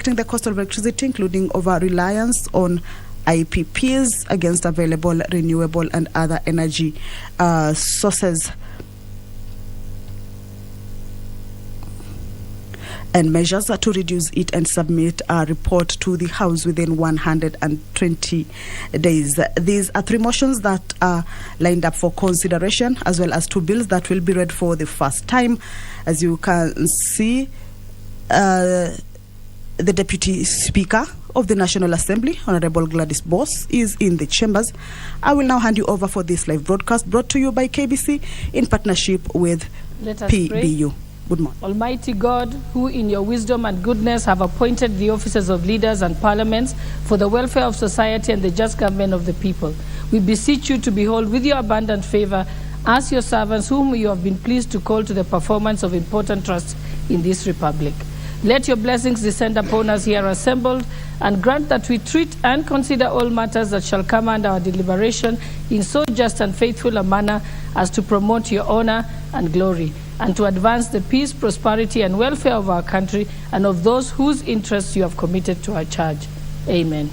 the cost of electricity, including over-reliance on IPPs against available renewable and other energy sources, and measures to reduce it and submit a report to the House within 120 days. These are three motions that are lined up for consideration, as well as two bills that will be read for the first time. As you can see, the Deputy Speaker of the National Assembly, Honorable Gladys Boss, is in the chambers. I will now hand you over for this live broadcast brought to you by KBC in partnership with PBU. Pray. Good morning. Almighty God, who in your wisdom and goodness have appointed the offices of leaders and parliaments for the welfare of society and the just government of the people, we beseech you to behold with your abundant favor us your servants whom you have been pleased to call to the performance of important trusts in this republic. Let your blessings descend upon us here assembled, and grant that we treat and consider all matters that shall come under our deliberation in so just and faithful a manner as to promote your honor and glory, and to advance the peace, prosperity, and welfare of our country and of those whose interests you have committed to our charge. Amen.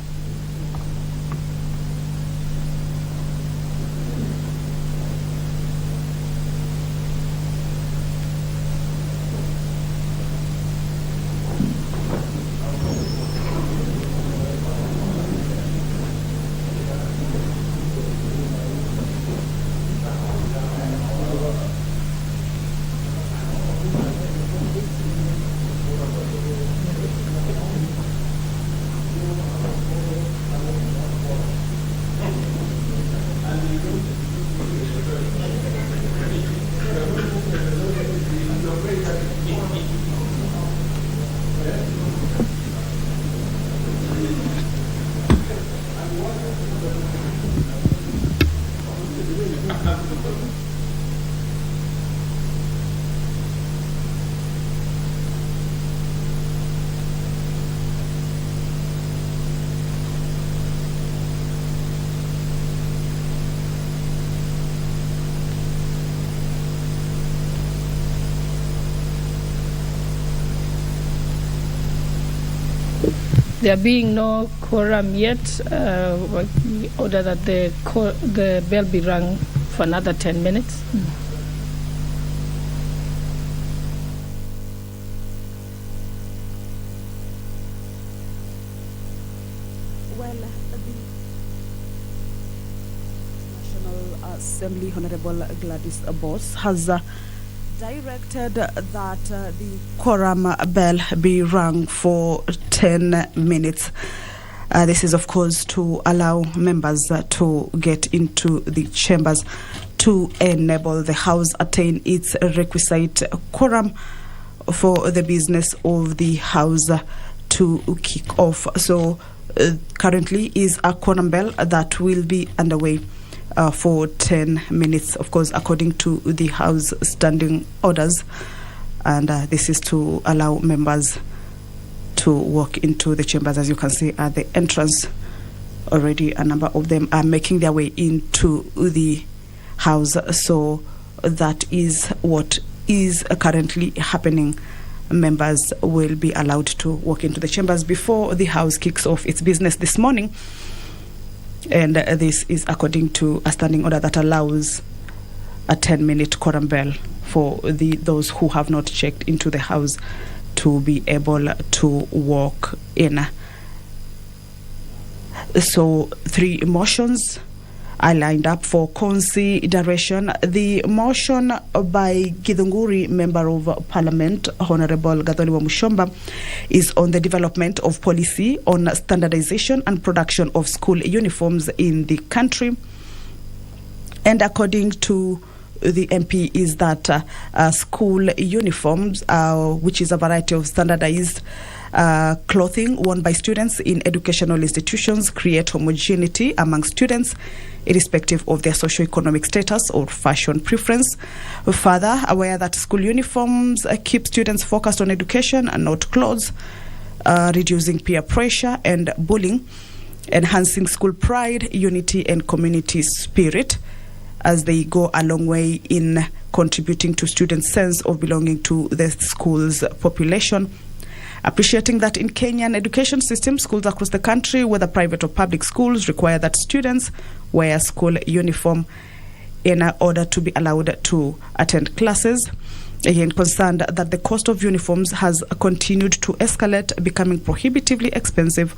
There being no quorum yet, we order that the bell be rung for another 10 minutes. Well, the National Assembly, Honorable Gladys Boss, has directed that the quorum bell be rung for 10 minutes. This is, of course, to allow members to get into the chambers to enable the House attain its requisite quorum for the business of the House to kick off. So currently is a quorum bell that will be underway for 10 minutes, of course, according to the House standing orders. And this is to allow members to walk into the chambers. As you can see at the entrance, already a number of them are making their way into the House. So that is what is currently happening. Members will be allowed to walk into the chambers before the House kicks off its business this morning. And this is according to a standing order that allows a 10-minute quorum bell for those who have not checked into the House to be able to walk in. So 3 motions are lined up for consideration. The motion by Githunguri, Member of Parliament, Honorable Gathoni Mushomba, is on the development of policy on standardization and production of school uniforms in the country. And according to the MP, is that school uniforms, which is a variety of standardized clothing worn by students in educational institutions, create homogeneity among students, irrespective of their socio-economic status or fashion preference. Further, aware that school uniforms keep students focused on education and not clothes, reducing peer pressure and bullying, enhancing school pride, unity, and community spirit, as they go a long way in contributing to students' sense of belonging to the school's population. Appreciating that in Kenyan education system, schools across the country, whether private or public schools, require that students wear school uniform in order to be allowed to attend classes. Again, concerned that the cost of uniforms has continued to escalate, becoming prohibitively expensive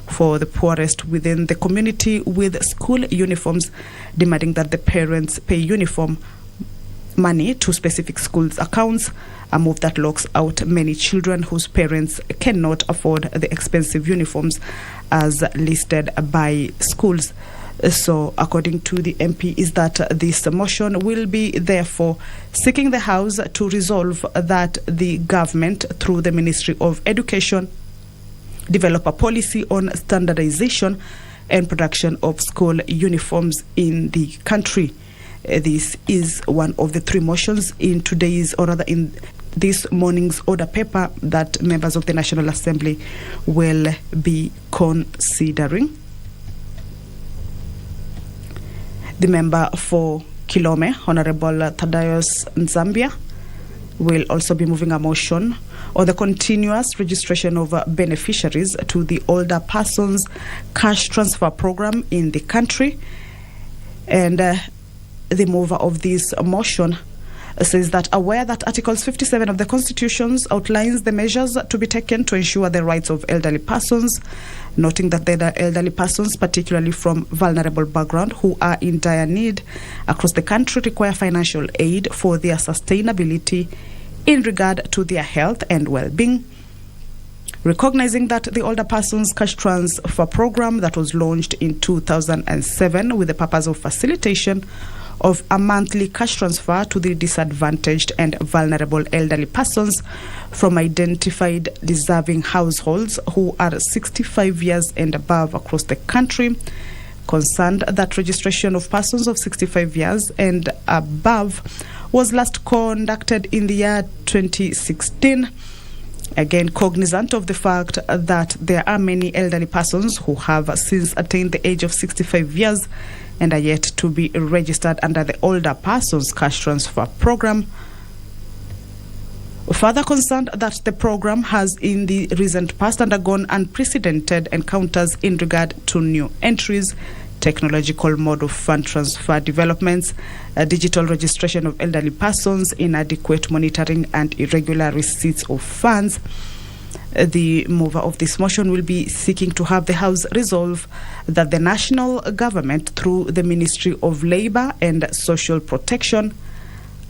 for the poorest within the community, with school uniforms demanding that the parents pay uniform money to specific schools' accounts, a move that locks out many children whose parents cannot afford the expensive uniforms as listed by schools. So, according to the MP, is that this motion will be therefore seeking the House to resolve that the government, through the Ministry of Education, develop a policy on standardization and production of school uniforms in the country. This is one of the three motions in today's, or rather in this morning's order paper, that members of the National Assembly will be considering. The member for Kilome, Honorable Thaddeus Nzambia, will also be moving a motion on the continuous registration of beneficiaries to the Older Persons Cash Transfer Program in the country. And the mover of this motion says that, aware that Articles 57 of the Constitution outlines the measures to be taken to ensure the rights of elderly persons, noting that the elderly persons, particularly from vulnerable background, who are in dire need across the country, require financial aid for their sustainability in regard to their health and well-being. Recognizing that the Older Persons Cash Transfer Program that was launched in 2007 with the purpose of facilitation of a monthly cash transfer to the disadvantaged and vulnerable elderly persons from identified deserving households who are 65 years and above across the country, concerned that registration of persons of 65 years and above was last conducted in the year 2016. Again, cognizant of the fact that there are many elderly persons who have since attained the age of 65 years and are yet to be registered under the Older Persons Cash Transfer Program. Further concerned that the program has in the recent past undergone unprecedented encounters in regard to new entries, technological mode of fund transfer developments, digital registration of elderly persons, inadequate monitoring and irregular receipts of funds. The mover of this motion will be seeking to have the House resolve that the national government, through the Ministry of Labour and Social Protection,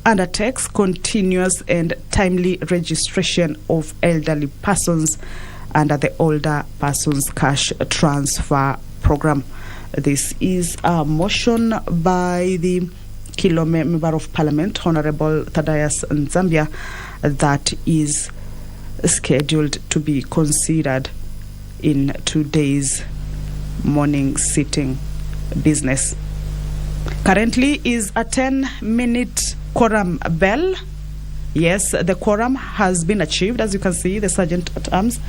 undertakes continuous and timely registration of elderly persons under the Older Persons Cash Transfer Program. This is a motion by the Kilome Member of Parliament, Honorable Thaddeus Nzambia, that is scheduled to be considered in today's morning sitting business. Currently is a 10-minute quorum bell. Yes, the quorum has been achieved. As you can see, the Sergeant at Arms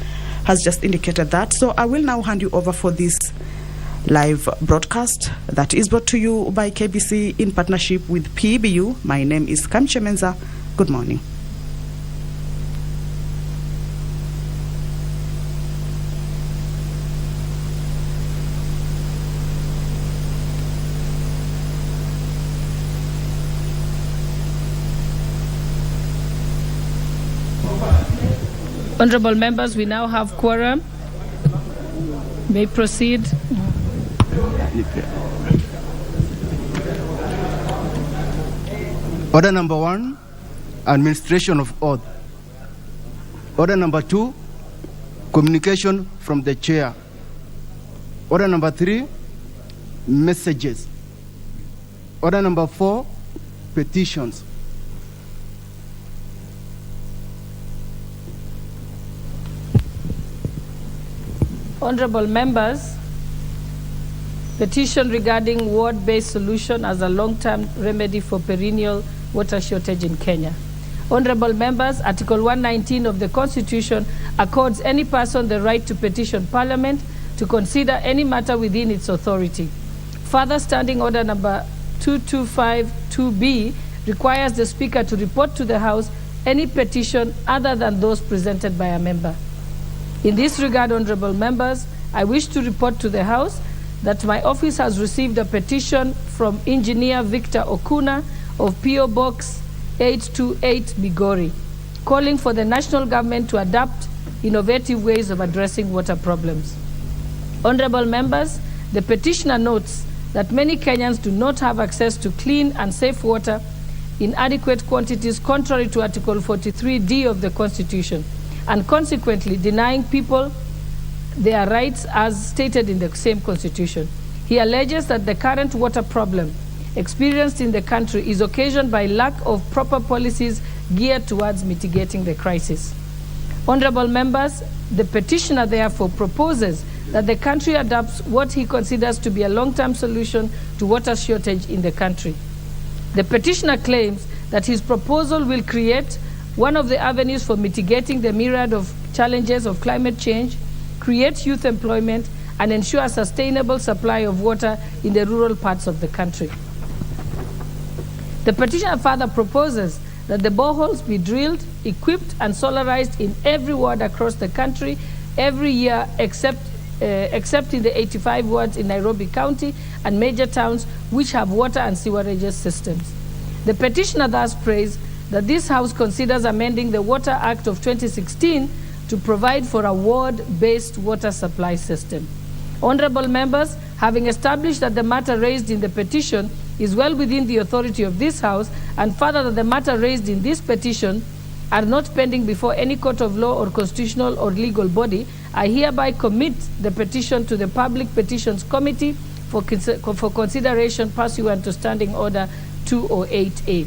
has just indicated that. So I will now hand you over for this live broadcast that is brought to you by KBC in partnership with PBU. My name is Kamche Menza. Good morning. Honorable members, we now have quorum. May proceed. Order number 1, administration of oath. Order number 2, communication from the chair. Order number 3, messages. Order number 4, petitions. Honorable members, petition regarding ward-based solution as a long-term remedy for perennial water shortage in Kenya. Honorable members, Article 119 of the Constitution accords any person the right to petition Parliament to consider any matter within its authority. Further, Standing Order number 2252B requires the Speaker to report to the House any petition other than those presented by a member. In this regard, honorable members, I wish to report to the House that my office has received a petition from engineer Victor Okuna of P.O. Box 828 Bigori, calling for the national government to adopt innovative ways of addressing water problems. Honorable members, the petitioner notes that many Kenyans do not have access to clean and safe water in adequate quantities, contrary to Article 43D of the Constitution, and consequently denying people their rights as stated in the same Constitution. He alleges that the current water problem experienced in the country is occasioned by lack of proper policies geared towards mitigating the crisis. Honorable members, the petitioner therefore proposes that the country adopts what he considers to be a long-term solution to water shortage in the country. The petitioner claims that his proposal will create one of the avenues for mitigating the myriad of challenges of climate change, create youth employment, and ensure a sustainable supply of water in the rural parts of the country. The petitioner further proposes that the boreholes be drilled, equipped, and solarized in every ward across the country every year except in the 85 wards in Nairobi County and major towns which have water and sewerage systems. The petitioner thus prays that this House considers amending the Water Act of 2016 to provide for a ward-based water supply system. Honorable members, having established that the matter raised in the petition is well within the authority of this House, and further that the matter raised in this petition are not pending before any court of law or constitutional or legal body, I hereby commit the petition to the Public Petitions Committee for consideration pursuant to Standing Order 208A.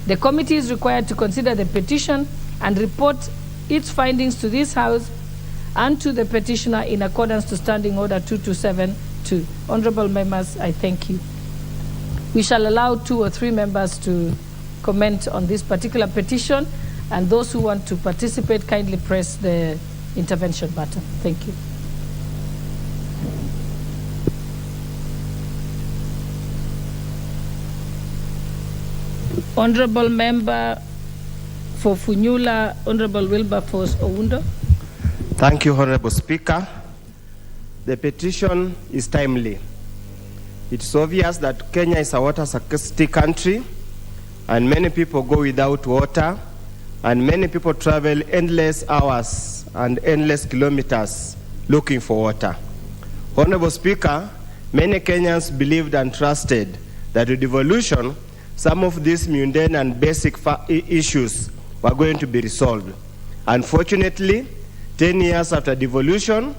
The committee is required to consider the petition and report its findings to this House and to the petitioner in accordance to Standing Order 2272. Honorable members, I thank you. We shall allow 2 or 3 members to comment on this particular petition, and those who want to participate kindly press the intervention button. Thank you. Honorable Member for Funyula, Honorable Wilberforce Oundo. Thank you, Honorable Speaker. The petition is timely. It's obvious that Kenya is a water scarcity country, and many people go without water, and many people travel endless hours and endless kilometers looking for water. Honorable Speaker, many Kenyans believed and trusted that with devolution, some of these mundane and basic issues were going to be resolved. Unfortunately, 10 years after devolution,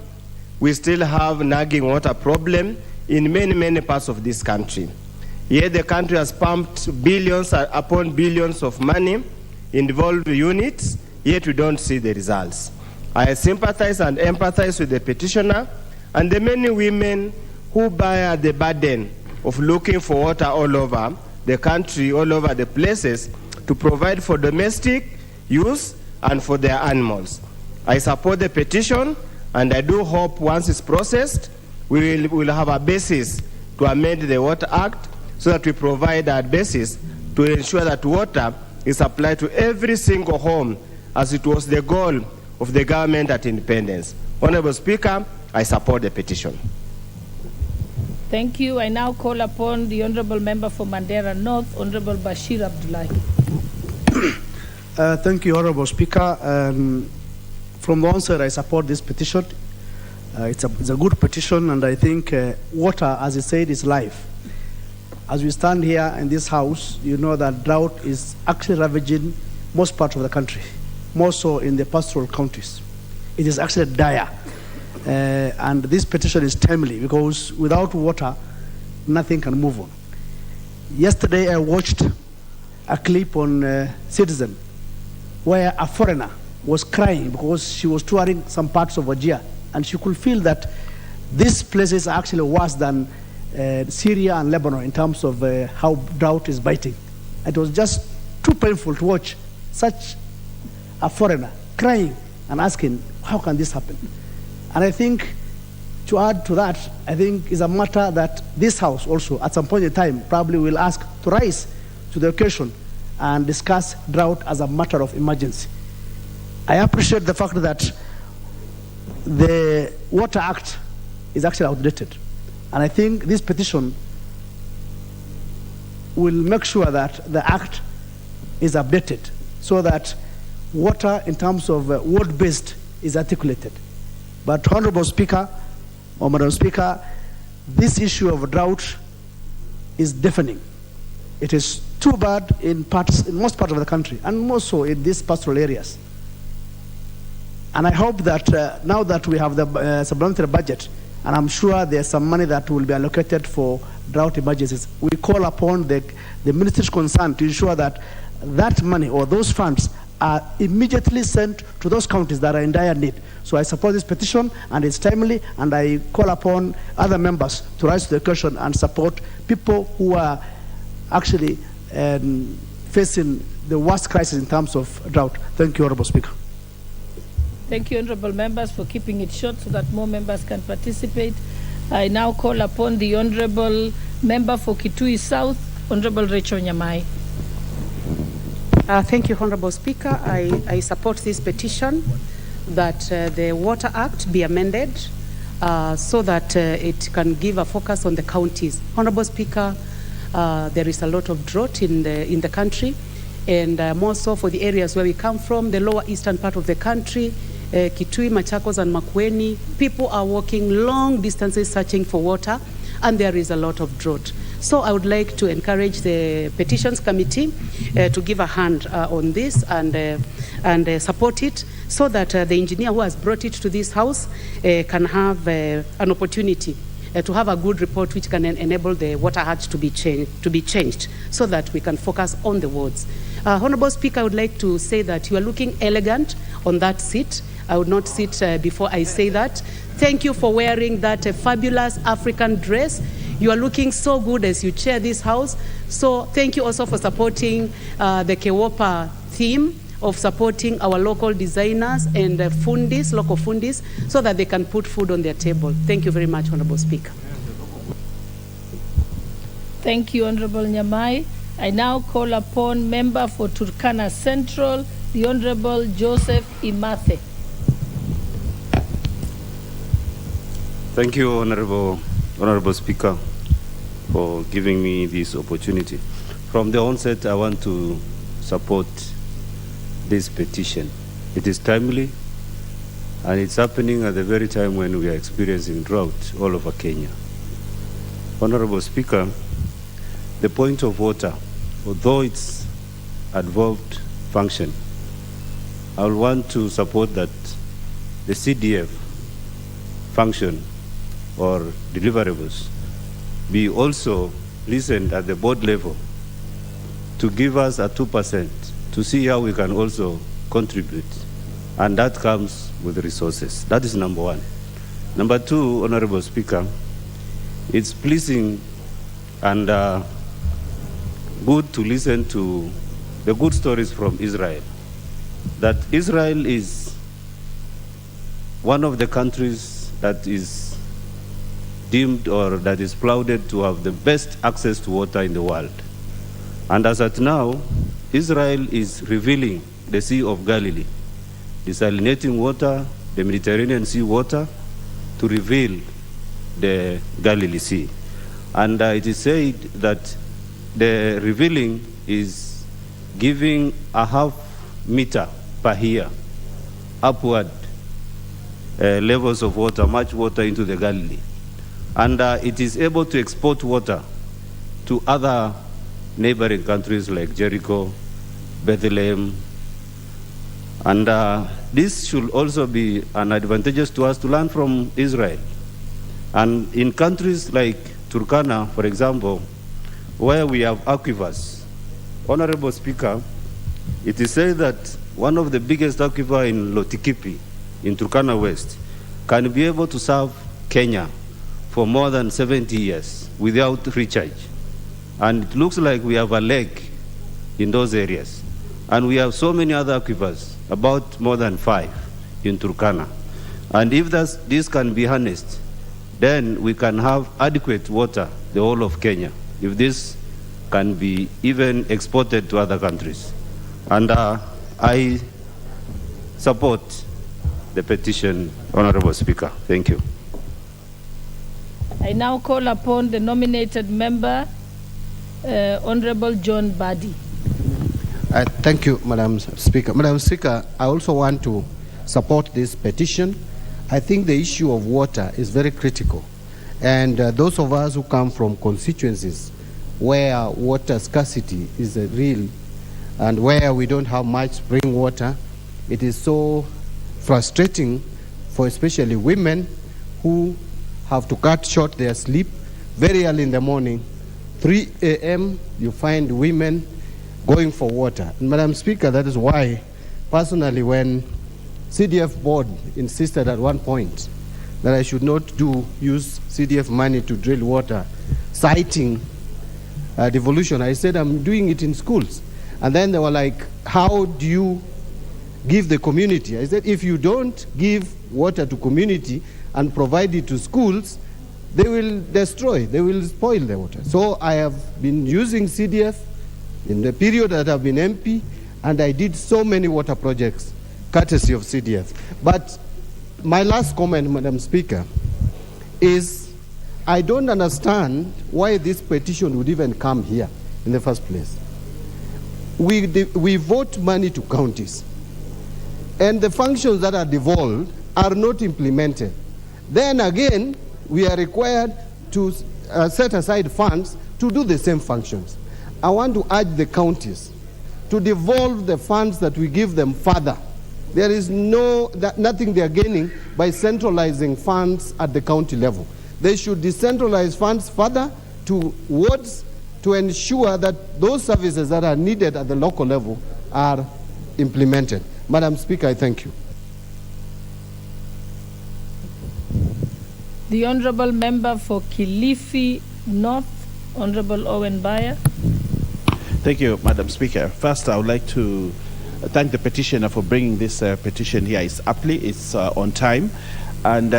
we still have nagging water problem in many parts of this country. Yet the country has pumped billions upon billions of money in devolved units, yet we don't see the results. I sympathize and empathize with the petitioner and the many women who bear the burden of looking for water all over the country, all over the places, to provide for domestic use and for their animals. I support the petition, and I do hope once it's processed, we will have a basis to amend the Water Act so that we provide a basis to ensure that water is supplied to every single home, as it was the goal of the government at independence. Honorable Speaker, I support the petition. Thank you. I now call upon the Honorable Member for Mandera North, Honorable Bashir Abdullahi. Thank you, Honorable Speaker. From the onset, I support this petition. It's a good petition, and I think water, as I said, is life. As we stand here in this House, you know that drought is actually ravaging most parts of the country, more so in the pastoral counties. It is actually dire. And this petition is timely because without water, nothing can move on. Yesterday, I watched a clip on Citizen where a foreigner was crying because she was touring some parts of Wajir, and she could feel that these places are actually worse than Syria and Lebanon in terms of how drought is biting. It was just too painful to watch such a foreigner crying and asking, how can this happen? And I think, to add to that, I think is a matter that this House also, at some point in time, probably will ask to rise to the occasion and discuss drought as a matter of emergency. I appreciate the fact that the Water Act is actually outdated. And I think this petition will make sure that the Act is updated so that water in terms of word-based is articulated. But Honorable Speaker, or Madam Speaker, this issue of drought is deafening. It is too bad in most parts of the country, and more so in these pastoral areas. And I hope that now that we have the supplementary budget, and I'm sure there's some money that will be allocated for drought emergencies, we call upon the ministry's concern to ensure that that money or those funds are immediately sent to those counties that are in dire need. So I support this petition, and it's timely, and I call upon other members to rise to the occasion and support people who are actually facing the worst crisis in terms of drought. Thank you, Honorable Speaker. Thank you, honorable members, for keeping it short so that more members can participate. I now call upon the honorable member for Kitui South, Honorable Rachel Nyamai. Thank you, Honorable Speaker. I support this petition that the Water Act be amended so that it can give a focus on the counties. Honorable Speaker, there is a lot of drought in the country, and more so for the areas where we come from, the lower eastern part of the country, Kitui, Machakos, and Makueni. People are walking long distances searching for water, and there is a lot of drought. So I would like to encourage the Petitions Committee to give a hand on this and support it so that the engineer who has brought it to this House can have an opportunity to have a good report which can enable the Water Act to be changed so that we can focus on the wards. Honorable Speaker, I would like to say that you are looking elegant on that seat. I would not sit before I say that. Thank you for wearing that fabulous African dress. You are looking so good as you chair this House. So thank you also for supporting the Kewopa theme of supporting our local designers and fundis, local fundis, so that they can put food on their table. Thank you very much, Honorable Speaker. Thank you, Honorable Nyamai. I now call upon member for Turkana Central, the Honorable Joseph Imathe. Thank you, Honorable Speaker, for giving me this opportunity. From the onset, I want to support this petition. It is timely, and it's happening at the very time when we are experiencing drought all over Kenya. Honorable Speaker, the point of water, although it's advolved function, I will want to support that the CDF function or deliverables be also listened at the board level to give us a 2% to see how we can also contribute. And that comes with resources. That is number one. Number two, Honorable Speaker, it's pleasing and good to listen to the good stories from Israel. That Israel is one of the countries that is deemed or that is lauded to have the best access to water in the world. And as at now, Israel is revealing the Sea of Galilee, desalinating water, the Mediterranean Sea water, to reveal the Galilee Sea. And it is said that the revealing is giving a half meter per year upward levels of water, much water into the Galilee. And it is able to export water to other neighboring countries like Jericho, Bethlehem. And this should also be an advantage to us to learn from Israel. And in countries like Turkana, for example, where we have aquifers, Honorable Speaker, it is said that one of the biggest aquifer in Lotikipi, in Turkana West, can be able to serve Kenya for more than 70 years without recharge. And it looks like we have a lake in those areas. And we have so many other aquifers, about more than 5 in Turkana. And if this can be harnessed, then we can have adequate water, the whole of Kenya, if this can be even exported to other countries. And I support the petition Honorable Speaker. Thank you. I now call upon the nominated member, Honorable John Badi. Thank you, Madam Speaker. Madam Speaker, I also want to support this petition. I think the issue of water is very critical. And those of us who come from constituencies where water scarcity is real and where we don't have much spring water, it is so frustrating for especially women who have to cut short their sleep very early in the morning. 3 a.m. you find women going for water. And Madam Speaker, that is why personally when CDF board insisted at one point that I should not use CDF money to drill water, citing devolution, I said I'm doing it in schools. And then they were like, how do you give the community? I said, if you don't give water to community and provide it to schools, they will destroy, they will spoil the water. So I have been using CDF in the period that I've been MP, and I did so many water projects courtesy of CDF. But my last comment, Madam Speaker, is I don't understand why this petition would even come here in the first place. We vote money to counties, and the functions that are devolved are not implemented. Then again, we are required to set aside funds to do the same functions. I want to urge the counties to devolve the funds that we give them further. There is nothing they are gaining by centralizing funds at the county level. They should decentralize funds further to wards to ensure that those services that are needed at the local level are implemented. Madam Speaker, I thank you. The Honourable Member for Kilifi North, Honourable Owen Baya. Thank you, Madam Speaker. First, I would like to thank the petitioner for bringing this petition here. It's aptly, it's on time. And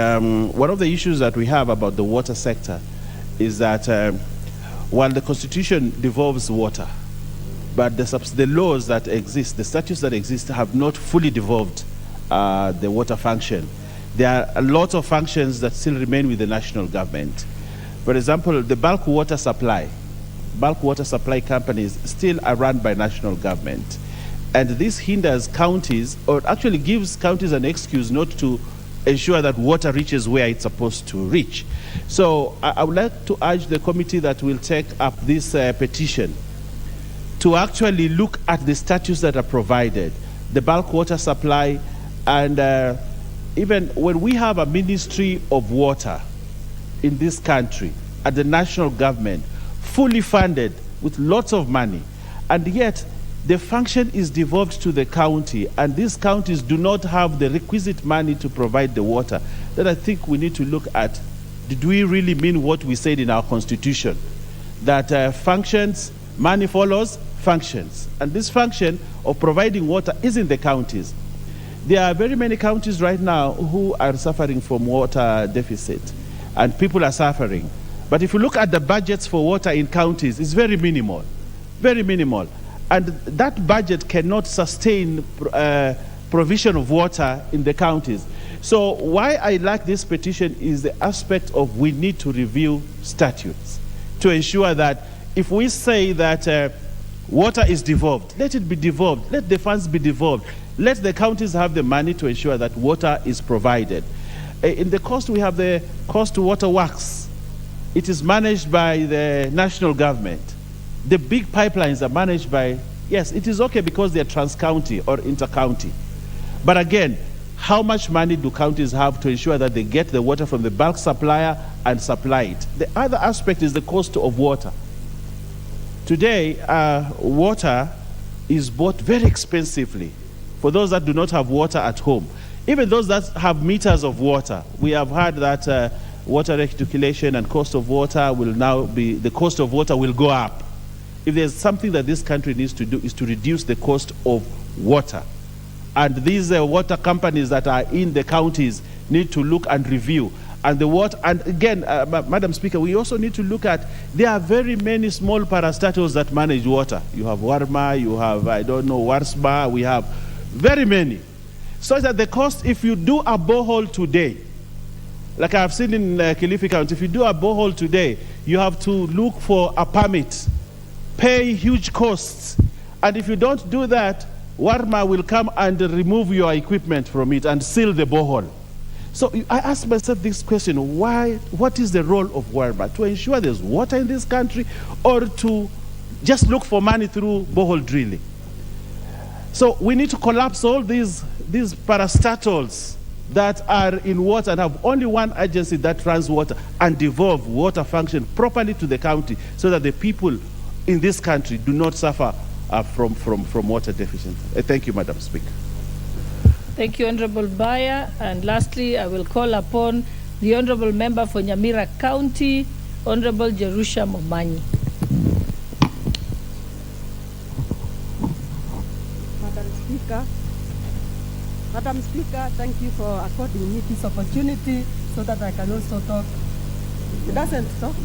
one of the issues that we have about the water sector is that while the Constitution devolves water, but the laws that exist, the statutes that exist have not fully devolved the water function. There are a lot of functions that still remain with the national government. For example, the bulk water supply companies still are run by national government. And this hinders counties, or actually gives counties an excuse not to ensure that water reaches where it's supposed to reach. So I would like to urge the committee that will take up this petition to actually look at the statutes that are provided, the bulk water supply, and even when we have a Ministry of Water in this country at the national government, fully funded with lots of money, and yet the function is devolved to the county, and these counties do not have the requisite money to provide the water, then I think we need to look at, did we really mean what we said in our Constitution? That functions, money follows functions. And this function of providing water is in the counties. There are very many counties right now who are suffering from water deficit, and people are suffering. But if you look at the budgets for water in counties, it's very minimal, very minimal. And that budget cannot sustain provision of water in the counties. So why I like this petition is the aspect of we need to review statutes to ensure that if we say that water is devolved, let it be devolved, let the funds be devolved, let the counties have the money to ensure that water is provided. In the cost, we have the cost to water works. It is managed by the national government. The big pipelines are managed by, yes, it is okay because they're trans-county or inter-county. But again, how much money do counties have to ensure that they get the water from the bulk supplier and supply it? The other aspect is the cost of water. Today, water is bought very expensively for those that do not have water at home. Even those that have meters of water, we have heard that water reticulation and cost of water will now be, the cost of water will go up. If there's something that this country needs to do is to reduce the cost of water. And these water companies that are in the counties need to look and review. And the water, and again, Madam Speaker, we also need to look at, there are very many small parastatals that manage water. You have Warma, you have, I don't know, Warsba, we have very many. So that the cost, if you do a borehole today, like I've seen in Kilifi County, if you do a borehole today, you have to look for a permit, pay huge costs. And if you don't do that, Warma will come and remove your equipment from it and seal the borehole. So I asked myself this question, what is the role of Warma? To ensure there's water in this country, or to just look for money through borehole drilling? So we need to collapse all these parastatals that are in water and have only one agency that runs water, and devolve water function properly to the county, so that the people in this country do not suffer from water deficiency. Thank you, Madam Speaker. Thank you, Honorable Baya. And lastly, I will call upon the Honorable Member for Nyamira County, Honorable Jerusha Momanyi. Madam Speaker, thank you for according me this opportunity so that I can also talk. It doesn't talk.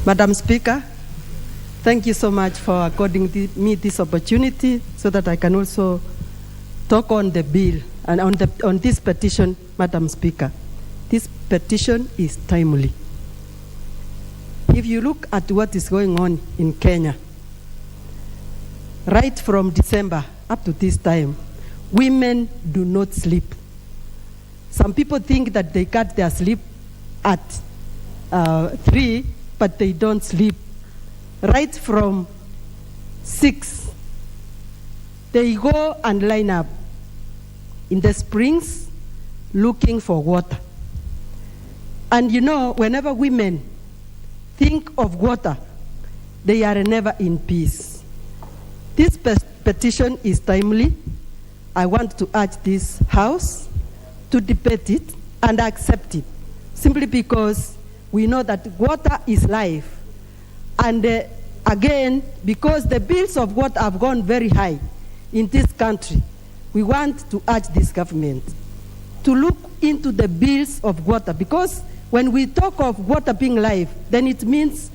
Madam Speaker, thank you so much for according me this opportunity so that I can also talk on the bill and on this petition, Madam Speaker. This petition is timely. If you look at what is going on in Kenya, right from December up to this time, women do not sleep. Some people think that they cut their sleep at 3, but they don't sleep. Right from 6, they go and line up in the springs looking for water. And you know, whenever women think of water, they are never in peace. This petition is timely. I want to urge this House to debate it and accept it, simply because we know that water is life. And again, because the bills of water have gone very high in this country, we want to urge this government to look into the bills of water, because when we talk of water being life, then it means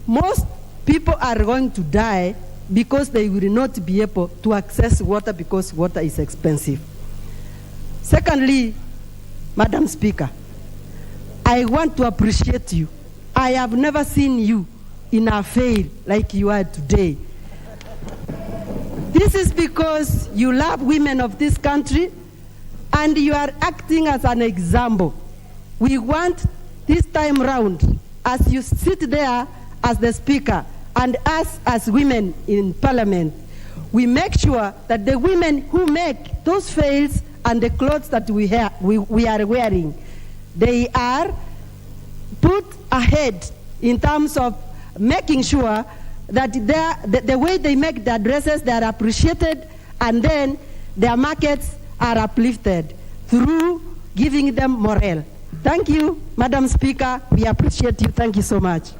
most people are going to die because they will not be able to access water because water is expensive. Secondly, Madam Speaker, I want to appreciate you. I have never seen you in a fail like you are today. This is because you love women of this country and you are acting as an example. We want this time round, as you sit there as the Speaker and us as women in Parliament, we make sure that the women who make those veils and the clothes that we are wearing, they are put ahead in terms of making sure that the way they make their dresses, they are appreciated, and then their markets are uplifted through giving them morale. Thank you, Madam Speaker. We appreciate you. Thank you so much.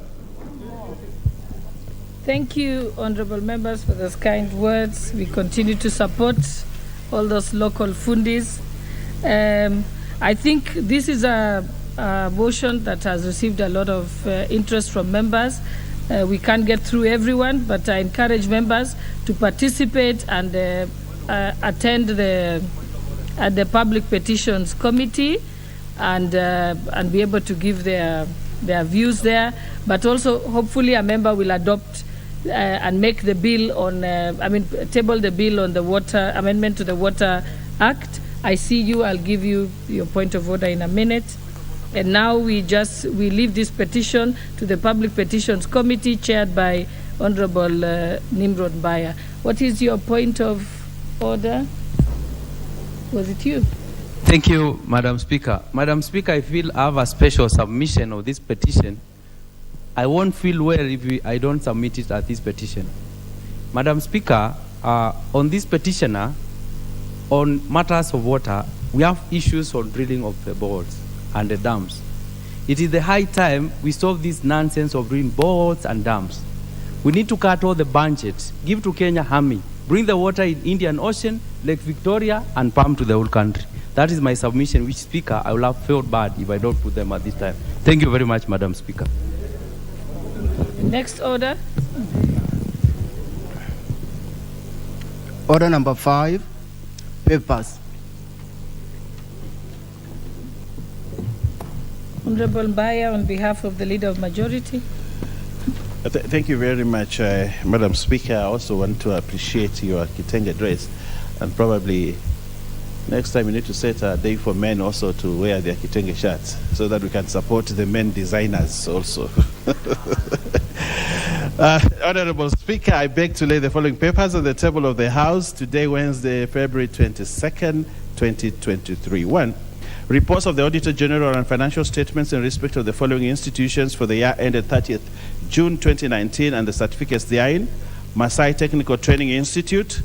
Thank you, honorable members, for those kind words. We continue to support all those local fundis. I think this is a motion that has received a lot of interest from members. We can't get through everyone, but I encourage members to participate and attend the Public Petitions Committee and be able to give their views there. But also, hopefully, a member will adopt and make the bill on, table the bill on the water amendment to the Water Act. I see you. I'll give you your point of order in a minute. And now we leave this petition to the Public Petitions Committee chaired by Honorable Nimrod Baya. What is your point of order? Was it you? Thank you, Madam Speaker. Madam Speaker, I feel I have a special submission of this petition. I won't feel well if I don't submit it at this petition. Madam Speaker, on this petitioner, on matters of water, we have issues on drilling of the boreholes and the dams. It is the high time we stop this nonsense of drilling boreholes and dams. We need to cut all the budgets, give to Kenya Army, bring the water in Indian Ocean, Lake Victoria, and pump to the whole country. That is my submission, which, Speaker, I will have felt bad if I don't put them at this time. Thank you very much, Madam Speaker. Next order. Order number 5, papers. Honorable Mbaya, on behalf of the Leader of Majority. Thank you very much, Madam Speaker. I also want to appreciate your Kitenge dress, and probably next time you need to set a day for men also to wear their Kitenge shirts so that we can support the men designers also. Honorable Speaker, I beg to lay the following papers on the table of the House today, Wednesday, February 22nd, 2023. 1. Reports of the Auditor General and financial statements in respect of the following institutions for the year ended 30th June 2019 and the certificates therein: Masai Technical Training Institute,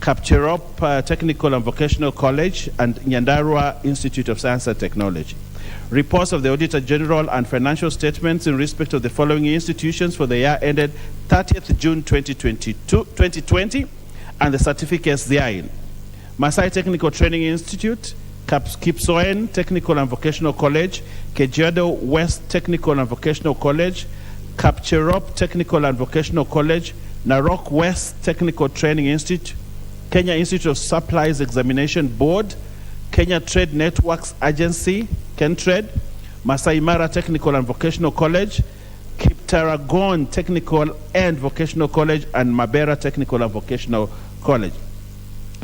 Kapcherop Technical and Vocational College, and Nyandarua Institute of Science and Technology. Reports of the Auditor General and financial statements in respect of the following institutions for the year ended 30th June 2020 and the certificates therein: Masai Technical Training Institute, Kipsoen Technical and Vocational College, Kajiado West Technical and Vocational College, Kapcherop Technical and Vocational College, Narok West Technical Training Institute, Kenya Institute of Supplies Examination Board, Kenya Trade Networks Agency, KenTrade, Masai Mara Technical and Vocational College, Kiptaragon Technical and Vocational College, and Mabera Technical and Vocational College.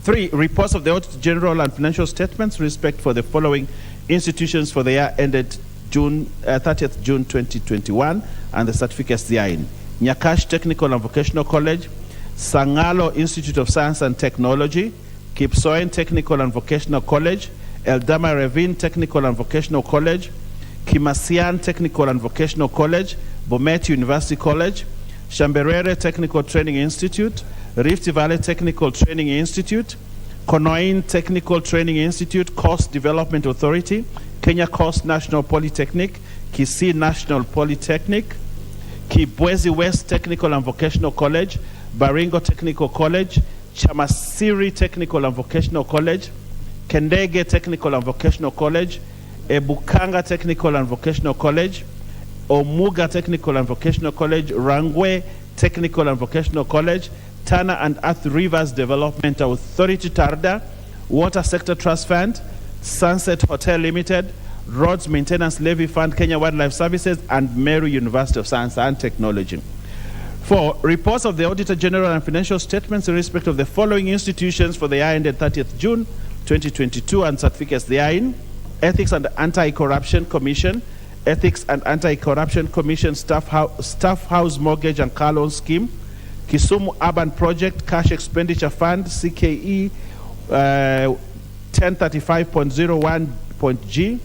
3. Reports of the Auditor General and financial statements respect for the following institutions for the year ended 30th June 2021 and the certificates therein: Nyakash Technical and Vocational College, Sangalo Institute of Science and Technology, Kipsoen Technical and Vocational College, Eldama Revin Technical and Vocational College, Kimasian Technical and Vocational College, Bomet University College, Shamberere Technical Training Institute, Rift Valley Technical Training Institute, Konoin Technical Training Institute, Coast Development Authority, Kenya Coast National Polytechnic, Kisii National Polytechnic, Kibwezi West Technical and Vocational College, Baringo Technical College, Chamasiri Technical and Vocational College, Kendege Technical and Vocational College, Ebukanga Technical and Vocational College, Omuga Technical and Vocational College, Rangwe Technical and Vocational College, Tana and Earth Rivers Development Authority, TARDA, Water Sector Trust Fund, Sunset Hotel Limited, Roads Maintenance Levy Fund, Kenya Wildlife Services, and Meru University of Science and Technology. 4. Reports of the Auditor General and financial statements in respect of the following institutions for the year ended 30th June 2022 and certificates therein: Ethics and Anti-Corruption Commission, Ethics and Anti-Corruption Commission Staff House Mortgage and Car Loan Scheme, Kisumu Urban Project Cash Expenditure Fund, CKE 1035.01.G,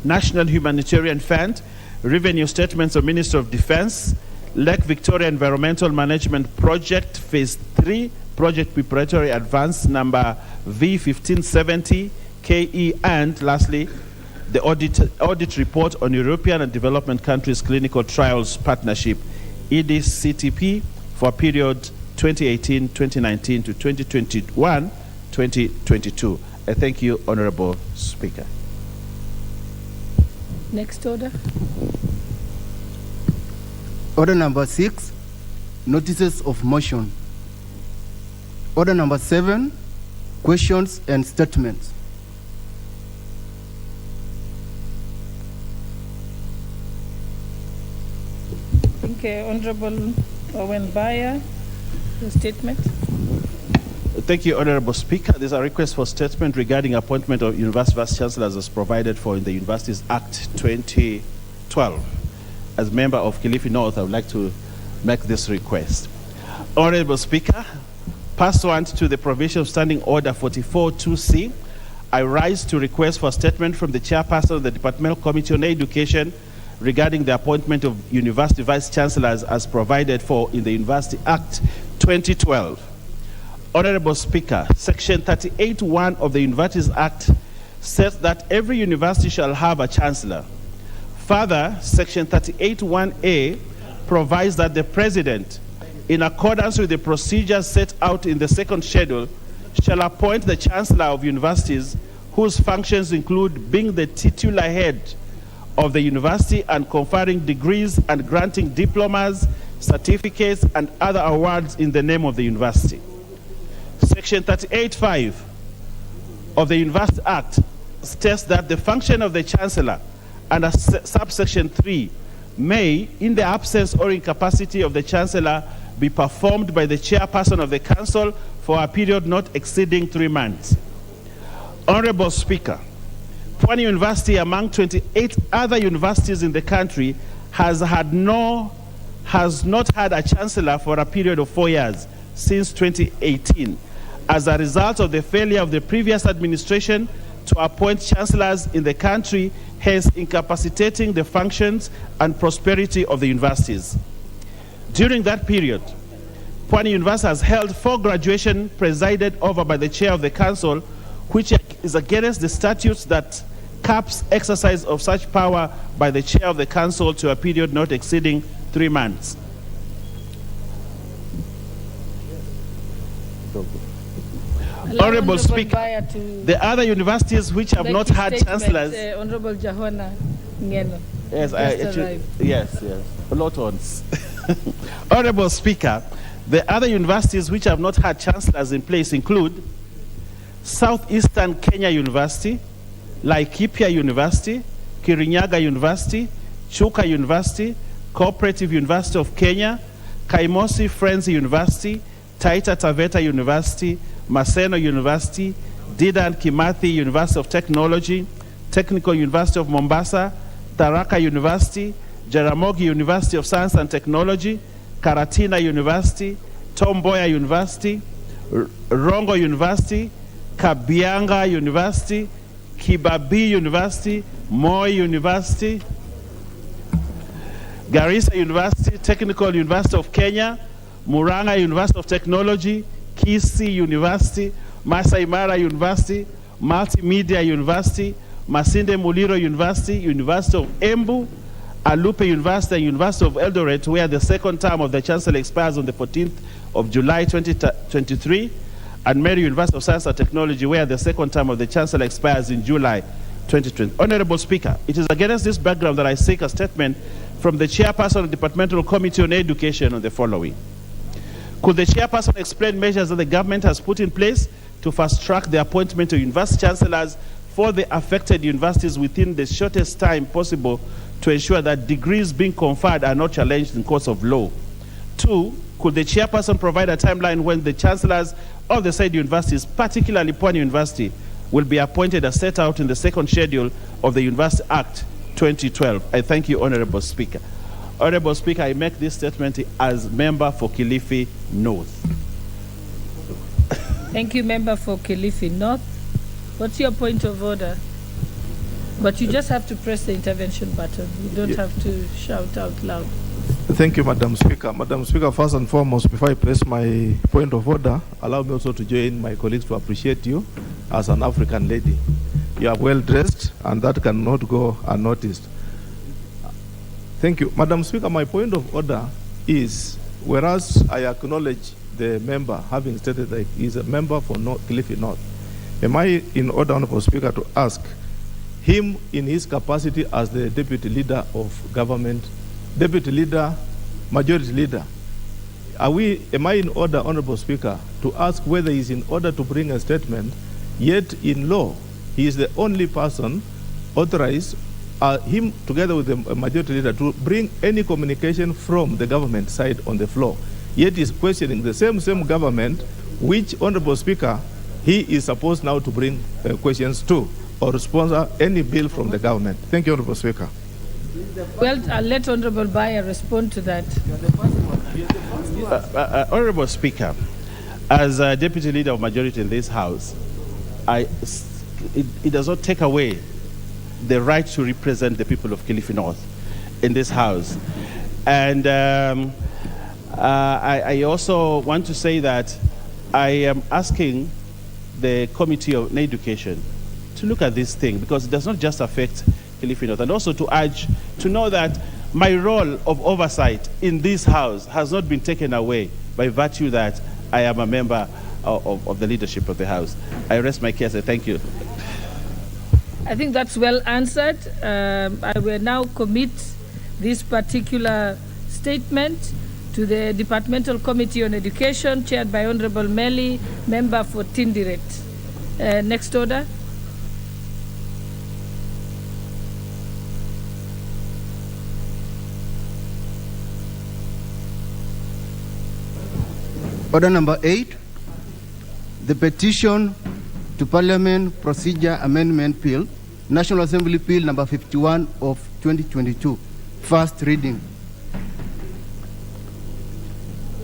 National Humanitarian Fund, Revenue Statements of Minister of Defense, Lake Victoria Environmental Management Project Phase 3, Project Preparatory Advance number V1570 KE, and lastly, the audit report on European and development countries clinical trials partnership, EDCTP, for period 2018-2019 to 2021-2022. I thank you, Honorable Speaker. Next order. Order number 6, notices of motion. Order number 7, questions and statements. Thank you, Honorable Owen Baya. The statement. Thank you, Honorable Speaker. There's a request for statement regarding appointment of University Vice Chancellors as provided for in the Universities Act 2012. As member of Kilifi North, I would like to make this request. Honorable Speaker, pursuant to the provision of Standing Order 44-2C, I rise to request for statement from the Chairperson of the Departmental Committee on Education regarding the appointment of University Vice Chancellors as provided for in the University Act 2012. Honorable Speaker, Section 38(1) of the Universities Act says that every university shall have a chancellor. Further, Section 38(1)(a) provides that the President, in accordance with the procedures set out in the second schedule, shall appoint the Chancellor of universities whose functions include being the titular head of the university and conferring degrees and granting diplomas, certificates, and other awards in the name of the university. Section 38(5) of the University Act states that the function of the Chancellor under subsection 3 may, in the absence or incapacity of the Chancellor, be performed by the chairperson of the Council for a period not exceeding 3 months. Honorable Speaker, Pwani University, among 28 other universities in the country, has not had a Chancellor for a period of 4 years, since 2018, as a result of the failure of the previous administration to appoint chancellors in the country, hence incapacitating the functions and prosperity of the universities. During that period, Pwani University has held 4 graduations presided over by the chair of the council, which is against the statutes that caps exercise of such power by the chair of the council to a period not exceeding 3 months. Honorable Speaker, the other universities which have not had chancellors. Honorable Jahona Ngeno. Yes, a lot on. Honorable Speaker, the other universities which have not had chancellors in place include Southeastern Kenya University, Laikipia University, Kirinyaga University, Chuka University, Cooperative University of Kenya, Kaimosi Friends University, Taita Taveta University, Maseno University, Dedan Kimathi University of Technology, Technical University of Mombasa, Tharaka University, Jaramogi University of Science and Technology, Karatina University, Tom Mboya University, Rongo University, Kabianga University, Kibabii University, Moi University, Garissa University, Technical University of Kenya, Murang'a University of Technology, Kisii University, Masai Mara University, Multimedia University, Masinde Muliro University, University of Embu, Alupe University, and University of Eldoret, where the second term of the Chancellor expires on the 14th of July 2023, and Mary University of Science and Technology, where the second term of the Chancellor expires in July 2020. Honorable Speaker, it is against this background that I seek a statement from the Chairperson of the Departmental Committee on Education on the following. Could the Chairperson explain measures that the government has put in place to fast-track the appointment of university chancellors for the affected universities within the shortest time possible to ensure that degrees being conferred are not challenged in courts of law? 2, could the Chairperson provide a timeline when the chancellors of the said universities, particularly Pwani University, will be appointed as set out in the second schedule of the University Act 2012? I thank you, Honorable Speaker. Honorable Speaker, I make this statement as member for Kilifi North. Thank you, member for Kilifi North. What's your point of order? But you just have to press the intervention button. You don't have to shout out loud. Thank you, Madam Speaker. Madam Speaker, first and foremost, before I press my point of order, allow me also to join my colleagues to appreciate you as an African lady. You are well dressed, and that cannot go unnoticed. Thank you. Madam Speaker, my point of order is, whereas I acknowledge the member having stated that he is a member for Kilifi North, am I in order, Honorable Speaker, to ask him in his capacity as the deputy leader of government, deputy leader, majority leader, am I in order, Honorable Speaker, to ask whether he is in order to bring a statement, yet in law, he is the only person authorized, him together with the majority leader, to bring any communication from the government side on the floor. Yet is questioning the same government, which, Honorable Speaker, he is supposed now to bring questions to or sponsor any bill from the government. Thank you, Honorable Speaker. Well, I'll let Honorable Baya respond to that. Honorable Speaker, as a deputy leader of majority in this House, it does not take away the right to represent the people of Kilifi North in this House. And I also want to say that I am asking the Committee on Education to look at this thing, because it does not just affect Kilifi North, and also to urge to know that my role of oversight in this House has not been taken away by virtue that I am a member of the leadership of the House. I rest my case. Thank you. I think that's well answered. I will now commit this particular statement To the Departmental Committee on Education, chaired by Honorable Meli, member for Tindiret. Next order. Order number 8, the petition to Parliament Procedure Amendment Bill, National Assembly Bill number 51 of 2022, first reading.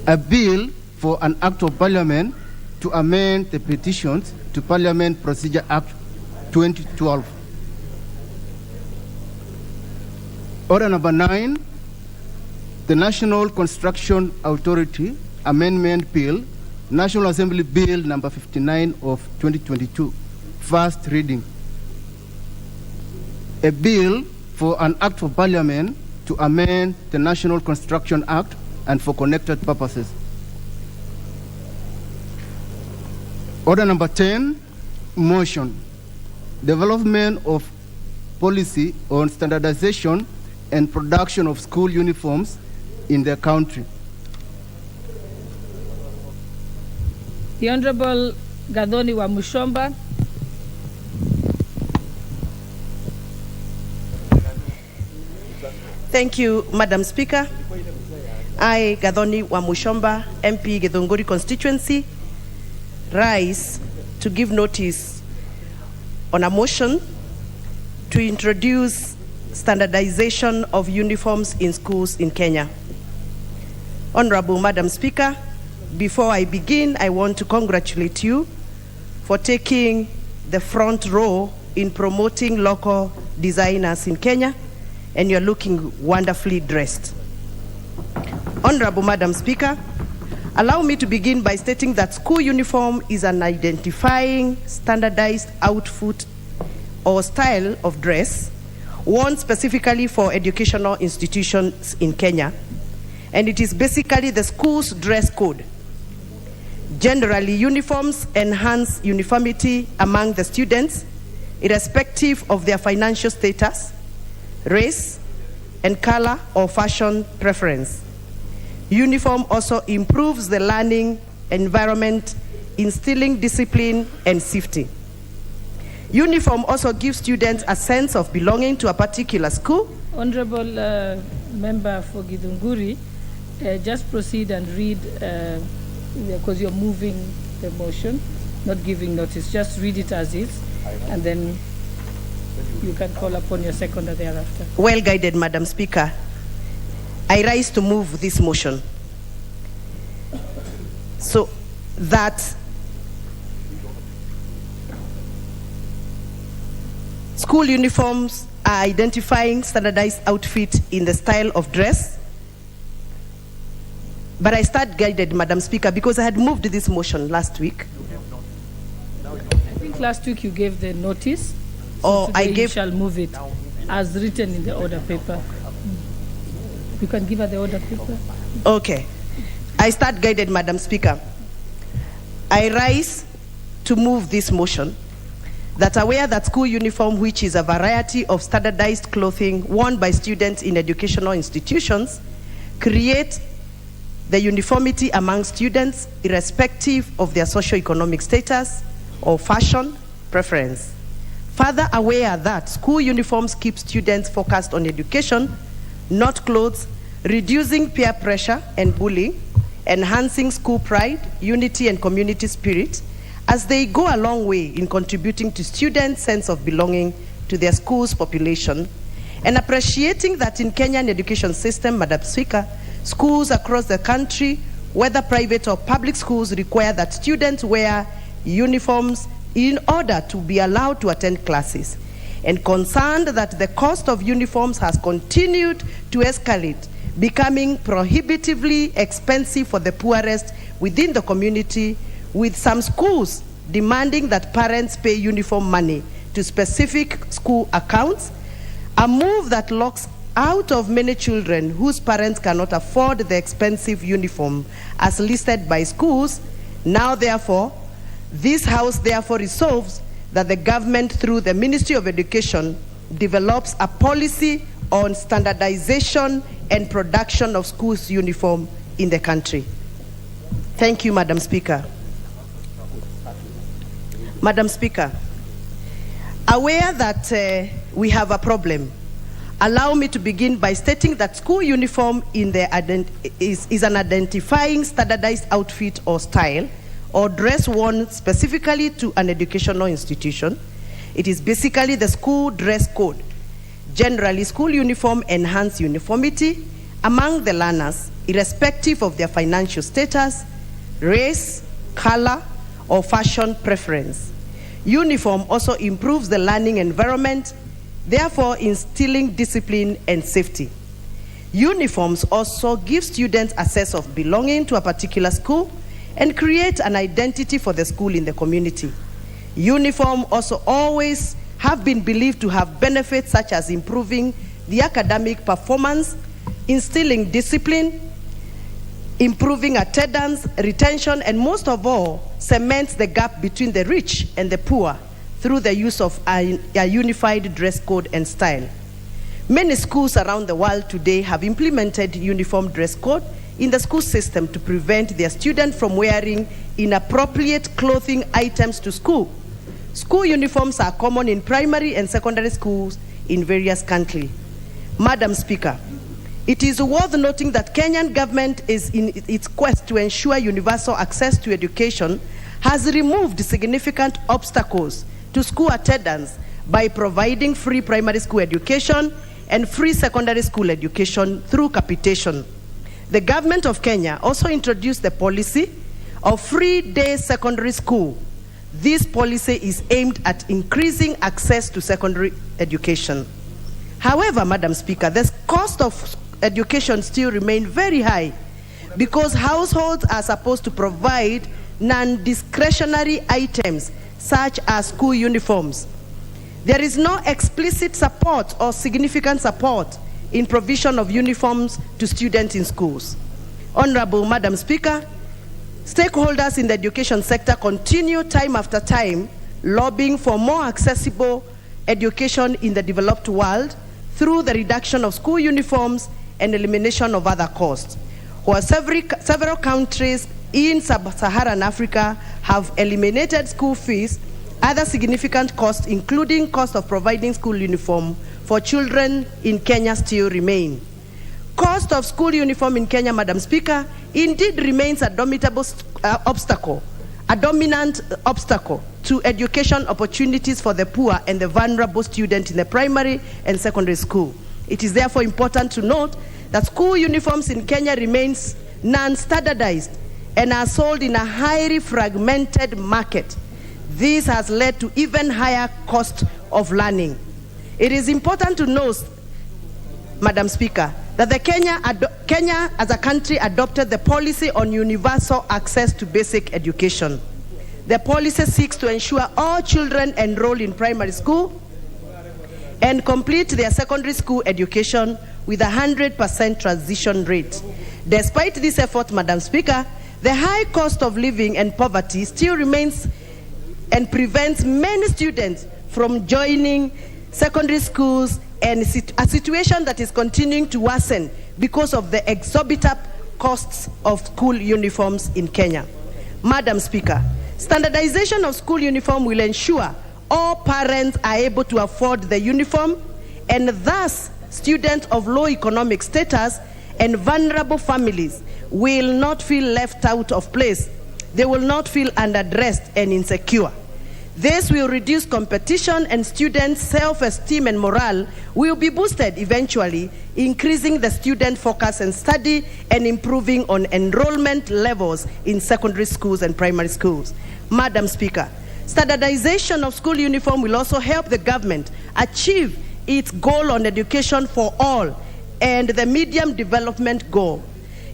A bill for an act of Parliament to amend the petitions to Parliament Procedure Act 2012. Order number 9, the National Construction Authority Amendment Bill, National Assembly Bill number 59 of 2022, first reading. A bill for an act of Parliament to amend the National Construction Act and for connected purposes. Order number 10, motion. Development of policy on standardization and production of school uniforms in the country. The Honorable Gathoni wa Mushomba. Thank you, Madam Speaker. I, Gathoni wa Mushomba, MP Githunguri constituency, rise to give notice on a motion to introduce standardization of uniforms in schools in Kenya. Honorable Madam Speaker, before I begin, I want to congratulate you for taking the front row in promoting local designers in Kenya, and you're looking wonderfully dressed. Honorable Madam Speaker, allow me to begin by stating that school uniform is an identifying standardized outfit or style of dress worn specifically for educational institutions in Kenya, and it is basically the school's dress code. Generally, uniforms enhance uniformity among the students, irrespective of their financial status, race, and color or fashion preference. Uniform also improves the learning environment, instilling discipline and safety. Uniform also gives students a sense of belonging to a particular school. Honorable Member for Githunguri, just proceed and read, because you're moving the motion, not giving notice. Just read it as is, and then you can call upon your seconder thereafter. Well guided, Madam Speaker. I rise to move this motion so that school uniforms are identifying standardized outfit in the style of dress. But I start guided, Madam Speaker, because I had moved this motion last week. I think last week you gave the notice. So I gave. You shall move it as written in the order paper. You can give her the order paper. Okay. I start guided, Madam Speaker. I rise to move this motion that aware that school uniform, which is a variety of standardized clothing worn by students in educational institutions, create the uniformity among students irrespective of their socio-economic status or fashion preference. Further aware that school uniforms keep students focused on education, not clothes, reducing peer pressure and bullying, enhancing school pride, unity, and community spirit, as they go a long way in contributing to students' sense of belonging to their school's population, and appreciating that in Kenyan education system, Madam Speaker, schools across the country, whether private or public schools, require that students wear uniforms in order to be allowed to attend classes, and concerned that the cost of uniforms has continued to escalate, becoming prohibitively expensive for the poorest within the community, with some schools demanding that parents pay uniform money to specific school accounts, a move that locks out of many children whose parents cannot afford the expensive uniform as listed by schools. Now, therefore, this House therefore resolves that the government, through the Ministry of Education, develops a policy on standardization and production of schools' uniform in the country. Thank you, Madam Speaker. Madam Speaker, aware that we have a problem, allow me to begin by stating that school uniform is an identifying standardized outfit or style or dress worn specifically to an educational institution. It is basically the school dress code. Generally, school uniform enhance uniformity among the learners, irrespective of their financial status, race, color, or fashion preference. Uniform also improves the learning environment, therefore instilling discipline and safety. Uniforms also give students a sense of belonging to a particular school and create an identity for the school in the community. Uniform also always have been believed to have benefits such as improving the academic performance, instilling discipline, improving attendance, retention, and most of all, cements the gap between the rich and the poor through the use of a unified dress code and style. Many schools around the world today have implemented uniform dress code in the school system to prevent their students from wearing inappropriate clothing items to school. School uniforms are common in primary and secondary schools in various countries. Madam Speaker, it is worth noting that Kenyan government is in its quest to ensure universal access to education has removed significant obstacles to school attendance by providing free primary school education and free secondary school education through capitation. The government of Kenya also introduced the policy of free day secondary school. This policy is aimed at increasing access to secondary education. However, Madam Speaker, the cost of education still remain very high because households are supposed to provide non-discretionary items such as school uniforms. There is no explicit support or significant support in provision of uniforms to students in schools. Honorable Madam Speaker, stakeholders in the education sector continue time after time lobbying for more accessible education in the developed world through the reduction of school uniforms and elimination of other costs. While several countries in sub-Saharan Africa have eliminated school fees, other significant costs, including cost of providing school uniform for children in Kenya, still remain. Cost of school uniform in Kenya, Madam Speaker, indeed remains a dominant obstacle to education opportunities for the poor and the vulnerable student in the primary and secondary school. It is therefore important to note that school uniforms in Kenya remains non-standardized and are sold in a highly fragmented market. This has led to even higher cost of learning. It is important to note, Madam Speaker, that Kenya as a country adopted the policy on universal access to basic education. The policy seeks to ensure all children enroll in primary school and complete their secondary school education with a 100% transition rate. Despite this effort, Madam Speaker, the high cost of living and poverty still remains and prevents many students from joining secondary schools, and a situation that is continuing to worsen because of the exorbitant costs of school uniforms in Kenya. Madam Speaker, standardization of school uniform will ensure all parents are able to afford the uniform, and thus students of low economic status and vulnerable families will not feel left out of place. They will not feel underdressed and insecure. This will reduce competition, and students' self-esteem and morale will be boosted eventually, increasing the student focus and study and improving on enrollment levels in secondary schools and primary schools. Madam Speaker, standardization of school uniform will also help the government achieve its goal on education for all and the medium development goal.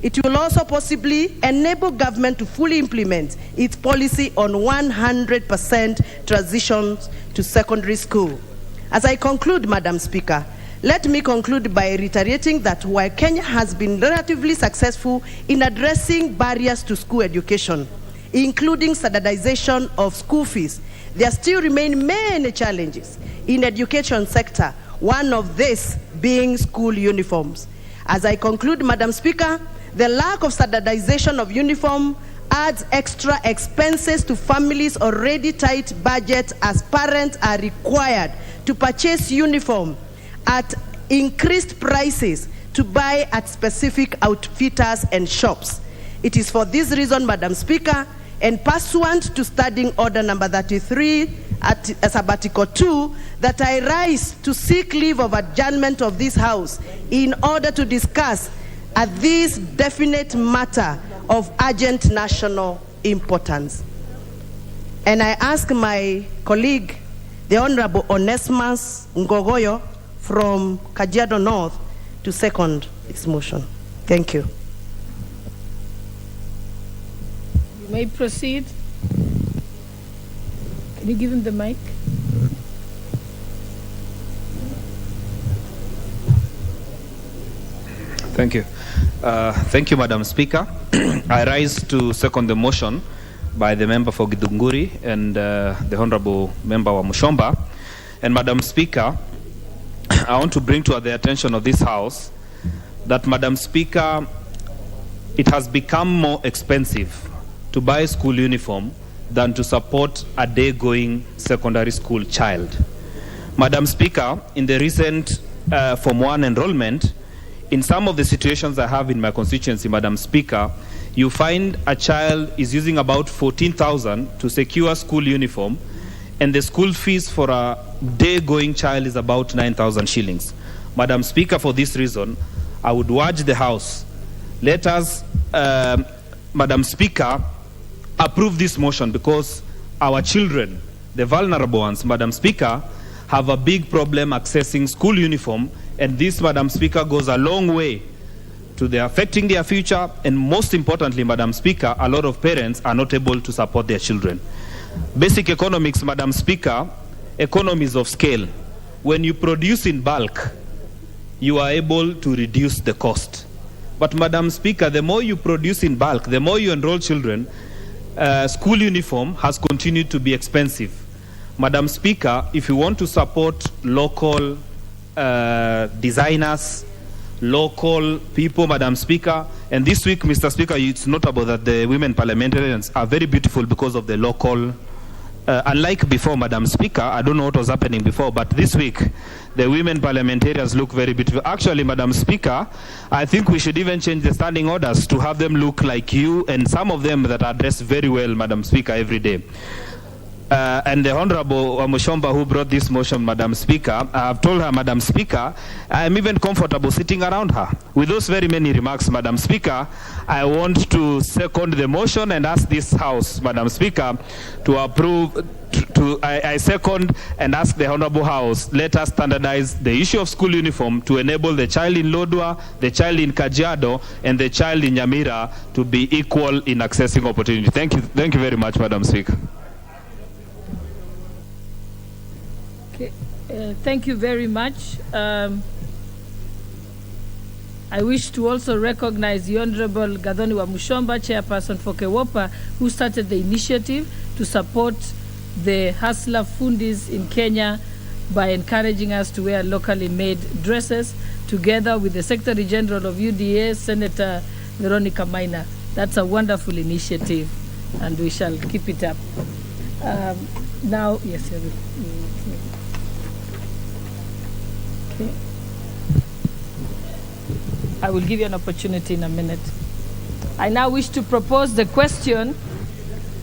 It will also possibly enable government to fully implement its policy on 100% transitions to secondary school. As I conclude, Madam Speaker, let me conclude by reiterating that while Kenya has been relatively successful in addressing barriers to school education, including standardization of school fees, there still remain many challenges in the education sector, one of these being school uniforms. As I conclude, Madam Speaker, The lack of standardization of uniform adds extra expenses to families' already tight budgets, as parents are required to purchase uniform at increased prices to buy at specific outfitters and shops. It is for this reason, Madam Speaker, and pursuant to Standing Order number 33 at Sabbatical 2, that I rise to seek leave of adjournment of this House in order to discuss this definite matter of urgent national importance. And I ask my colleague, the Honorable Onesimus Ngogoyo from Kajiado North, to second this motion. Thank you. You may proceed. Can you give him the mic? Thank you. Thank you, Madam Speaker. I rise to second the motion by the member for Githunguri and the Honorable Member wa Mushomba. And Madam Speaker, I want to bring to the attention of this House that, Madam Speaker, it has become more expensive to buy school uniform than to support a day-going secondary school child. Madam Speaker, in the recent Form 1 enrollment, in some of the situations I have in my constituency, Madam Speaker, you find a child is using about 14,000 to secure school uniform, and the school fees for a day-going child is about 9,000 shillings. Madam Speaker, for this reason, I would urge the House, let us, Madam Speaker, approve this motion, because our children, the vulnerable ones, Madam Speaker, have a big problem accessing school uniform, and this, Madam Speaker, goes a long way to affecting their future, and most importantly, Madam Speaker, a lot of parents are not able to support their children. Basic economics, Madam Speaker, economies of scale. When you produce in bulk, you are able to reduce the cost. But Madam Speaker, the more you produce in bulk, the more you enroll children, school uniform has continued to be expensive. Madam Speaker, if you want to support local designers, local people, Madam Speaker, and this week, Mr. Speaker, it's notable that the women parliamentarians are very beautiful because of the local, unlike before, Madam Speaker, I don't know what was happening before, but this week, the women parliamentarians look very beautiful. Actually, Madam Speaker, I think we should even change the standing orders to have them look like you, and some of them that are dressed very well, Madam Speaker, every day. And the Honorable Mushomba, who brought this motion, Madam Speaker, I have told her, Madam Speaker, I am even comfortable sitting around her. With those very many remarks, Madam Speaker, I want to second the motion and ask this House, Madam Speaker, to approve. I second and ask the Honorable House, let us standardize the issue of school uniform to enable the child in Lodwar, the child in Kajiado, and the child in Nyamira to be equal in accessing opportunity. Thank you very much, Madam Speaker. Thank you very much. I wish to also recognize the Honorable Gathoni wa Mushomba, Chairperson for Kewopa, who started the initiative to support the hustler fundis in Kenya by encouraging us to wear locally made dresses, together with the Secretary General of UDA, Senator Veronica Maina. That's a wonderful initiative, and we shall keep it up. Now, yes, okay. I will give you an opportunity in a minute. I now wish to propose the question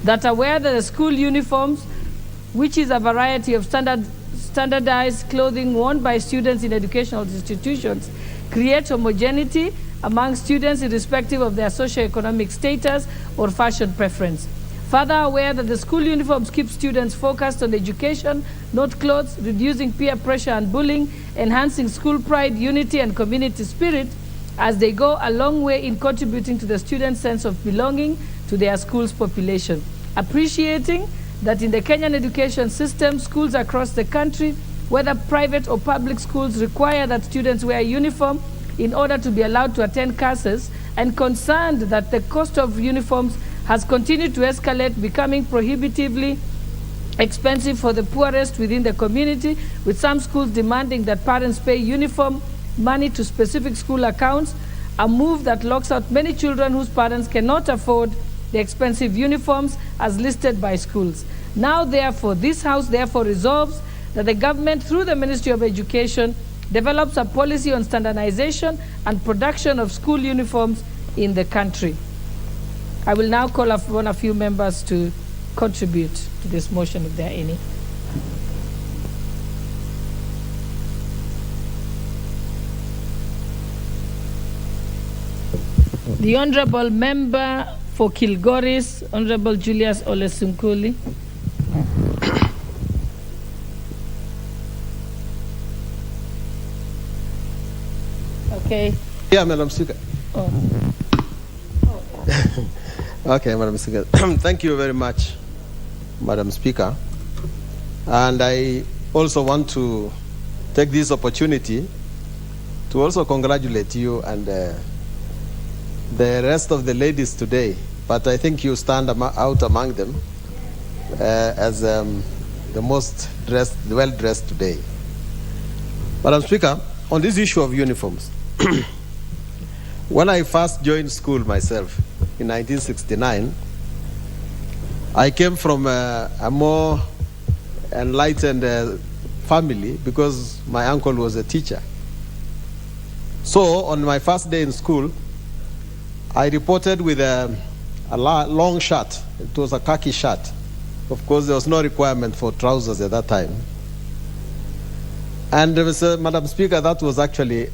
that aware that the school uniforms, which is a variety of standardized clothing worn by students in educational institutions, create homogeneity among students irrespective of their socioeconomic status or fashion preference. Further aware that the school uniforms keep students focused on education, not clothes, reducing peer pressure and bullying, enhancing school pride, unity, and community spirit, as they go a long way in contributing to the students' sense of belonging to their school's population. Appreciating that in the Kenyan education system, schools across the country, whether private or public schools, require that students wear uniform in order to be allowed to attend classes, and concerned that the cost of uniforms has continued to escalate, becoming prohibitively expensive for the poorest within the community, with some schools demanding that parents pay uniform money to specific school accounts. a move that locks out many children whose parents cannot afford the expensive uniforms as listed by schools. Now, therefore, this House therefore resolves that the government, through the Ministry of Education, develops a policy on standardization and production of school uniforms in the country. I will now call upon a few members to contribute to this motion, if there are any. The Honorable Member for Kilgoris, Honorable Julius Olesunkuli. Okay. Yeah, Madam Speaker. Oh. Okay, Madam Speaker. Thank you very much, Madam Speaker. And I also want to take this opportunity to also congratulate you and the rest of the ladies today. But I think you stand out among them as the most well-dressed today. Madam Speaker, on this issue of uniforms, when I first joined school myself in 1969, I came from a more enlightened family because my uncle was a teacher. So on my first day in school, I reported with a long shirt. It was a khaki shirt. Of course, there was no requirement for trousers at that time. And Madam Speaker, that was actually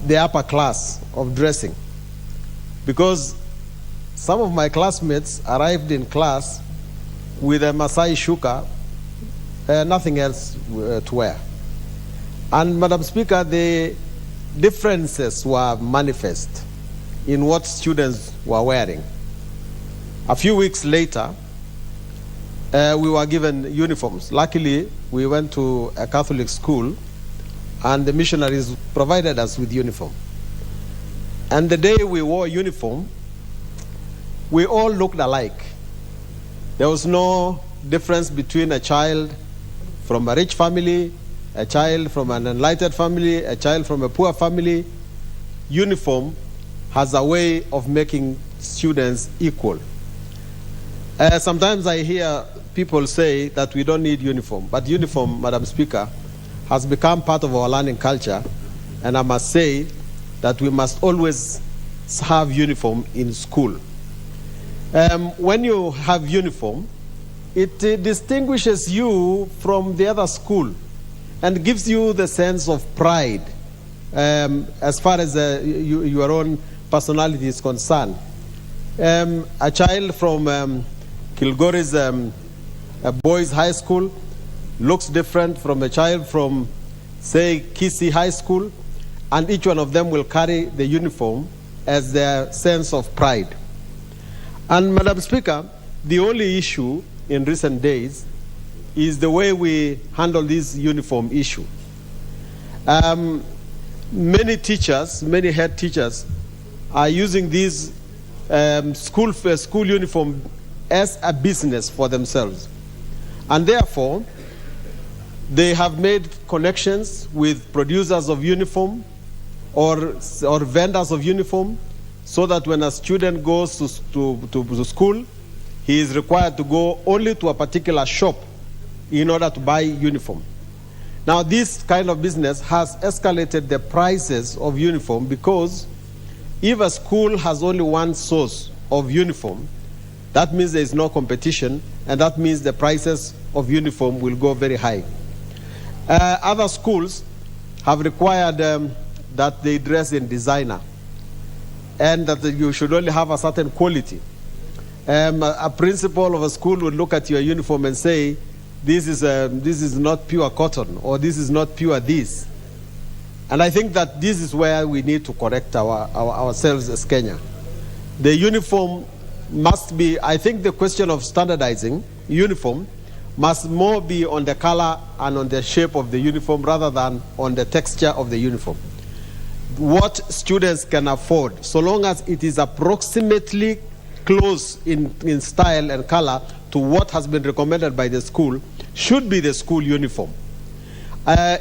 the upper class of dressing, because some of my classmates arrived in class with a Masai shuka, nothing else to wear. And Madam Speaker, the differences were manifest in what students were wearing. A few weeks later, we were given uniforms. Luckily, we went to a Catholic school, and the missionaries provided us with uniform. And the day we wore uniform, we all looked alike. There was no difference between a child from a rich family, a child from an enlightened family, a child from a poor family. Uniform has a way of making students equal. Sometimes I hear people say that we don't need uniform, but uniform, Madam Speaker, has become part of our learning culture, and I must say that we must always have uniform in school. When you have uniform, it distinguishes you from the other school and gives you the sense of pride as far as your own personality is concerned. A child from Kilgoris boys high school looks different from a child from, say, Kisii High School, and each one of them will carry the uniform as their sense of pride. And Madam Speaker, the only issue in recent days is the way we handle this uniform issue. Many teachers, many head teachers are using this school uniform as a business for themselves. And therefore, they have made connections with producers of uniform or vendors of uniform, so that when a student goes to school, he is required to go only to a particular shop in order to buy uniform. Now, this kind of business has escalated the prices of uniform, because if a school has only one source of uniform, that means there is no competition, and that means the prices of uniform will go very high. Other schools have required that they dress in designer, and that you should only have a certain quality. A principal of a school would look at your uniform and say, this is not pure cotton, or this is not pure this. And I think that this is where we need to correct ourselves as Kenya. The uniform must be, I think the question of standardizing uniform must more be on the color and on the shape of the uniform rather than on the texture of the uniform. What students can afford, so long as it is approximately close in style and color to what has been recommended by the school, should be the school uniform.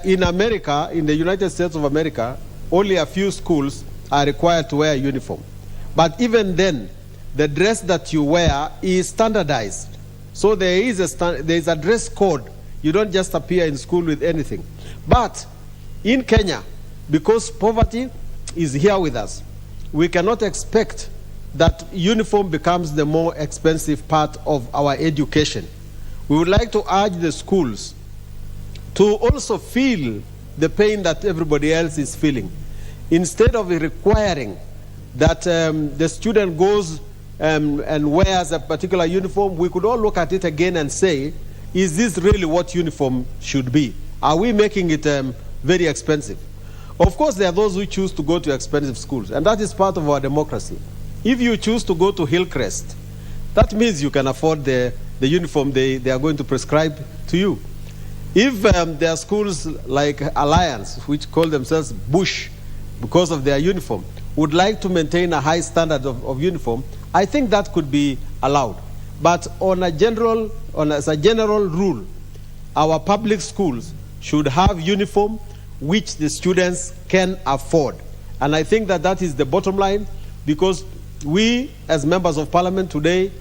In America, in the United States of America, only a few schools are required to wear a uniform. But even then, the dress that you wear is standardized. So there is a dress code. You don't just appear in school with anything. But in Kenya, because poverty is here with us, we cannot expect that uniform becomes the more expensive part of our education. We would like to urge the schools to also feel the pain that everybody else is feeling. Instead of requiring that the student goes and wears a particular uniform, we could all look at it again and say, is this really what uniform should be? Are we making it very expensive? Of course, there are those who choose to go to expensive schools, and that is part of our democracy. If you choose to go to Hillcrest, that means you can afford the uniform they are going to prescribe to you. If there are schools like Alliance, which call themselves Bush because of their uniform, would like to maintain a high standard of uniform, I think that could be allowed. But as a general rule, our public schools should have uniform which the students can afford. And I think that is the bottom line, because we as members of parliament today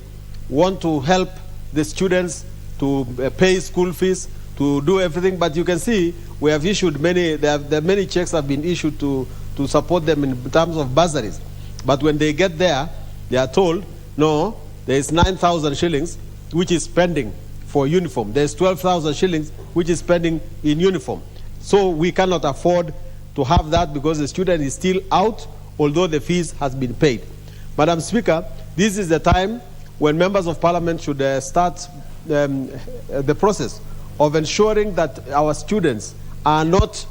want to help the students to pay school fees, to do everything. But you can see we have issued many checks have been issued to support them in terms of bursaries. But when they get there, they are told, no, there is 9,000 shillings which is pending for uniform. There is 12,000 shillings which is pending in uniform. So we cannot afford to have that because the student is still out, although the fees has been paid. Madam Speaker, this is the time when members of parliament should start the process of ensuring that our students are not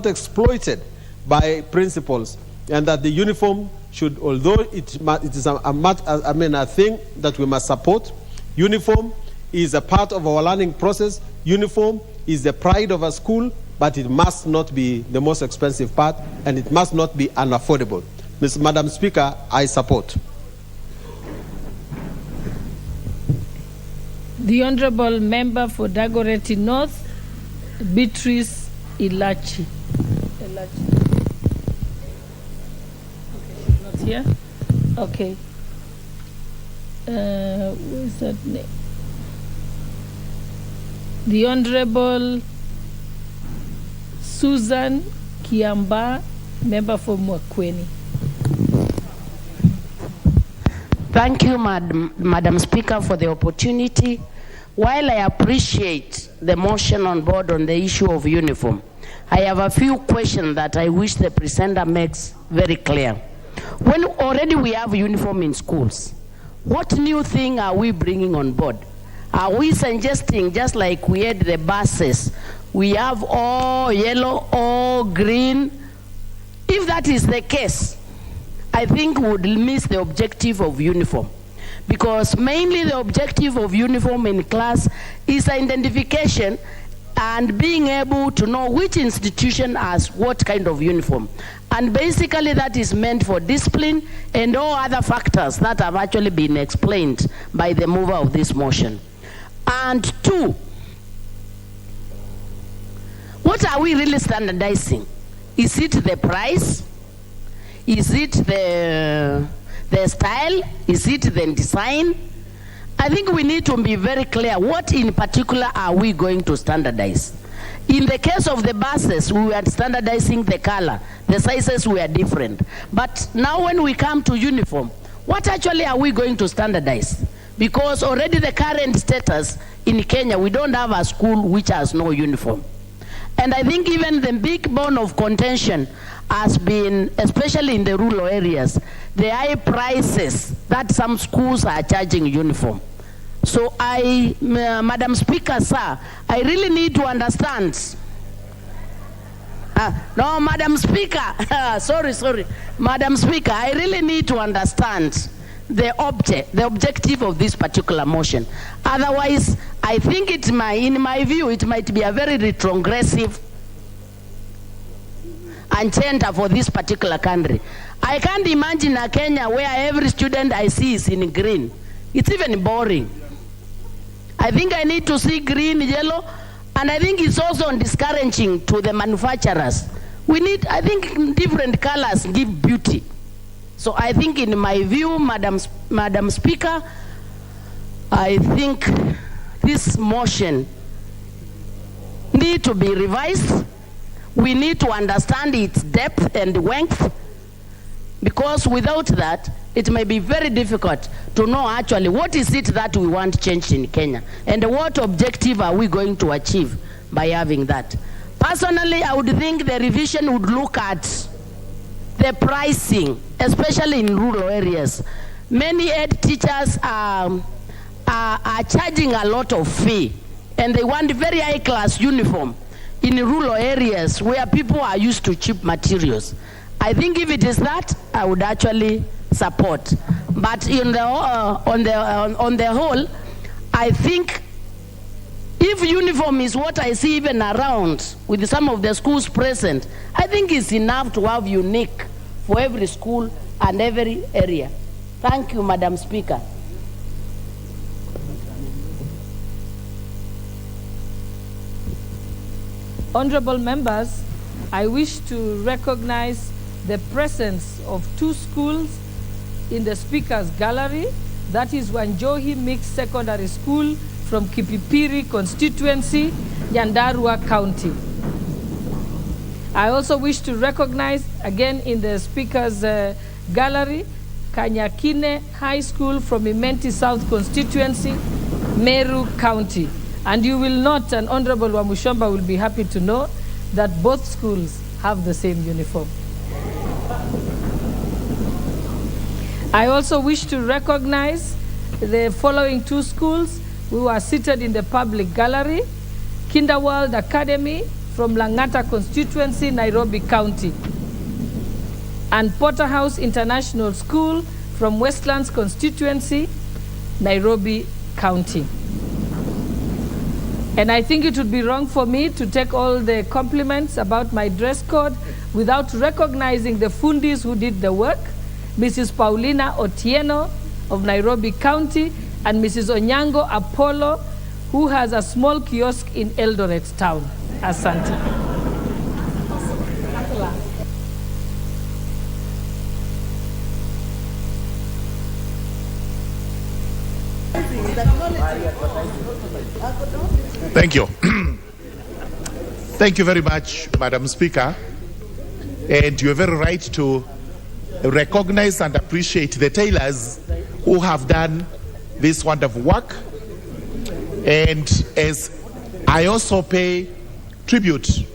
exploited by principals, and that the uniform should, although it is a thing that we must support, uniform is a part of our learning process. Uniform is the pride of a school, but it must not be the most expensive part, and it must not be unaffordable. Madam Speaker, I support. The Honourable Member for Dagoretti North, Beatrice Ilachi. Okay, she's not here. Okay. What is that name? The Honourable Susan Kiamba, Member for Mwakweni. Thank you, Madam Speaker, for the opportunity. While I appreciate the motion on board on the issue of uniform, I have a few questions that I wish the presenter makes very clear. When already we have uniform in schools, what new thing are we bringing on board? Are we suggesting, just like we had the buses, we have all yellow, all green? If that is the case, I think we would miss the objective of uniform. Because mainly the objective of uniform in class is identification and being able to know which institution has what kind of uniform. And basically that is meant for discipline and all other factors that have actually been explained by the mover of this motion. And two, what are we really standardizing? Is it the price? Is it the style? Is it the design? I think we need to be very clear. What in particular are we going to standardize? In the case of the buses, we were standardizing the color. The sizes were different. But now when we come to uniform, what actually are we going to standardize? Because already the current status in Kenya, we don't have a school which has no uniform. And I think even the big bone of contention has been, especially in the rural areas, the high prices that some schools are charging uniform. So Madam Speaker, sir, I really need to understand. No, Madam Speaker, sorry. Madam Speaker, I really need to understand the objective of this particular motion. Otherwise, I think in my view, it might be a very retrogressive agenda for this particular country. I can't imagine a Kenya where every student I see is in green. It's even boring. I think I need to see green, yellow, and I think it's also discouraging to the manufacturers We need, I think, different colors give beauty. So I think, in my view, Madam Speaker, I think this motion need to be revised. We need to understand its depth and length, because without that, it may be very difficult to know actually what is it that we want changed in Kenya, and what objective are we going to achieve by having that. Personally, I would think the revision would look at the pricing, especially in rural areas. Many ed teachers are charging a lot of fee, and they want very high-class uniform in rural areas where people are used to cheap materials. I think if it is that, I would actually support. But on the whole, I think if uniform is what I see even around with some of the schools present, I think it's enough to have unique for every school and every area. Thank you, Madam Speaker. Honorable members, I wish to recognize the presence of 2 schools in the Speaker's gallery. That is Wanjohi Mixed Secondary School from Kipipiri constituency, Nyandarua County. I also wish to recognize, again in the Speaker's gallery, Kanyakine High School from Imenti South constituency, Meru County. And you will note, and Honorable Wamushomba will be happy to know, that both schools have the same uniform. I also wish to recognize the following 2 schools who are seated in the public gallery: Kinderworld Academy from Langata constituency, Nairobi County, and Porterhouse International School from Westlands constituency, Nairobi County. And I think it would be wrong for me to take all the compliments about my dress code without recognizing the fundis who did the work, Mrs. Paulina Otieno of Nairobi County, and Mrs. Onyango Apollo, who has a small kiosk in Eldoret town. Asante. Thank you. Thank you very much, Madam Speaker. And you're very right to recognize and appreciate the tailors who have done this wonderful work. And as I also pay tribute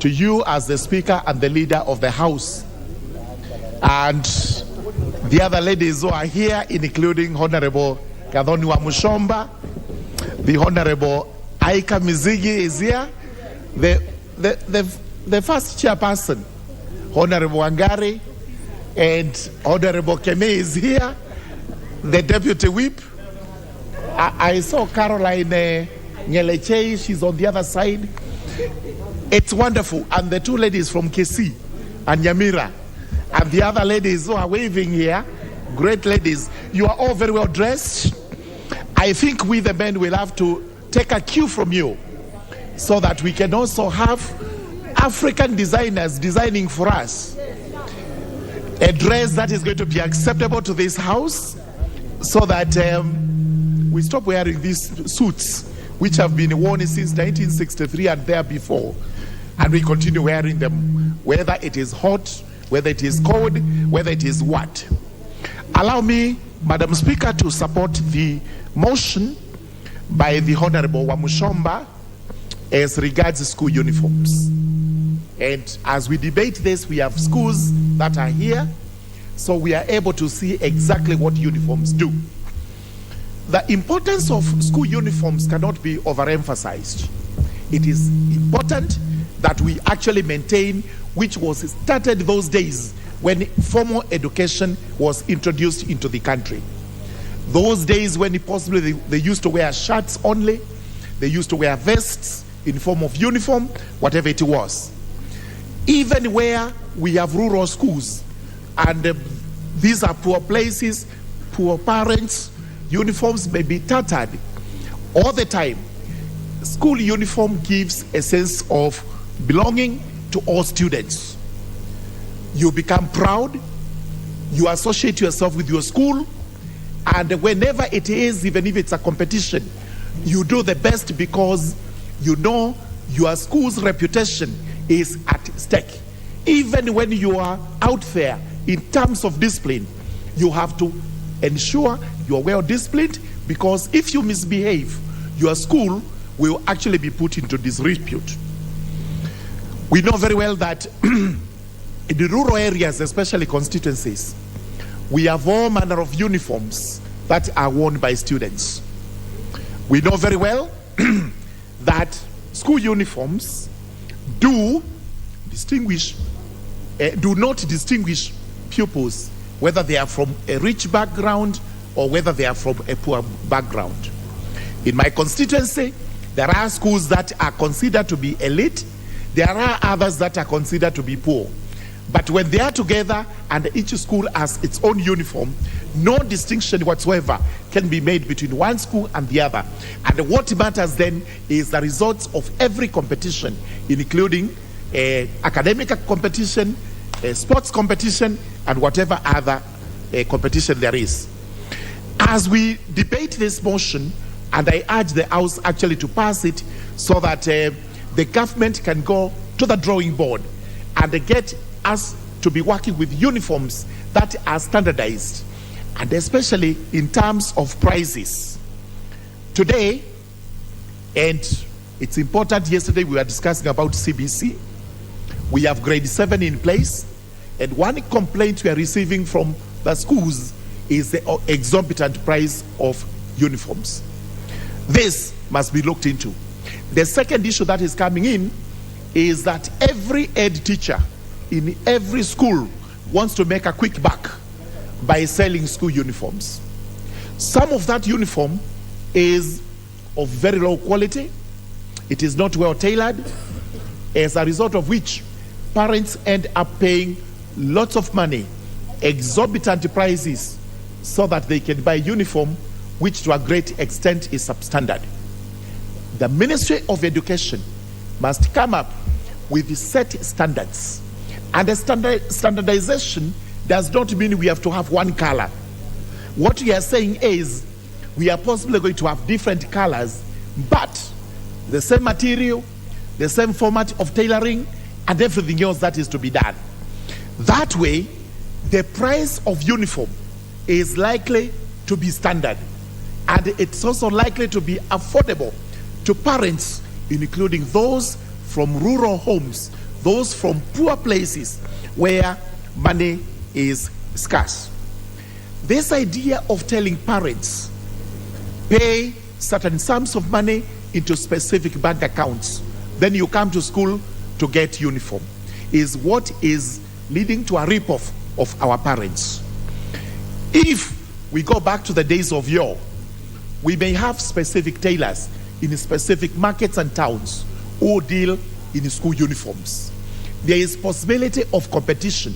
to you as the Speaker and the leader of the House, and the other ladies who are here, including Honorable Kadhoni Wamushomba, the Honorable Aika Mizigi is here, the first chairperson, Honorable Wangari, and Honorable Keme is here, the deputy whip. I saw Caroline Nyelechei, she's on the other side. It's wonderful. And the 2 ladies from KC and Nyamira, and the other ladies who are waving here, great ladies. You are all very well dressed. I think we the men will have to take a cue from you so that we can also have African designers designing for us a dress that is going to be acceptable to this house, so that we stop wearing these suits which have been worn since 1963 and there before, and we continue wearing them whether it is hot, whether it is cold, whether it is what. Allow me, Madam Speaker, to support the motion by the Honorable Wamushomba as regards school uniforms. And as we debate this, we have schools that are here, so we are able to see exactly what uniforms do. The importance of school uniforms cannot be overemphasized. It is important that we actually maintain, which was started those days when formal education was introduced into the country. Those days when possibly they used to wear shirts only, they used to wear vests in form of uniform, whatever it was. Even where we have rural schools, and these are poor places, poor parents, uniforms may be tattered all the time. School uniform gives a sense of belonging to all students. you become proud, you associate yourself with your school, and whenever it is, even if it's a competition, you do the best because you know your school's reputation is at stake. Even when you are out there in terms of discipline, you have to ensure you are well disciplined, because if you misbehave, your school will actually be put into disrepute. We know very well that in the rural areas, especially constituencies, we have all manner of uniforms that are worn by students. We know very well that school uniforms do not distinguish pupils, whether they are from a rich background or whether they are from a poor background. In my constituency, there are schools that are considered to be elite. There are others that are considered to be poor. But when they are together and each school has its own uniform, no distinction whatsoever can be made between one school and the other. And what matters then is the results of every competition, including academic competition, sports competition, and whatever other competition there is. As we debate this motion, and I urge the House actually to pass it so that the government can go to the drawing board and get us to be working with uniforms that are standardized, and especially in terms of prices. Today, and it's important, yesterday we were discussing about CBC. We have grade 7 in place, and one complaint we are receiving from the schools is the exorbitant price of uniforms. This must be looked into. The second issue that is coming in is that every head teacher in every school wants to make a quick buck by selling school uniforms. Some of that uniform is of very low quality. It is not well tailored, as a result of which parents end up paying lots of money, exorbitant prices, so that they can buy uniform, which to a great extent is substandard. The Ministry of Education must come up with set standards. And the standardization does not mean we have to have one color. What we are saying is we are possibly going to have different colors, but the same material, the same format of tailoring, and everything else that is to be done. That way, the price of uniform is likely to be standard, and it's also likely to be affordable to parents, including those from rural homes, those from poor places where money is scarce. This idea of telling parents, pay certain sums of money into specific bank accounts, then you come to school to get uniform, is what is leading to a rip-off of our parents. If we go back to the days of yore, we may have specific tailors in specific markets and towns who deal in school uniforms. There is possibility of competition,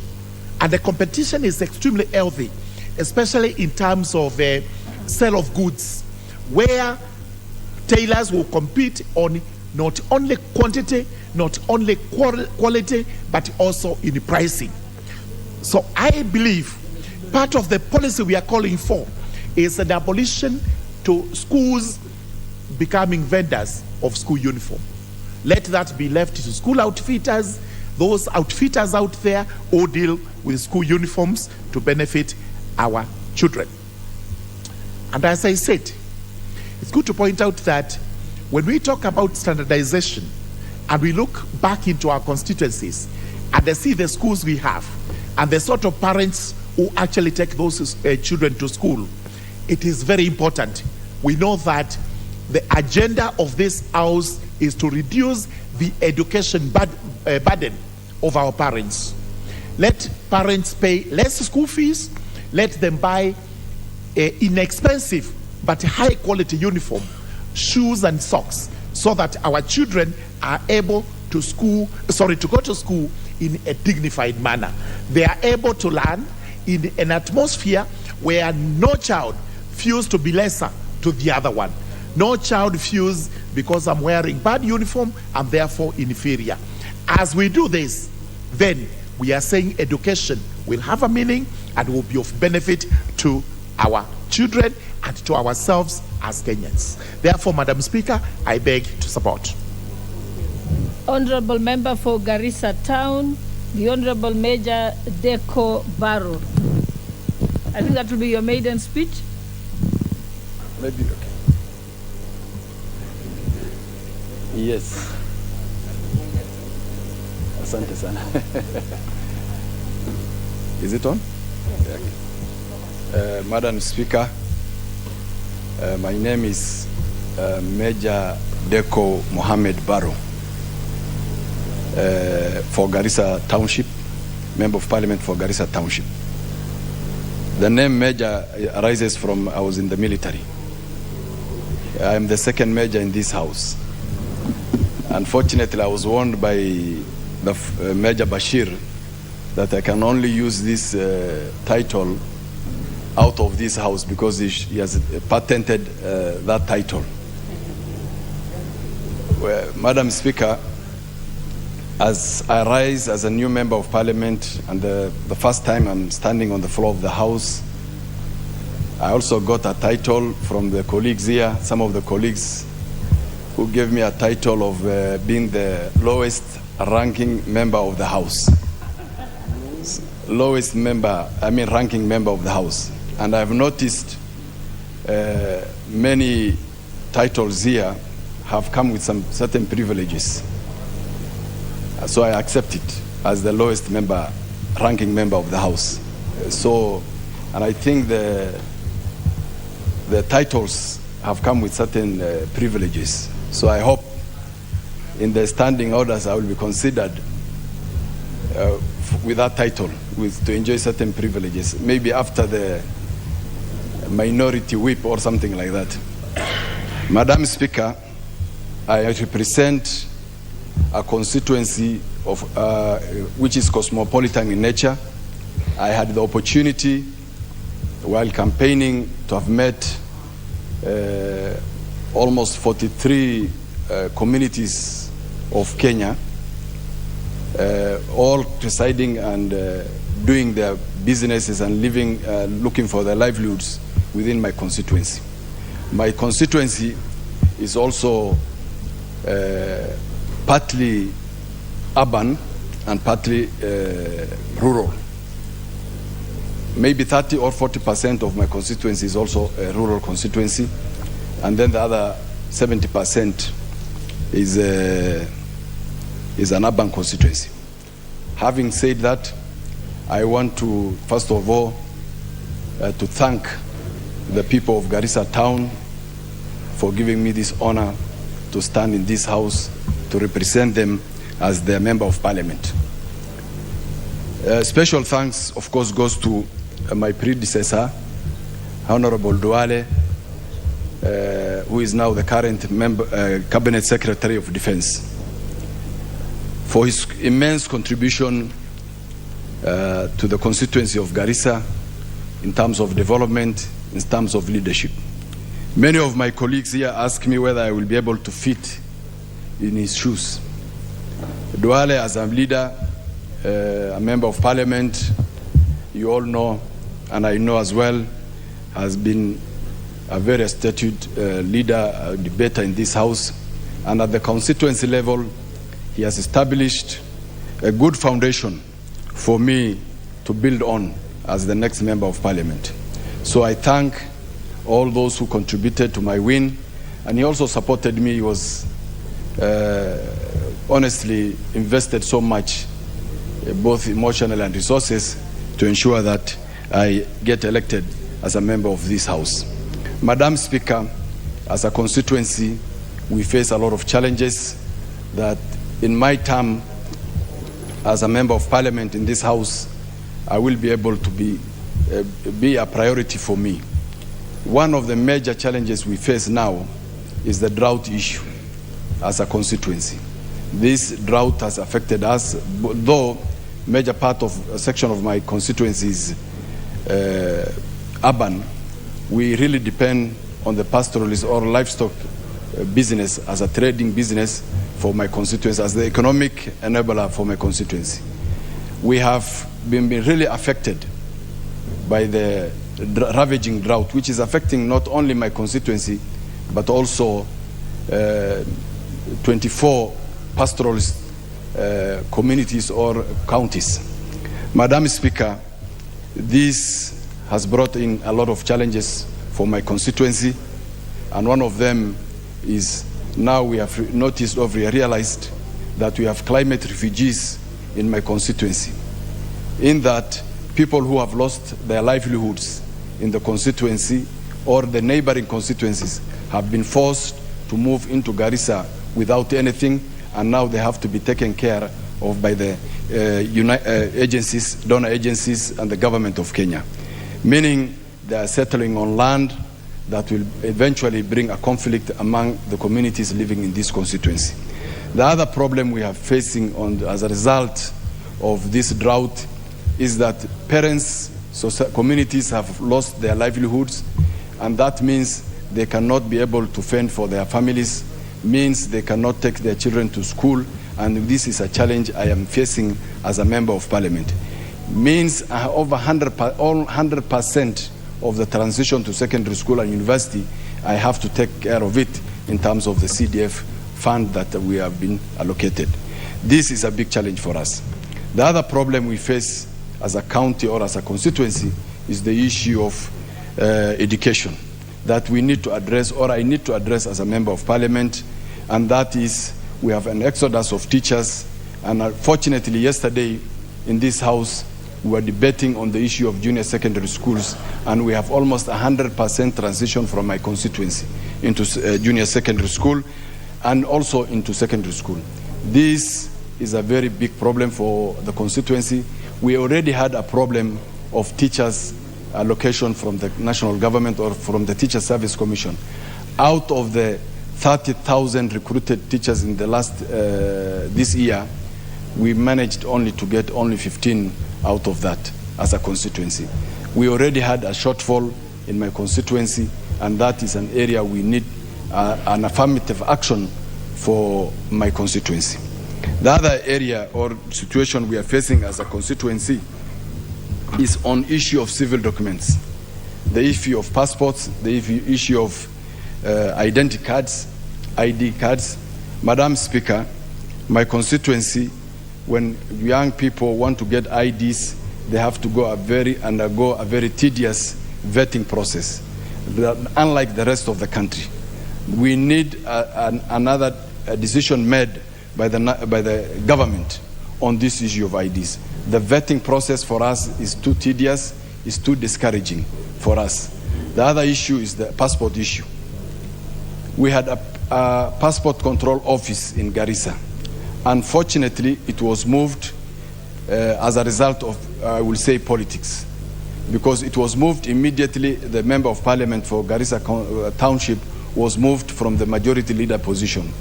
and the competition is extremely healthy, especially in terms of sale of goods, where tailors will compete on not only quantity, not only quality, but also in pricing. So I believe part of the policy we are calling for is an abolition to schools becoming vendors of school uniform. Let that be left to school outfitters, those outfitters out there who deal with school uniforms to benefit our children. And as I said, it's good to point out that when we talk about standardization and we look back into our constituencies and see the schools we have and the sort of parents who actually take those children to school, it is very important. We know that the agenda of this house is to reduce the education burden of our parents. Let parents pay less school fees. Let them buy inexpensive but high quality uniform, shoes and socks, so that our children are able to go to school in a dignified manner. They are able to learn in an atmosphere where no child feels to be lesser to the other one. No child feels because I'm wearing bad uniform, I'm therefore inferior. As we do this, then we are saying education will have a meaning and will be of benefit to our children and to ourselves as Kenyans. Therefore, Madam Speaker, I beg to support. Honorable Member for Garissa Town, the Honorable Major Deco Barrow. I think that will be your maiden speech. Maybe, okay. Yes. Asante sana. Is it on? Yeah. Madam Speaker, my name is Major Deco Mohammed Barrow, for Garissa Township, Member of Parliament for Garissa Township. The name Major arises from I was in the military. I am the second Major in this house. Unfortunately, I was warned by the Major Bashir that I can only use this title out of this house because he has patented that title. Well, Madam Speaker, as I rise as a new Member of Parliament and the first time I'm standing on the floor of the House, I also got a title from the colleagues here, some of the colleagues who gave me a title of being the lowest ranking member of the House. Lowest member, ranking member of the House. And I've noticed many titles here have come with some certain privileges. So I accept it as the lowest member, ranking member of the House. And I think the titles have come with certain privileges. So I hope in the standing orders I will be considered with that title, to enjoy certain privileges, maybe after the minority whip or something like that. Madam Speaker, I represent a constituency of, which is cosmopolitan in nature. I had the opportunity while campaigning to have met almost 43 communities of Kenya, all residing and doing their businesses and living, looking for their livelihoods within my constituency. My constituency is also partly urban and partly rural. Maybe 30 or 40% of my constituency is also a rural constituency, and then the other 70% is an urban constituency. Having said that, I want to, first of all, to thank the people of Garissa Town for giving me this honor to stand in this house to represent them as their Member of Parliament. Special thanks, of course, goes to my predecessor, Honorable Duale, who is now the current Cabinet Secretary of Defense, for his immense contribution to the constituency of Garissa in terms of development, in terms of leadership. Many of my colleagues here ask me whether I will be able to fit in his shoes. Duale, as a leader, a Member of Parliament, you all know, and I know as well, has been a very astute leader, a debater in this house. And at the constituency level, he has established a good foundation for me to build on as the next Member of Parliament. So I thank all those who contributed to my win. And he also supported me. He was honestly invested so much, both emotional and resources, to ensure that I get elected as a member of this House. Madam Speaker, as a constituency, we face a lot of challenges that in my term as a Member of Parliament in this House, I will be able to be a priority for me. One of the major challenges we face now is the drought issue as a constituency. This drought has affected us, though major part of a section of my constituency is urban. We really depend on the pastoralist or livestock business as a trading business for my constituency, as the economic enabler for my constituency. We have been really affected by the ravaging drought, which is affecting not only my constituency, but also 24 pastoralist communities or counties. Madam Speaker, this has brought in a lot of challenges for my constituency, and one of them is now we have noticed or we realized that we have climate refugees in my constituency, in that people who have lost their livelihoods in the constituency or the neighboring constituencies have been forced to move into Garissa without anything, and now they have to be taken care of by the agencies, donor agencies, and the government of Kenya, meaning they are settling on land that will eventually bring a conflict among the communities living in this constituency. The other problem we are facing as a result of this drought is that parents, communities have lost their livelihoods, and that means they cannot be able to fend for their families, means they cannot take their children to school, and this is a challenge I am facing as a member of parliament. Means over 100% of the transition to secondary school and university, I have to take care of it in terms of the CDF fund that we have been allocated. This is a big challenge for us. The other problem we face as a county or as a constituency is the issue of education that we need to address, or I need to address as a member of parliament, and that is we have an exodus of teachers, and unfortunately yesterday in this house we were debating on the issue of junior secondary schools, and we have almost 100% transition from my constituency into junior secondary school and also into secondary school. This is a very big problem for the constituency. We already had a problem of teachers allocation from the national government or from the Teacher Service Commission. Out of the 30,000 recruited teachers in the last this year, we managed only to get only 15 out of that as a constituency. We already had a shortfall in my constituency, and that is an area we need an affirmative action for my constituency. The other area or situation we are facing as a constituency is on issue of civil documents, the issue of passports, the issue of identity cards, ID cards. Madam Speaker, my constituency, when young people want to get IDs, they have to undergo a very tedious vetting process, unlike the rest of the country. We need another decision made by the government on this issue of IDs. The vetting process for us is too tedious, is too discouraging for us. The other issue is the passport issue. We had a passport control office in Garissa. Unfortunately, it was moved as a result of, I will say, politics, because it was moved immediately. The member of parliament for Garissa Township was moved from the majority leader position.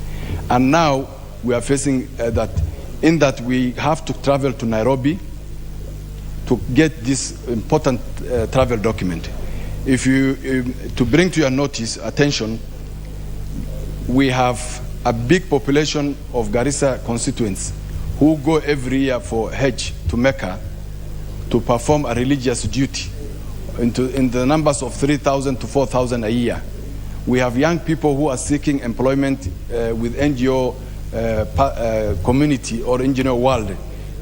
And now we are facing that we have to travel to Nairobi to get this important travel document. To bring to your attention, we have a big population of Garissa constituents who go every year for Hajj to Mecca to perform a religious duty in the numbers of 3,000 to 4,000 a year. We have young people who are seeking employment with NGO community or NGO world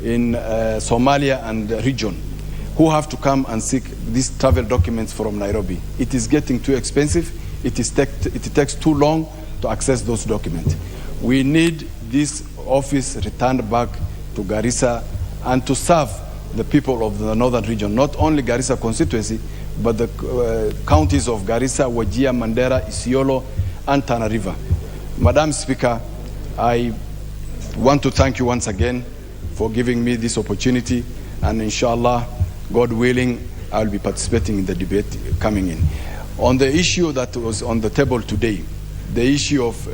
in Somalia and the region, who have to come and seek these travel documents from Nairobi. It is getting too expensive. It takes too long to access those documents. We need this office returned back to Garissa and to serve the people of the northern region, not only Garissa constituency, but the counties of Garissa, Wajir, Mandera, Isiolo, and Tana River. Madam Speaker, I want to thank you once again for giving me this opportunity, and inshallah, God willing, I will be participating in the debate coming in. On the issue that was on the table today, the issue of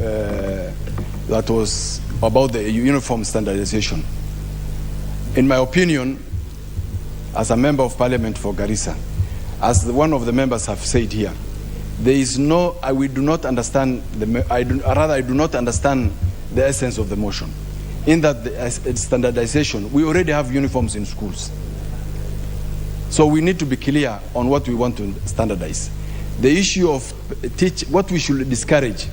that was about the uniform standardization. In my opinion, as a member of parliament for Garissa, as one of the members have said here, there is no, we do not understand, I do not understand the essence of the motion. in that standardization, we already have uniforms in schools. So we need to be clear on what we want to standardize. The issue of what we should discourage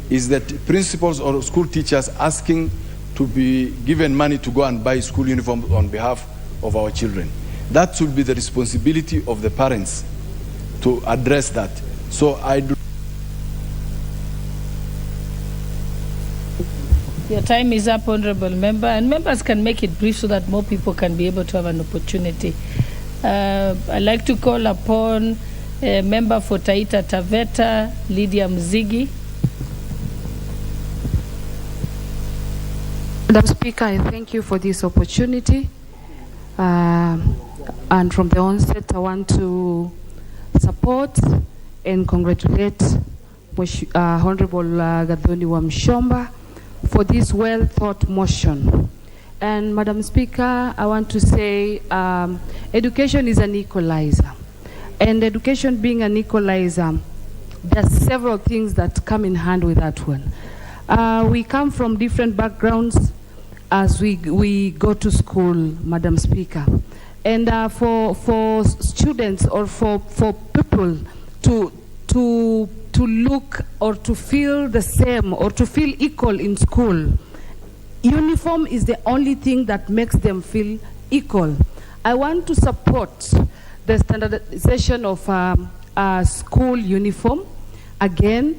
is that principals or school teachers asking to be given money to go and buy school uniforms on behalf of our children. That should be the responsibility of the parents to address that. So I do. Your time is up, Honorable Member, and members can make it brief so that more people can be able to have an opportunity. I'd like to call upon a member for Taita Taveta, Lydia Mzigi. Madam Speaker, I thank you for this opportunity. And from the onset, I want to support and congratulate Honorable Gathoni wa Mshomba for this well-thought motion. And Madam Speaker, I want to say education is an equalizer. And education being an equalizer, there are several things that come in hand with that one. We come from different backgrounds as we go to school, Madam Speaker. And for students or for people to look or to feel the same or to feel equal in school, uniform is the only thing that makes them feel equal. I want to support the standardization of school uniform again,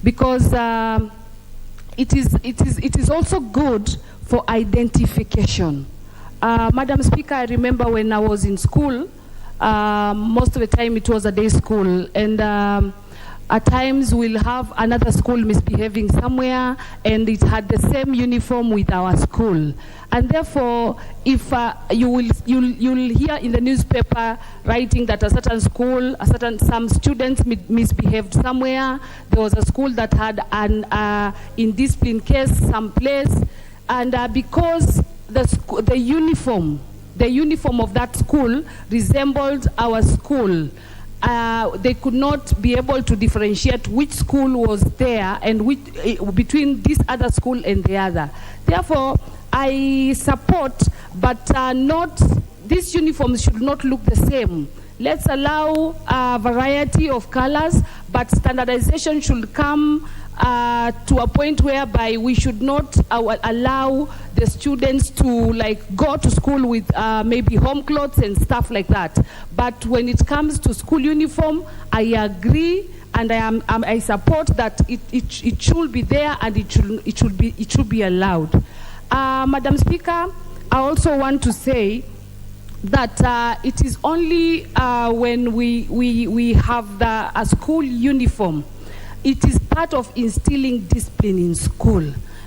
because it is also good for identification. Madam Speaker, I remember when I was in school, most of the time it was a day school, and at times we'll have another school misbehaving somewhere, and it had the same uniform with our school. And therefore, if you'll hear in the newspaper writing that a certain school, some students misbehaved somewhere, there was a school that had an indiscipline case someplace, and because the uniform of that school resembled our school, they could not be able to differentiate which school was there and between this other school and the other. Therefore, I support, but these uniforms should not look the same. Let's allow a variety of colors, but standardization should come to a point whereby we should not allow the students to go to school with maybe home clothes and stuff like that. But when it comes to school uniform, I agree and I support that it should be there and it should be allowed. Madam Speaker, I also want to say that it is only when we have a school uniform, it is part of instilling discipline in school.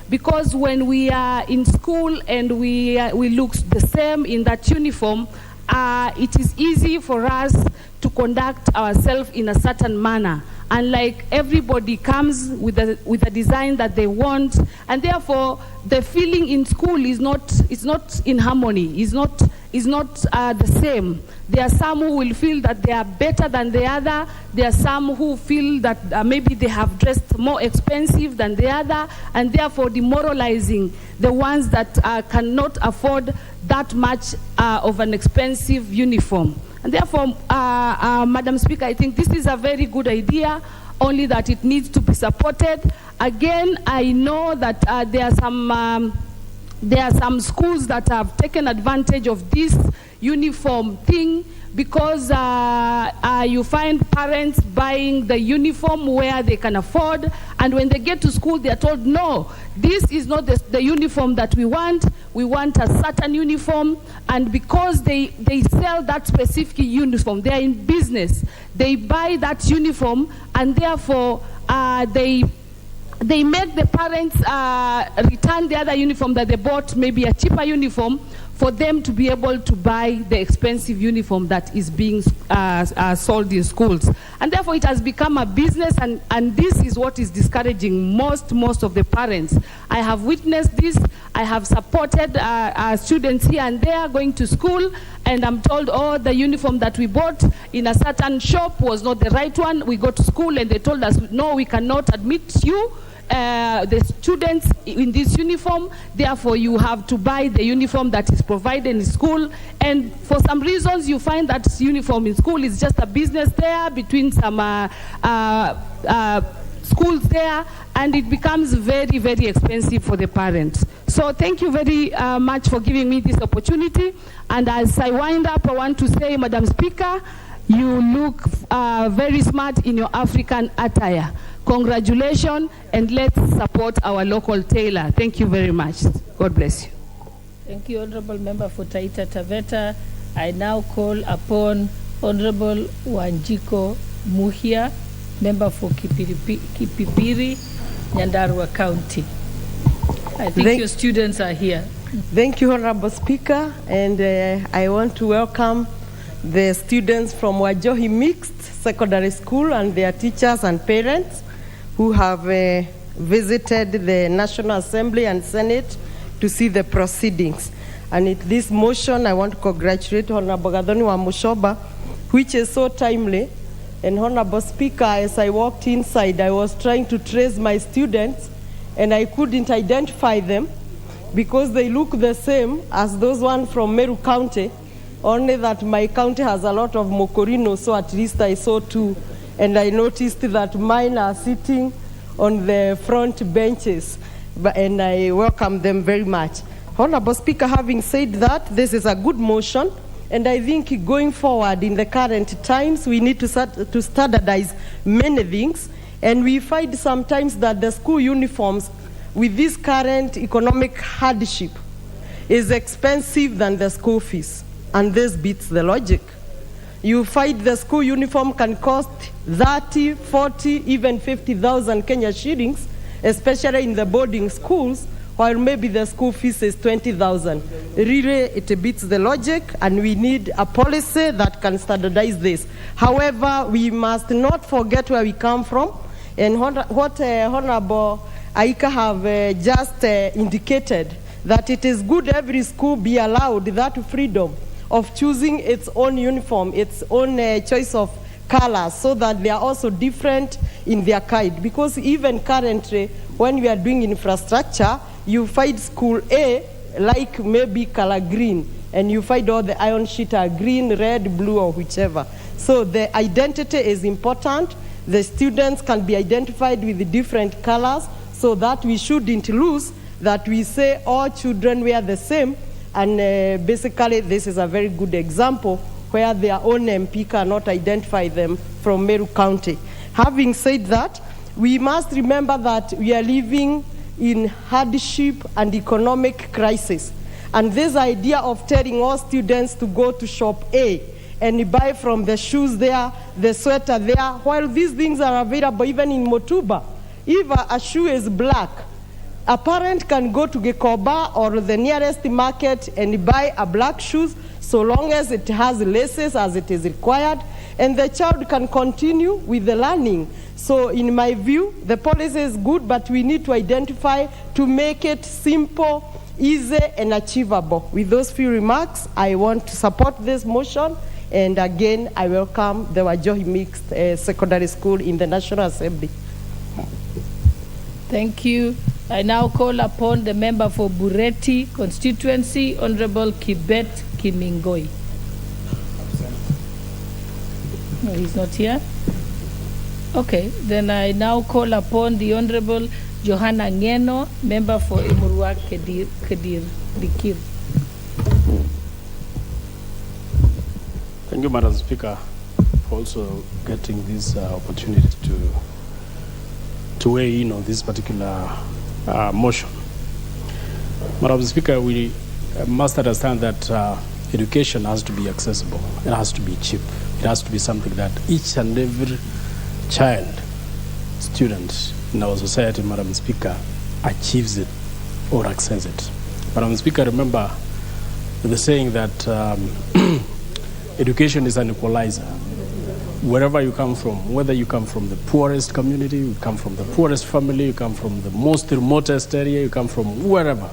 Because when we are in school and we look the same in that uniform, it is easy for us to conduct ourselves in a certain manner. And everybody comes with a design that they want, and therefore the feeling in school is not in harmony, is not the same. There are some who will feel that they are better than the other. There are some who feel that maybe they have dressed more expensive than the other, and therefore demoralizing the ones that cannot afford that much of an expensive uniform. And therefore, Madam Speaker, I think this is a very good idea, only that it needs to be supported. Again, I know that there are some schools that have taken advantage of this uniform thing, because you find parents buying the uniform where they can afford, and when they get to school they are told, no, this is not the uniform that we want a certain uniform. And because they sell that specific uniform, they are in business, they buy that uniform, and therefore they make the parents return the other uniform that they bought, maybe a cheaper uniform, for them to be able to buy the expensive uniform that is being sold in schools. And therefore it has become a business, and this is what is discouraging most of the parents. I have witnessed this. I have supported students here and there going to school, and I'm told, oh, the uniform that we bought in a certain shop was not the right one. We go to school and they told us, no, we cannot admit you. the students in this uniform, therefore you have to buy the uniform that is provided in school, and for some reasons you find that uniform in school is just a business there between some schools there, and it becomes very, very expensive for the parents. So thank you very much for giving me this opportunity. And as I wind up, I want to say, Madam Speaker, you look very smart in your African attire. Congratulations, and let's support our local tailor. Thank you very much. God bless you. Thank you, Honorable Member for Taita Taveta. I now call upon Honorable Wanjiko Muhia, Member for Kipipiri, Nyandarua County. I think your students are here. Thank you, Honorable Speaker, and I want to welcome the students from Wajohi Mixed Secondary School and their teachers and parents who have visited the National Assembly and Senate to see the proceedings. And in this motion, I want to congratulate Honorable Gathoni wa Mushoba, which is so timely. And Honorable Speaker, as I walked inside, I was trying to trace my students, and I couldn't identify them because they look the same as those one from Meru County, only that my county has a lot of Mokorino, so at least I saw two. And I noticed that mine are sitting on the front benches, and I welcome them very much. Honorable Speaker, having said that, this is a good motion, and I think going forward in the current times, we need to standardize many things, and we find sometimes that the school uniforms with this current economic hardship is expensive than the school fees, and this beats the logic. You find the school uniform can cost 30, 40, even 50,000 Kenya shillings, especially in the boarding schools, while maybe the school fees is 20,000. Really, it beats the logic, and we need a policy that can standardize this. However, we must not forget where we come from, and what Honorable Aika have just indicated, that it is good every school be allowed that freedom of choosing its own uniform, its own choice of colors, so that they are also different in their kind. Because even currently, when we are doing infrastructure, you find school A like maybe color green, and you find all the iron sheet are green, red, blue, or whichever. So the identity is important. The students can be identified with the different colors, so that we shouldn't lose that we say all children wear the same. And basically, this is a very good example where their own MP cannot identify them from Meru County. Having said that, we must remember that we are living in hardship and economic crisis. And this idea of telling all students to go to shop A and buy from the shoes there, the sweater there, while these things are available even in Motuba. If a shoe is black, a parent can go to Gekoba or the nearest market and buy a black shoes, so long as it has laces as it is required, and the child can continue with the learning. So in my view, the policy is good, but we need to identify to make it simple, easy, and achievable. With those few remarks, I want to support this motion, and again, I welcome the Wajohi Mixed Secondary School in the National Assembly. Thank you. I now call upon the member for Bureti constituency, Honorable Kibet Kimingoi. No, he's not here. Okay, then I now call upon the Honorable Johanna Ngeno, member for Imurua Kedir Dikir. Thank you, Madam Speaker, for also getting this opportunity to weigh in on this particular motion. Madam Speaker, we must understand that education has to be accessible, it has to be cheap, it has to be something that each and every child, student in our society, Madam Speaker, achieves it or accesses it. Madam Speaker, remember the saying that education is an equalizer. Wherever you come from, whether you come from the poorest community, you come from the poorest family, you come from the most remotest area, you come from wherever,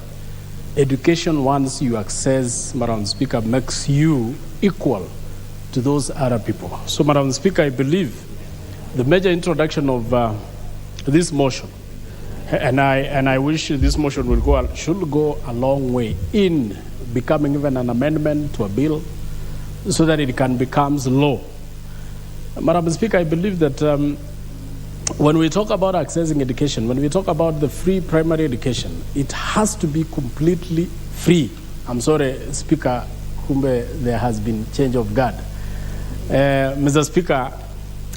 education, once you access, Madam Speaker, makes you equal to those other people. So, Madam Speaker, I believe the major introduction of this motion And I wish this motion should go a long way in becoming even an amendment to a bill so that it can become law. Madam Speaker, I believe that when we talk about accessing education, when we talk about the free primary education, it has to be completely free. I'm sorry, Speaker Kumbe, there has been change of guard. Mr. Speaker,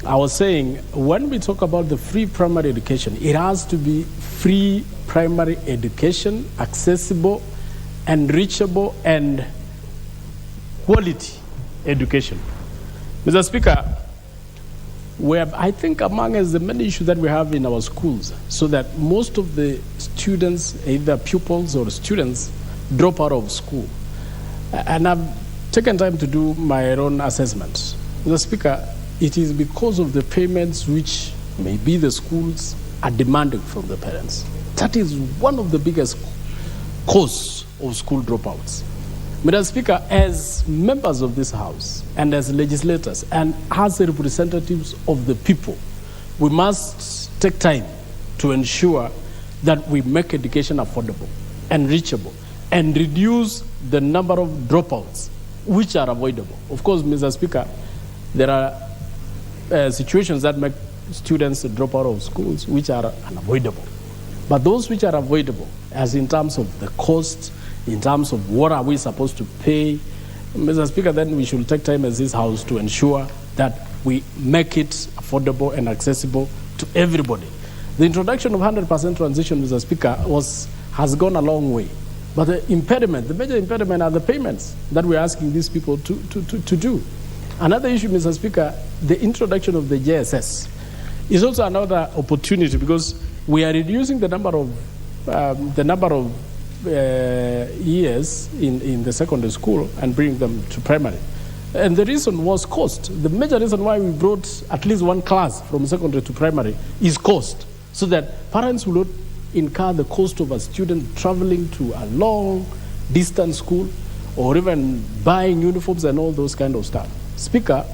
I was saying, when we talk about the free primary education, it has to be free primary education, accessible and reachable and quality education. Mr. Speaker, I think among the many issues that we have in our schools, so that most of the students, either pupils or students, drop out of school. And I've taken time to do my own assessment. Mr. Speaker, it is because of the payments which maybe the schools are demanding from the parents. That is one of the biggest cause of school dropouts. Mr. Speaker, as members of this House and as legislators and as representatives of the people, we must take time to ensure that we make education affordable and reachable and reduce the number of dropouts which are avoidable. Of course, Mr. Speaker, there are situations that make students drop out of schools which are unavoidable. But those which are avoidable, as in terms of the cost, in terms of what are we supposed to pay, Mr. Speaker, then we should take time as this House to ensure that we make it affordable and accessible to everybody. The introduction of 100% transition, Mr. Speaker, has gone a long way. But the major impediment are the payments that we're asking these people to do. Another issue, Mr. Speaker, the introduction of the JSS is also another opportunity because we are reducing the number of years in the secondary school and bring them to primary. And the reason was cost. The major reason why we brought at least one class from secondary to primary is cost, so that parents will not incur the cost of a student traveling to a long distance school or even buying uniforms and all those kind of stuff. Speaker,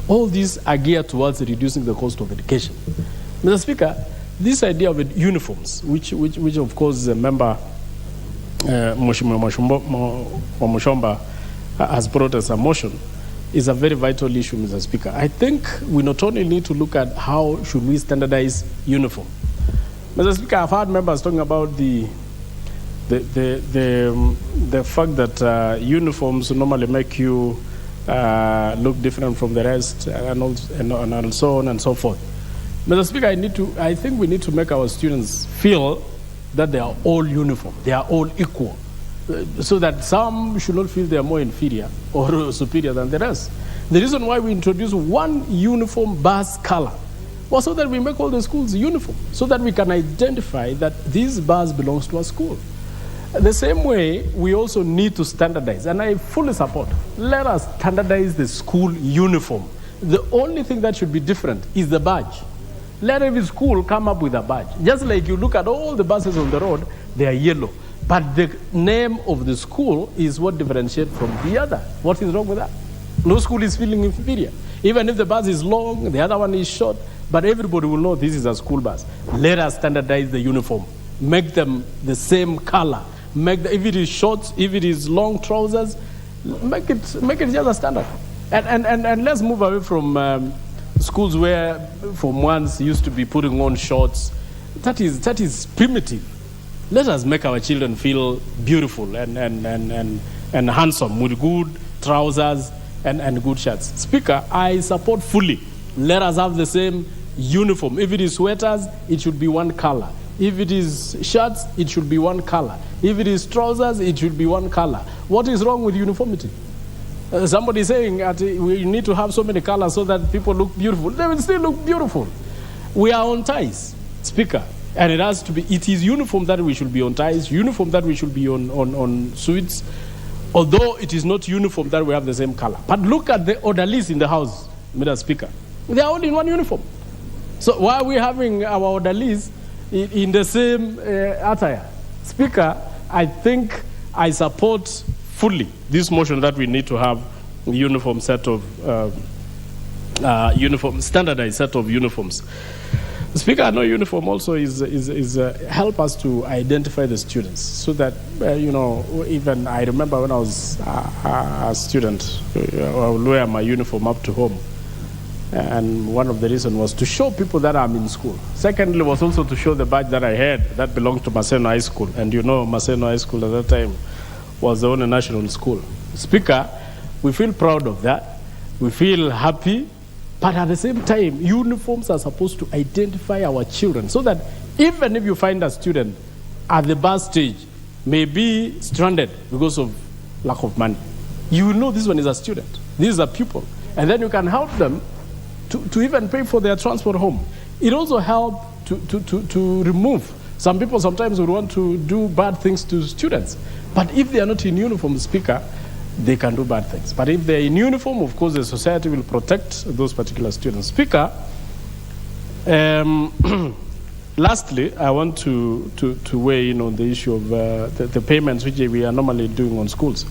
all these are geared towards reducing the cost of education. Mr. Speaker, this idea of uniforms, which of course the member Mushomba has brought as a motion, is a very vital issue, Mr. Speaker. I think we not only need to look at how should we standardize uniform. Mr. Speaker, I've heard members talking about the fact that uniforms normally make you look different from the rest, and so on and so forth. Mr. Speaker, I think we need to make our students feel that they are all uniform, they are all equal, so that some should not feel they are more inferior or superior than the rest. The reason why we introduced one uniform bus color was so that we make all the schools uniform, so that we can identify that this bus belongs to a school. The same way, we also need to standardize, and I fully support. Let us standardize the school uniform. The only thing that should be different is the badge. Let every school come up with a badge. Just like you look at all the buses on the road, they are yellow. But the name of the school is what differentiates from the other. What is wrong with that? No school is feeling inferior. Even if the bus is long, the other one is short, but everybody will know this is a school bus. Let us standardize the uniform. Make them the same color. If it is short, if it is long trousers, make it just a standard. And let's move away from schools where Form 1s used to be putting on shorts. That is primitive. Let us make our children feel beautiful and handsome with good trousers and good shirts. Speaker, I support fully. Let us have the same uniform. If it is sweaters, it should be one color. If it is shirts, it should be one color. If it is trousers, it should be one color. What is wrong with uniformity? Somebody is saying that we need to have so many colors so that people look beautiful. They will still look beautiful. We are on ties, Speaker, and it is uniform that we should be on ties, uniform that we should be on suits, although it is not uniform that we have the same color. But look at the orderlies in the House, Mr. Speaker. They are all in one uniform. So why are we having our orderlies in the same attire? Speaker, I think I support fully this motion that we need to have a uniform set of standardized set of uniforms. Speaker, I know uniform also is help us to identify the students so that, even I remember when I was a student, I would wear my uniform up to home. And one of the reasons was to show people that I'm in school. Secondly, was also to show the badge that I had that belonged to Maseno High School. And Maseno High School at that time was the only national school. Speaker, we feel proud of that. We feel happy. But at the same time, uniforms are supposed to identify our children so that even if you find a student at the bus stage may be stranded because of lack of money, you know this one is a student. This is a pupil. And then you can help them to even pay for their transport home. It also helps to remove. Some people sometimes would want to do bad things to students. But if they are not in uniform, Speaker, they can do bad things. But if they're in uniform, of course, the society will protect those particular students. Speaker, lastly, I want to weigh in on the issue of the payments which we are normally doing on schools.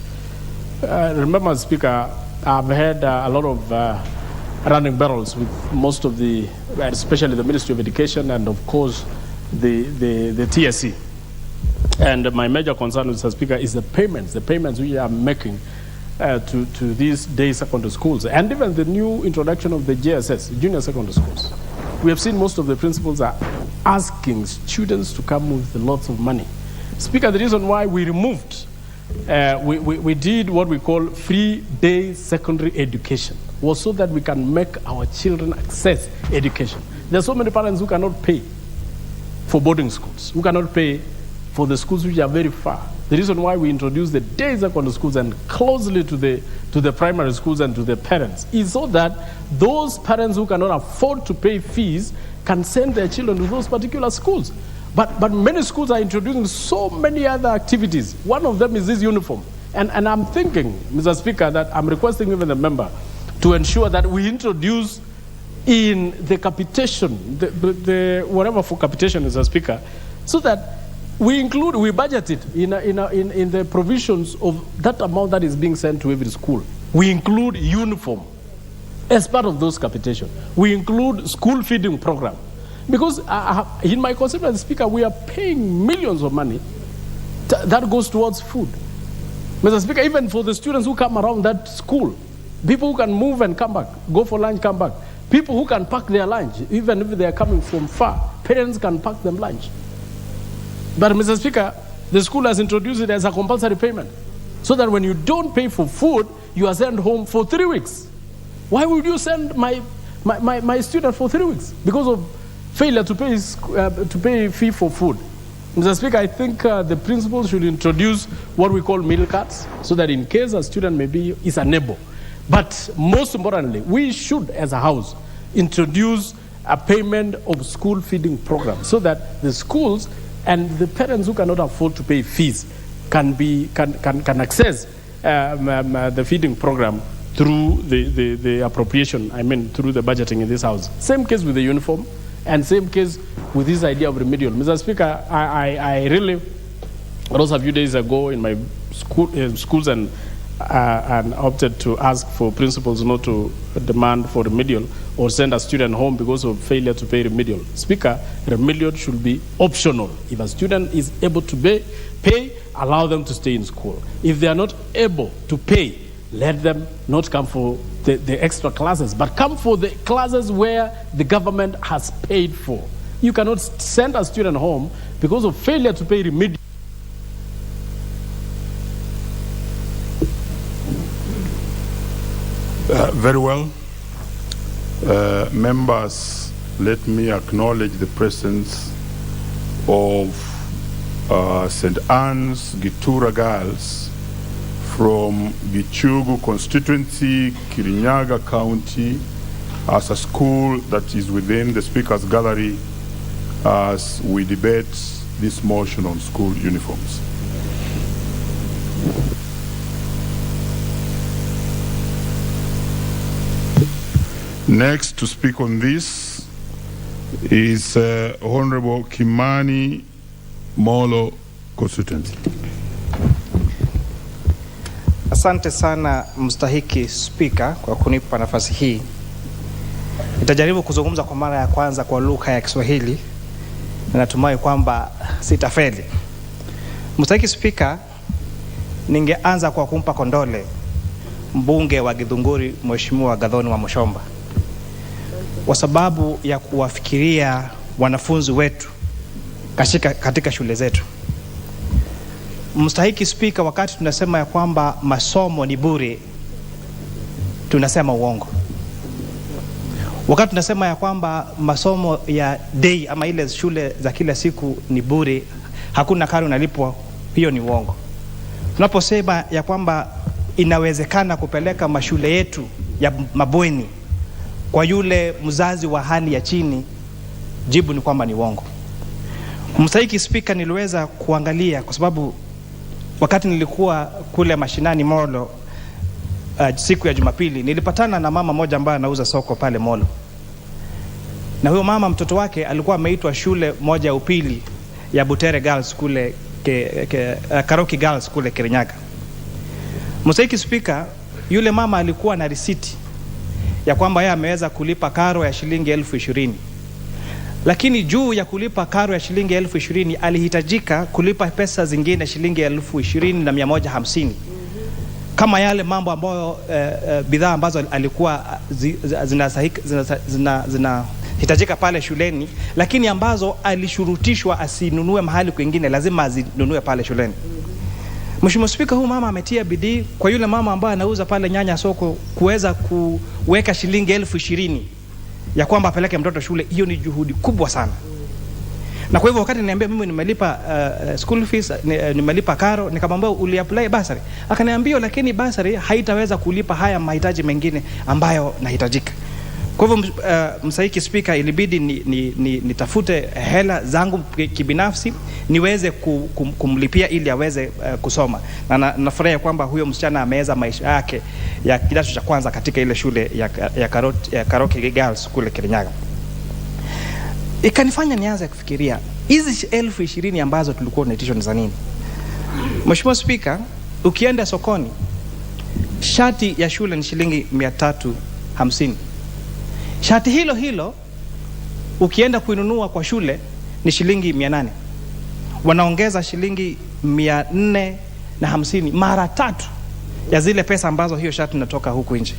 Remember, Speaker, I've had a lot of running battles with most of the, especially the Ministry of Education and, of course, the TSC. And my major concern, Mr. Speaker, is the payments we are making to these day secondary schools, and even the new introduction of the JSS, junior secondary schools. We have seen most of the principals are asking students to come with lots of money. Speaker, the reason why we removed, we did what we call free day secondary education was so that we can make our children access education. There are so many parents who cannot pay for boarding schools, who cannot pay for the schools which are very far. The reason why we introduced the day secondary schools and closely to the primary schools and to the parents is so that those parents who cannot afford to pay fees can send their children to those particular schools. But many schools are introducing so many other activities. One of them is this uniform. And I'm thinking, Mr. Speaker, that I'm requesting even the member to ensure that we introduce in the capitation, the whatever for capitation, Mr. Speaker, so that we budget it in the provisions of that amount that is being sent to every school. We include uniform as part of those capitation. We include school feeding program. Because in my constituency, Speaker, we are paying millions of money that goes towards food. Mr. Speaker, even for the students who come around that school, people who can move and come back, go for lunch, come back, people who can pack their lunch, even if they are coming from far, parents can pack them lunch. But, Mr. Speaker, the school has introduced it as a compulsory payment, so that when you don't pay for food, you are sent home for 3 weeks. Why would you send my student for 3 weeks? Because of failure to pay fee for food. Mr. Speaker, I think the principals should introduce what we call meal cards, so that in case a student is unable. But most importantly, we should, as a house, introduce a payment of school feeding program, so that the schools and the parents who cannot afford to pay fees can access the feeding program through the appropriation, through the budgeting in this house. Same case with the uniform, and same case with this idea of remedial. Mr. Speaker, I really, those a few days ago in my schools and opted to ask for principals not to demand for remedial or send a student home because of failure to pay remedial. Speaker, remedial should be optional. If a student is able to pay, allow them to stay in school. If they are not able to pay, let them not come for the extra classes, but come for the classes where the government has paid for. You cannot send a student home because of failure to pay remedial. Very well. Members, let me acknowledge the presence of St. Anne's Gitura girls from Gichugu constituency, Kirinyaga County, as a school that is within the Speaker's gallery as we debate this motion on school uniforms. Next to speak on this is Honorable Kimani Molo constituency. Asante sana mstahiki Speaker kwa kunipa nafasi hii. Nitajaribu kuzungumza kwa mara ya kwanza kwa lugha ya Kiswahili na natumai kwamba sitafeli. Mstahiki Spika, ningeanza kwa kumpa kondole mbunge wa Githunguri Mheshimiwa Gathoni wa Mushomba kwa sababu ya kuwafikiria wanafunzi wetu katika shule zetu. Mstahiki Spika, wakati tunasema ya kwamba masomo ni bure, tunasema uongo. Wakati tunasema ya kwamba masomo ya day ama ile shule za kila siku ni bure, hakuna karo unalipwa, hiyo ni uongo. Tunaposema ya kwamba inawezekana kupeleka mashule yetu ya mabweni kwa yule mzazi wa hali ya chini, jibu ni kwamba ni uongo. Mstahiki Spika, niliweza kuangalia kwa sababu wakati nilikuwa kule mashinani Molo siku ya Jumapili, nilipatana na mama moja ambaye anauza soko pale Molo. Na huyo mama mtoto wake alikuwa ameitwa shule moja ya upili ya Butere Girls kule Karoki Girls kule Kirinyaga. Mstahiki Spika, yule mama alikuwa na risiti ya kwamba yeye ameweza kulipa karo ya shilingi 20,000. Lakini juu ya kulipa karo ya shilingi 20,000 alihitajika kulipa pesa zingine shilingi 20,150. Kama yale mambo ambayo bidhaa ambazo alikuwa zinahitajika pale shuleni, lakini ambazo alishurutishwa asinunue mahali kwingine, lazima azinunue pale shuleni. Mheshimiwa Spika, huyu mama ametia bidii kwa yule mama ambaye anauza pale nyanya soko kuweza kuweka shilingi 20,000 ya kwamba apeleke mtoto shule. Hiyo ni juhudi kubwa sana. Na kwa hivyo wakati niambia mimi nimelipa school fees, nimelipa karo, nikamwambia uliapply basari. Akaniambia lakini basari haitaweza kulipa haya mahitaji mengine ambayo nahitajika. Kwa hivyo Mstahiki Spika, ilibidi nitafute hela zangu kibinafsi niweze kumlipia ili aweze kusoma. Na nafurahi kwamba huyo msichana ameweza maisha yake ya kidato cha kwanza katika ile shule ya Karoki Girls kule Kirinyaga. Ikanifanya nianze kufikiria hizi 20,000 ambazo tulikuwa tunaitishwa ni za nini? Mheshimiwa Spika, ukienda sokoni shati ya shule ni shilingi 350. Shati hilo ukienda kuinunua kwa shule ni shilingi 800. Wanaongeza shilingi 450, mara 3 ya zile pesa ambazo hiyo shati inatoka huku nje.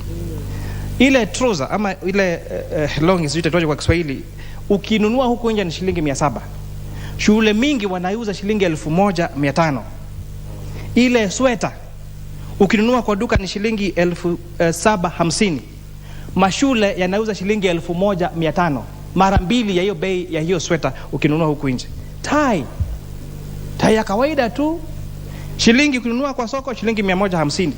Ile trouser ama ile longi sijui kwa Kiswahili, ukinunua huku nje ni shilingi 700. Shule mingi wanauza shilingi 1,500. Ile sweta ukinunua kwa duka ni shilingi 750. Mashule yanauza shilingi 1,500, mara 2 ya hiyo bei ya hiyo sweta ukinunua huku nje. Tai ya kawaida tu shilingi ukinunua kwa soko shilingi 150.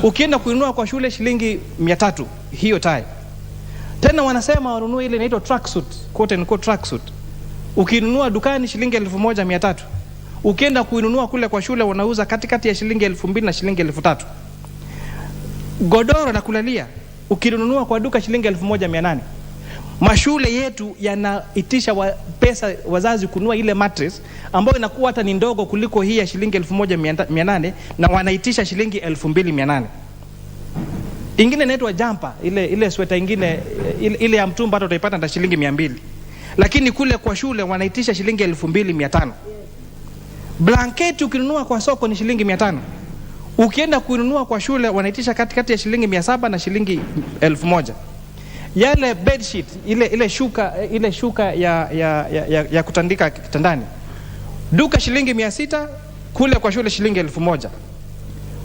Ukienda kuinunua kwa shule shilingi 300 hiyo tai. Tena wanasema wanunue ile inaitwa tracksuit, quote and quote tracksuit. Ukinunua dukani shilingi 1,300. Ukienda kuinunua kule kwa shule wanauza katikati ya shilingi 2,000 na shilingi 3,000. Godoro la kulalia ukinunua kwa duka shilingi 1,800. Mashule yetu yanaitisha pesa wazazi kununua ile mattress ambayo inakuwa hata ni ndogo kuliko hii ya shilingi 1,800 na wanaitisha shilingi 2,800. Ingine inaitwa jumper, ile sweta ingine ile ya mtumba hata utaipata na shilingi 200. Lakini kule kwa shule wanaitisha shilingi 2,500. Blanketi ukinunua kwa soko ni shilingi 500. Ukienda kununua kwa shule wanaitisha katikati ya shilingi 700 na shilingi 1,000. Yale bedsheet, ile shuka ya kutandika kitandani, duka shilingi 600, kule kwa shule shilingi 1,000.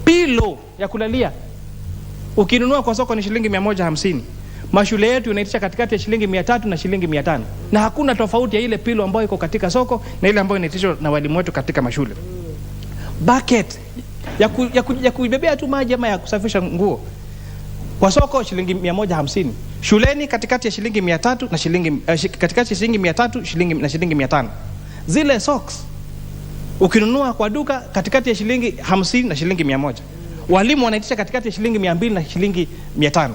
Pillow ya kulalia ukinunua kwa soko ni shilingi 150. Mashule yetu inaitisha katikati ya shilingi 300 na shilingi 500. Na hakuna tofauti ya ile pillow ambayo iko katika soko na ile ambayo inaitishwa na walimu wetu katika mashule. Bucket ya kubebea tu maji ama ya kusafisha nguo kwa soko shilingi 150. Shuleni katikati ya shilingi 300 na shilingi katikati ya shilingi 300 na shilingi 500. Zile socks ukinunua kwa duka katikati ya shilingi 50 na shilingi 100. Walimu wanaitisha katikati ya shilingi 200 na shilingi 500.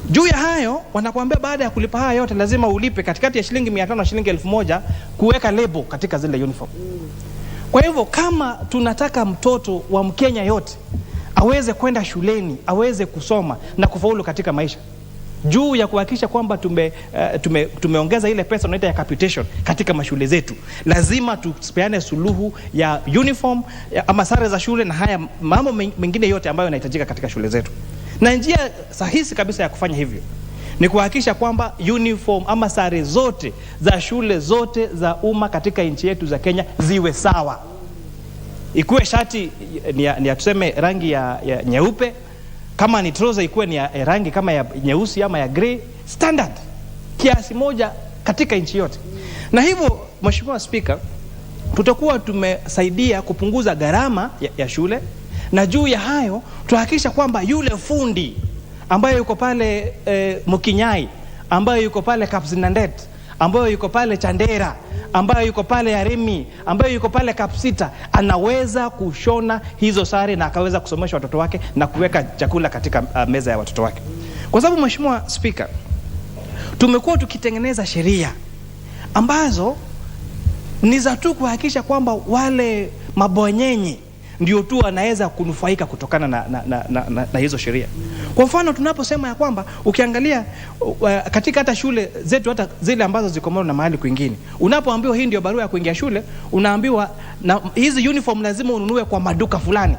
Juu ya hayo wanakuambia baada ya kulipa haya yote lazima ulipe katikati ya shilingi 500 na shilingi 1,000 kuweka label katika zile uniform. Kwa hivyo kama tunataka mtoto wa Mkenya yote aweze kwenda shuleni, aweze kusoma na kufaulu katika maisha, juu ya kuhakikisha kwamba tumeongeza ile pesa unaita ya capitation katika mashule zetu. Lazima tupeane suluhu ya uniform ama sare za shule na haya mambo mengine yote ambayo yanahitajika katika shule zetu. Na njia sahihi kabisa ya kufanya hivyo ni kuhakikisha kwamba uniform ama sare zote za shule zote za umma katika nchi yetu za Kenya ziwe sawa. Ikuwe shati ni tuseme rangi ya nyeupe, kama ni trouser ikuwe ni ya rangi kama ya nyeusi ama ya grey, standard kiasi moja katika nchi yote. Na hivyo Mheshimiwa Speaker, tutakuwa tumesaidia kupunguza gharama ya shule, na juu ya hayo tuhakikisha kwamba yule fundi ambaye yuko pale Mukinyai, ambaye yuko pale Kapsinandet, ambaye yuko pale Chandera, ambaye yuko pale Arimi, ambaye yuko pale Kapsita, anaweza kushona hizo sare na akaweza kusomesha watoto wake na kuweka chakula katika meza ya watoto wake. Kwa sababu Mheshimiwa Speaker, tumekuwa tukitengeneza sheria ambazo ni za tu kuhakikisha kwamba wale mabonyenye ndio tu wanaweza kunufaika kutokana na hizo sheria. Kwa mfano tunaposema ya kwamba ukiangalia katika hata shule zetu, hata zile ambazo ziko mbali na mahali kwingine, unapoambiwa hii ndio barua ya kuingia shule, unaambiwa na hizi uniform lazima ununue kwa maduka fulani.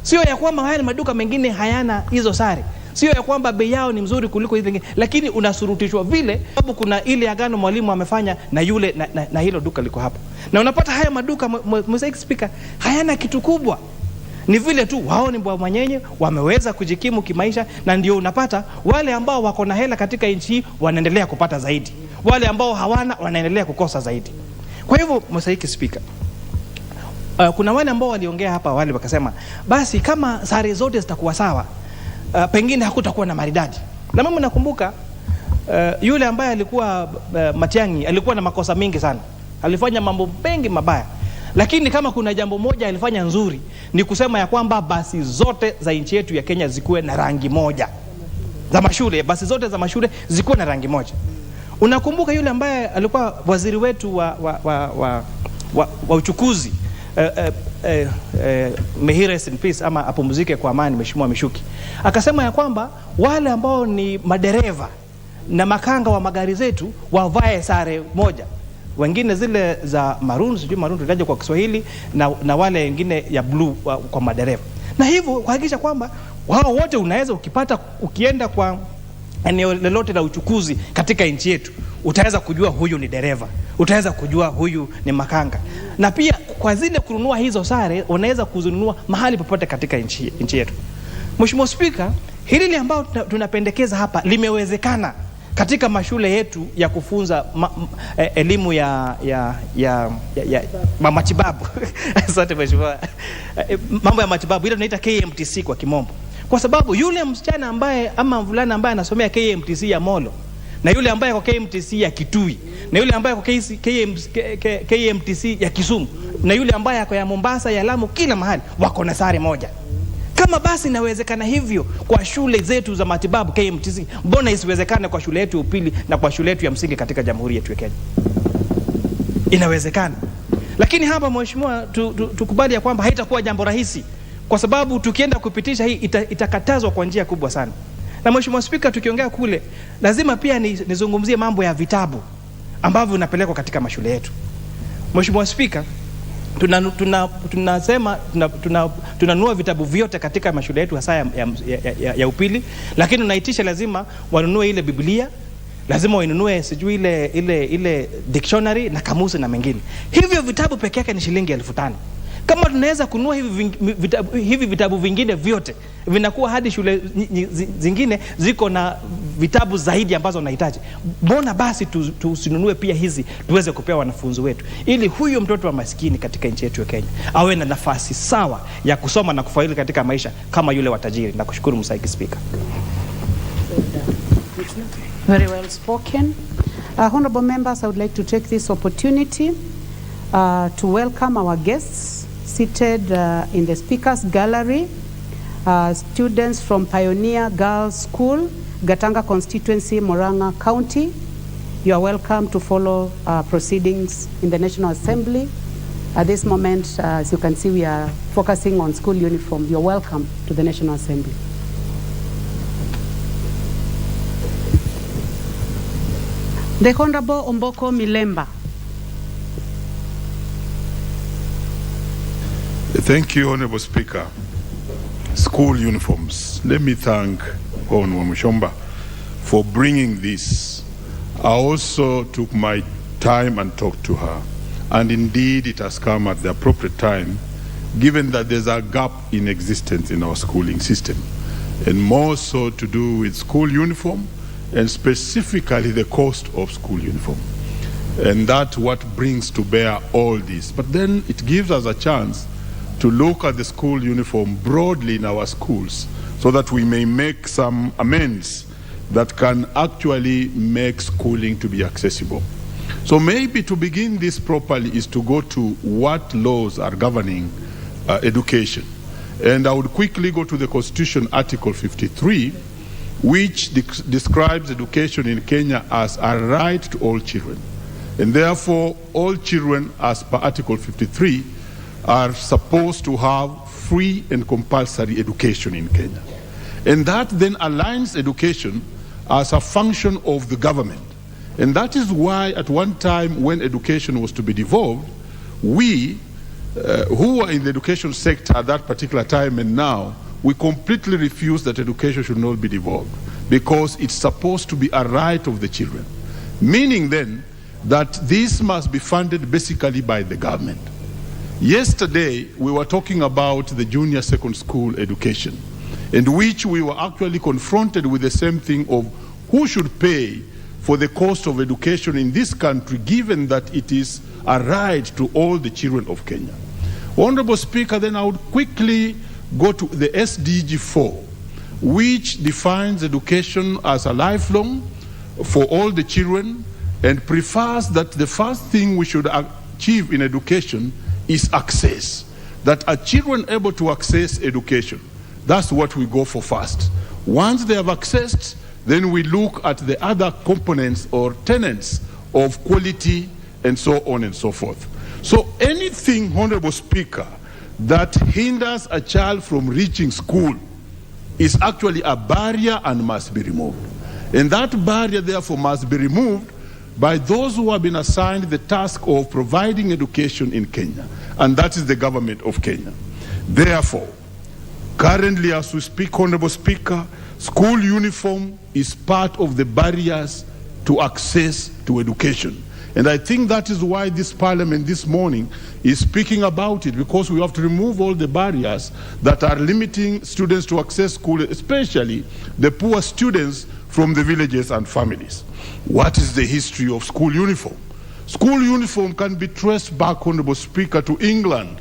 Sio ya kwamba haya maduka mengine hayana hizo sare, sio ya kwamba bei yao ni mzuri kuliko hizo nyingine, lakini unasurutishwa vile sababu kuna ile agano mwalimu amefanya na yule na hilo duka liko hapo. Na unapata haya maduka Mr. Speaker hayana kitu kubwa. Ni vile tu wao ni bwanyenye wameweza kujikimu kimaisha, na ndio unapata wale ambao wako na hela katika nchi hii wanaendelea kupata zaidi. Wale ambao hawana wanaendelea kukosa zaidi. Kwa hivyo Mr. Speaker, kuna wale ambao waliongea hapa wale wakasema basi kama sare zote zitakuwa sawa, pengine hakutakuwa na maridadi. Na mimi nakumbuka yule ambaye alikuwa Matiang'i alikuwa na makosa mengi sana. Alifanya mambo mengi mabaya. Lakini kama kuna jambo moja alifanya nzuri ni kusema ya kwamba basi zote za nchi yetu ya Kenya zikuwe na rangi moja. Za mashule, basi zote za mashule zikuwe na rangi moja. Unakumbuka yule ambaye alikuwa waziri wetu wa uchukuzi, may he rest in peace ama apumzike kwa amani, Mheshimiwa Mishuki. Akasema ya kwamba wale ambao ni madereva na makanga wa magari zetu wavae sare moja. Wengine zile za maroon, sijui maroon tutaje kwa Kiswahili, na wale wengine ya blue kwa madereva. Na hivyo kuhakikisha kwamba wao wote unaweza ukipata ukienda kwa eneo lolote la uchukuzi katika nchi yetu, utaweza kujua huyu ni dereva, utaweza kujua huyu ni makanga. Na pia kwa zile kununua hizo sare unaweza kuzinunua mahali popote katika nchi yetu. Mheshimiwa Speaker, hili ambalo tunapendekeza hapa limewezekana katika mashule yetu ya kufunza elimu ya matibabu. Asante Mheshimiwa. Mambo ya matibabu ile tunaita KMTC kwa kimombo. Kwa sababu yule msichana ambaye ama mvulana ambaye anasomea KMTC ya Molo, na yule ambaye kwa KMTC ya Kitui, na yule ambaye kwa KMTC ya Kisumu, na yule ambaye kwa ya Mombasa, ya Lamu, kila mahali wako na sare moja. Kama basi inawezekana hivyo kwa shule zetu za matibabu KMTC, mbona isiwezekane kwa shule yetu upili na kwa shule yetu ya msingi katika Jamhuri yetu ya Kenya? Inawezekana. Lakini hapa Mheshimiwa, tukubali ya kwamba haitakuwa jambo rahisi, kwa sababu tukienda kupitisha hii itakatazwa kwa njia kubwa sana. Na Mheshimiwa Speaker, tukiongea kule lazima pia nizungumzie mambo ya vitabu ambavyo vinapelekwa katika mashule yetu. Mheshimiwa Speaker, tunasema tunanunua vitabu vyote katika mashule yetu hasa ya upili, lakini unaitisha lazima wanunue ile Biblia, lazima wainunue sijui ile dictionary na kamusi na mengine. Hivyo vitabu peke yake ni shilingi 5,000. Kama tunaweza kununua hivi vitabu vingine vyote, vinakuwa hadi shule zingine ziko na vitabu zaidi ambazo wanahitaji. Mbona basi tusinunue pia hizi tuweze kupea wanafunzi wetu, ili huyo mtoto wa maskini katika nchi yetu ya Kenya awe na nafasi sawa ya kusoma na kufaulu katika maisha kama yule wa tajiri. Nakushukuru Mr. Speaker. Very well spoken. Honorable members, I would like to take this opportunity to welcome our guests seated in the speakers gallery, students from Pioneer Girls School, Gatanga constituency, Murang'a County. You are welcome to follow proceedings in the National Assembly. At this moment, as you can see, we are focusing on school uniform. You are welcome to the National Assembly. The Honorable Omboko Milemba. Thank you, Honorable Speaker. School uniforms. Let me thank Honorable Mushomba for bringing this. I also took my time and talked to her. And indeed, it has come at the appropriate time, given that there's a gap in existence in our schooling system, and more so to do with school uniform, and specifically the cost of school uniform. And that's what brings to bear all this. But then it gives us a chance to look at the school uniform broadly in our schools so that we may make some amends that can actually make schooling to be accessible. So maybe to begin this properly is to go to what laws are governing education. And I would quickly go to the Constitution, Article 53, which describes education in Kenya as a right to all children. And therefore, all children, as per Article 53, are supposed to have free and compulsory education in Kenya. And that then aligns education as a function of the government. And that is why at one time when education was to be devolved, we, who were in the education sector at that particular time and now, we completely refused that education should not be devolved because it's supposed to be a right of the children. Meaning then that this must be funded basically by the government. Yesterday, we were talking about the junior second school education, in which we were actually confronted with the same thing of who should pay for the cost of education in this country, given that it is a right to all the children of Kenya. Honorable Speaker, then I would quickly go to the SDG 4, which defines education as a lifelong for all the children and prefers that the first thing we should achieve in education is access. That are children able to access education? That's what we go for first. Once they have accessed, then we look at the other components or tenets of quality and so on and so forth. So anything, Honorable Speaker, that hinders a child from reaching school is actually a barrier and must be removed. And that barrier, therefore, must be removed by those who have been assigned the task of providing education in Kenya, and that is the government of Kenya. Therefore, currently as we speak, Honorable Speaker, school uniform is part of the barriers to access to education. And I think that is why this parliament this morning is speaking about it, because we have to remove all the barriers that are limiting students to access school, especially the poor students from the villages and families. What is the history of school uniform? School uniform can be traced back, Honorable Speaker, to England,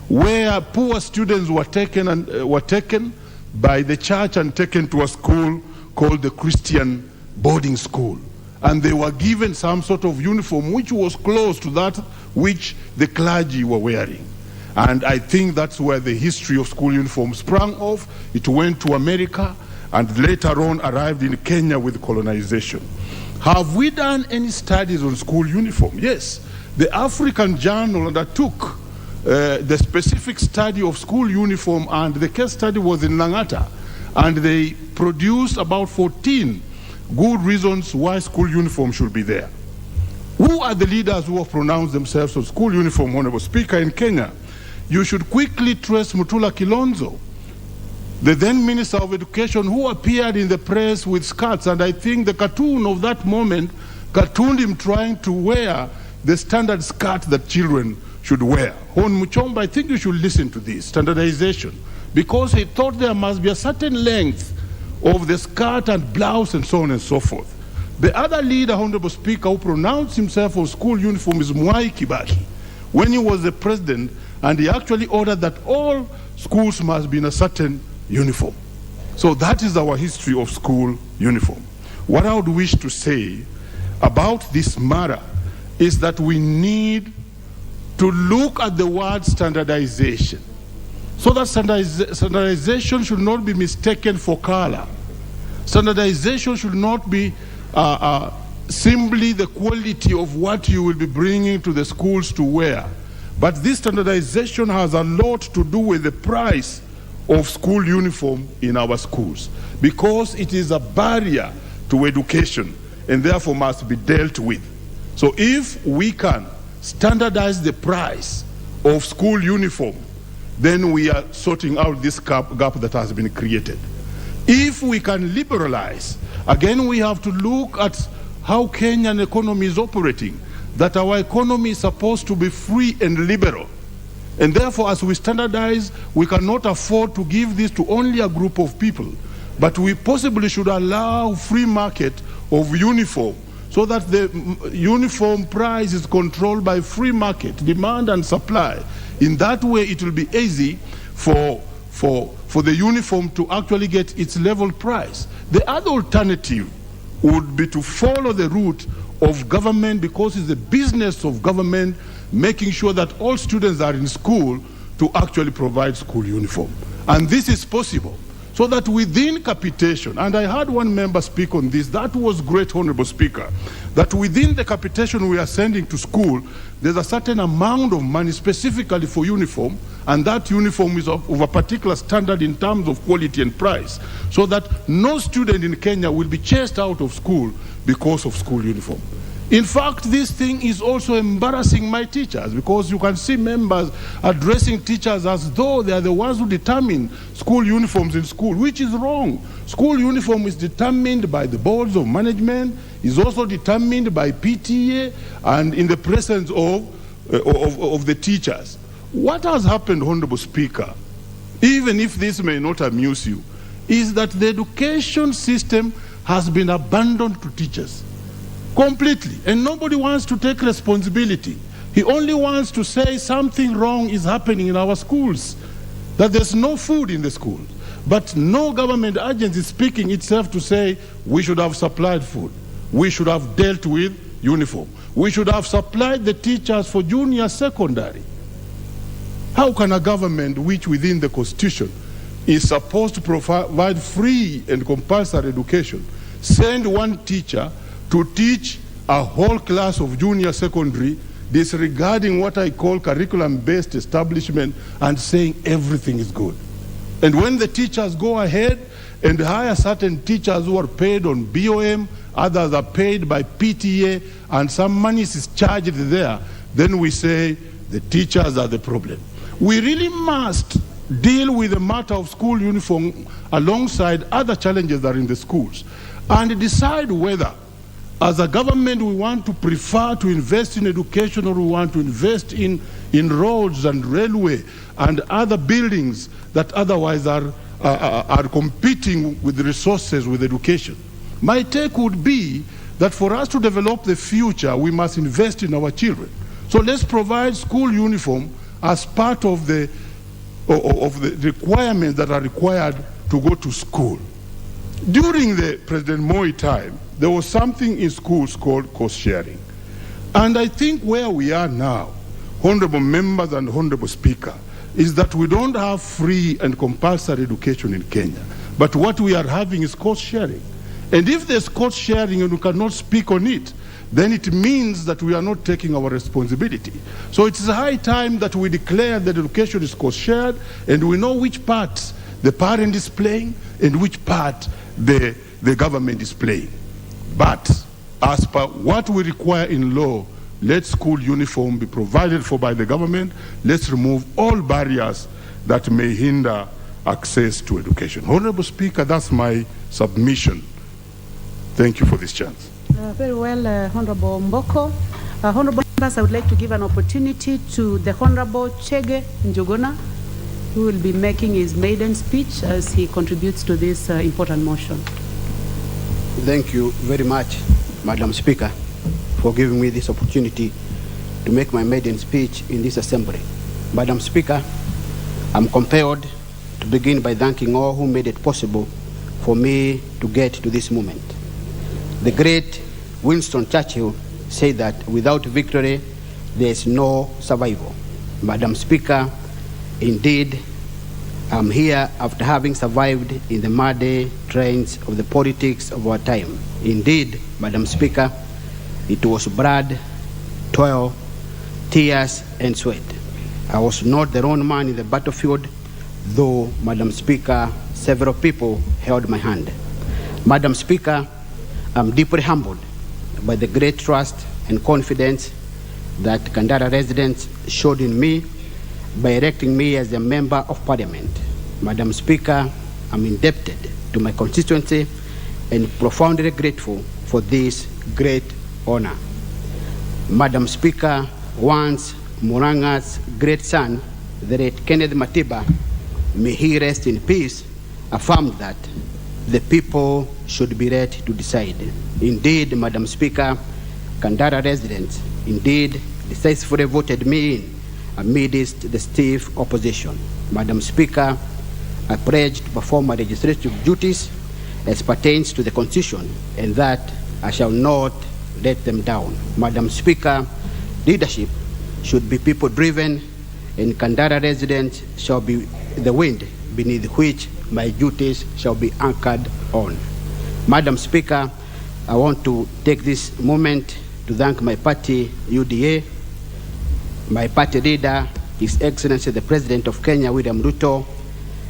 where poor students were taken by the church and taken to a school called the Christian boarding school. And they were given some sort of uniform which was close to that which the clergy were wearing. And I think that's where the history of school uniform sprang off. It went to America and later on arrived in Kenya with colonization. Have we done any studies on school uniform? Yes. The African Journal undertook the specific study of school uniform, and the case study was in Langata, and they produced about 14 good reasons why school uniform should be there. Who are the leaders who have pronounced themselves on school uniform, Honorable Speaker, in Kenya? You should quickly trace Mutula Kilonzo, the then Minister of Education, who appeared in the press with skirts, and I think the cartoon of that moment cartooned him trying to wear the standard skirt that children should wear. Hon Muchomba, I think you should listen to this, standardization, because he thought there must be a certain length of the skirt and blouse and so on and so forth. The other leader, Honorable Speaker, who pronounced himself on school uniform is Mwai Kibaki, when he was the president, and he actually ordered that all schools must be in a certain uniform. So that is our history of school uniform. What I would wish to say about this matter is that we need to look at the word standardization, so that standardization should not be mistaken for color. Standardization should not be simply the quality of what you will be bringing to the schools to wear. But this standardization has a lot to do with the price of school uniform in our schools, because it is a barrier to education. and therefore must be dealt with. So if we can standardize the price of school uniform, then we are sorting out this gap that has been created. If we can liberalize, again we have to look at how Kenyan economy is operating, that our economy is supposed to be free and liberal. And therefore, as we standardize, we cannot afford to give this to only a group of people, but we possibly should allow free market of uniform so that the uniform price is controlled by free market, demand and supply. In that way, it will be easy for the uniform to actually get its level price. The other alternative would be to follow the route of government, because it's the business of government making sure that all students are in school to actually provide school uniform. And this is possible. So that within capitation, and I heard one member speak on this, that was great, Honorable Speaker, that within the capitation we are sending to school, there's a certain amount of money specifically for uniform, and that uniform is of a particular standard in terms of quality and price, so that no student in Kenya will be chased out of school because of school uniform. In fact, this thing is also embarrassing my teachers, because you can see members addressing teachers as though they are the ones who determine school uniforms in school, which is wrong. School uniform is determined by the boards of management, is also determined by PTA, and in the presence of the teachers. What has happened, Honorable Speaker, even if this may not amuse you, is that the education system has been abandoned to teachers completely, and nobody wants to take responsibility. He only wants to say something wrong is happening in our schools, that there's no food in the schools. But no government agency is speaking itself to say we should have supplied food, we should have dealt with uniform, we should have supplied the teachers for junior secondary. How can a government which within the Constitution is supposed to provide free and compulsory education send one teacher to teach a whole class of junior secondary, disregarding what I call curriculum-based establishment and saying everything is good? And when the teachers go ahead and hire certain teachers who are paid on BOM, others are paid by PTA, and some money is charged there, then we say the teachers are the problem. We really must deal with the matter of school uniform alongside other challenges that are in the schools, and decide whether as a government we want to prefer to invest in education, or we want to invest in roads and railway and other buildings that otherwise are competing with the resources with education. My take would be that for us to develop the future, we must invest in our children. So let's provide school uniform as part of the requirements that are required to go to school. During the President Moi time, there was something in schools called cost sharing. And I think where we are now, honorable members and honorable Speaker, is that we don't have free and compulsory education in Kenya. But what we are having is cost sharing. And if there's cost sharing and we cannot speak on it, then it means that we are not taking our responsibility. So it's high time that we declare that education is cost shared, and we know which part the parent is playing and which part the government is playing. But as per what we require in law, let school uniform be provided for by the government. Let's remove all barriers that may hinder access to education. Honorable Speaker, that's my submission. Thank you for this chance. Very well, Honorable Mboko. Honorable members, I would like to give an opportunity to the Honorable Chege Njuguna, who will be making his maiden speech as he contributes to this important motion. Thank you very much, Madam Speaker, for giving me this opportunity to make my maiden speech in this assembly. Madam Speaker, I'm compelled to begin by thanking all who made it possible for me to get to this moment. The great Winston Churchill said that without victory, there is no survival. Madam Speaker, indeed, I'm here after having survived in the muddy trains of the politics of our time. Indeed, Madam Speaker, it was blood, toil, tears, and sweat. I was not the lone man in the battlefield, though, Madam Speaker, several people held my hand. Madam Speaker, I'm deeply humbled by the great trust and confidence that Kandara residents showed in me by electing me as a member of parliament. Madam Speaker, I'm indebted to my constituency and profoundly grateful for this great honor. Madam Speaker, once Muranga's great son, the late Kenneth Matiba, may he rest in peace, affirmed that the people should be ready to decide. Indeed, Madam Speaker, Kandara residents indeed decisively voted me in amidst the stiff opposition. Madam Speaker, I pledge to perform my legislative duties as pertains to the Constitution, and that I shall not let them down. Madam Speaker, leadership should be people-driven, and Kandara residents shall be the wind beneath which my duties shall be anchored on. Madam Speaker, I want to take this moment to thank my party, UDA, my party leader, His Excellency the President of Kenya, William Ruto,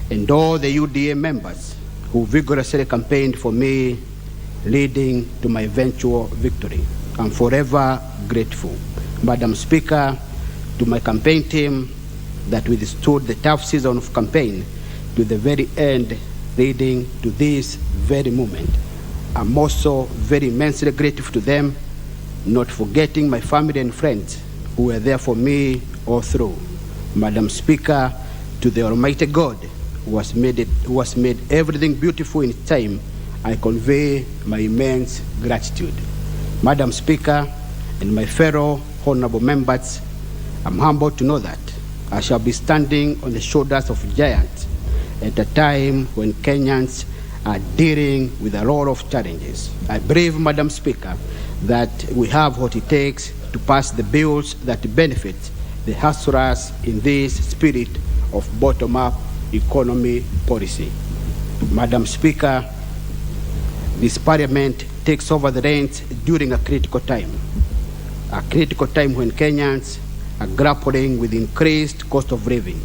and all the UDA members who vigorously campaigned for me, leading to my eventual victory. I'm forever grateful. Madam Speaker, to my campaign team that withstood the tough season of campaign to the very end, leading to this very moment. I'm also very immensely grateful to them, not forgetting my family and friends who were there for me all through. Madam Speaker, to the Almighty God who has made everything beautiful in its time, I convey my immense gratitude. Madam Speaker and my fellow honorable members, I'm humbled to know that I shall be standing on the shoulders of giants at a time when Kenyans are dealing with a lot of challenges. I believe, Madam Speaker, that we have what it takes to pass the bills that benefit the hustlers in this spirit of bottom-up economy policy. Madam Speaker, this parliament takes over the reins during a critical time when Kenyans are grappling with increased cost of living.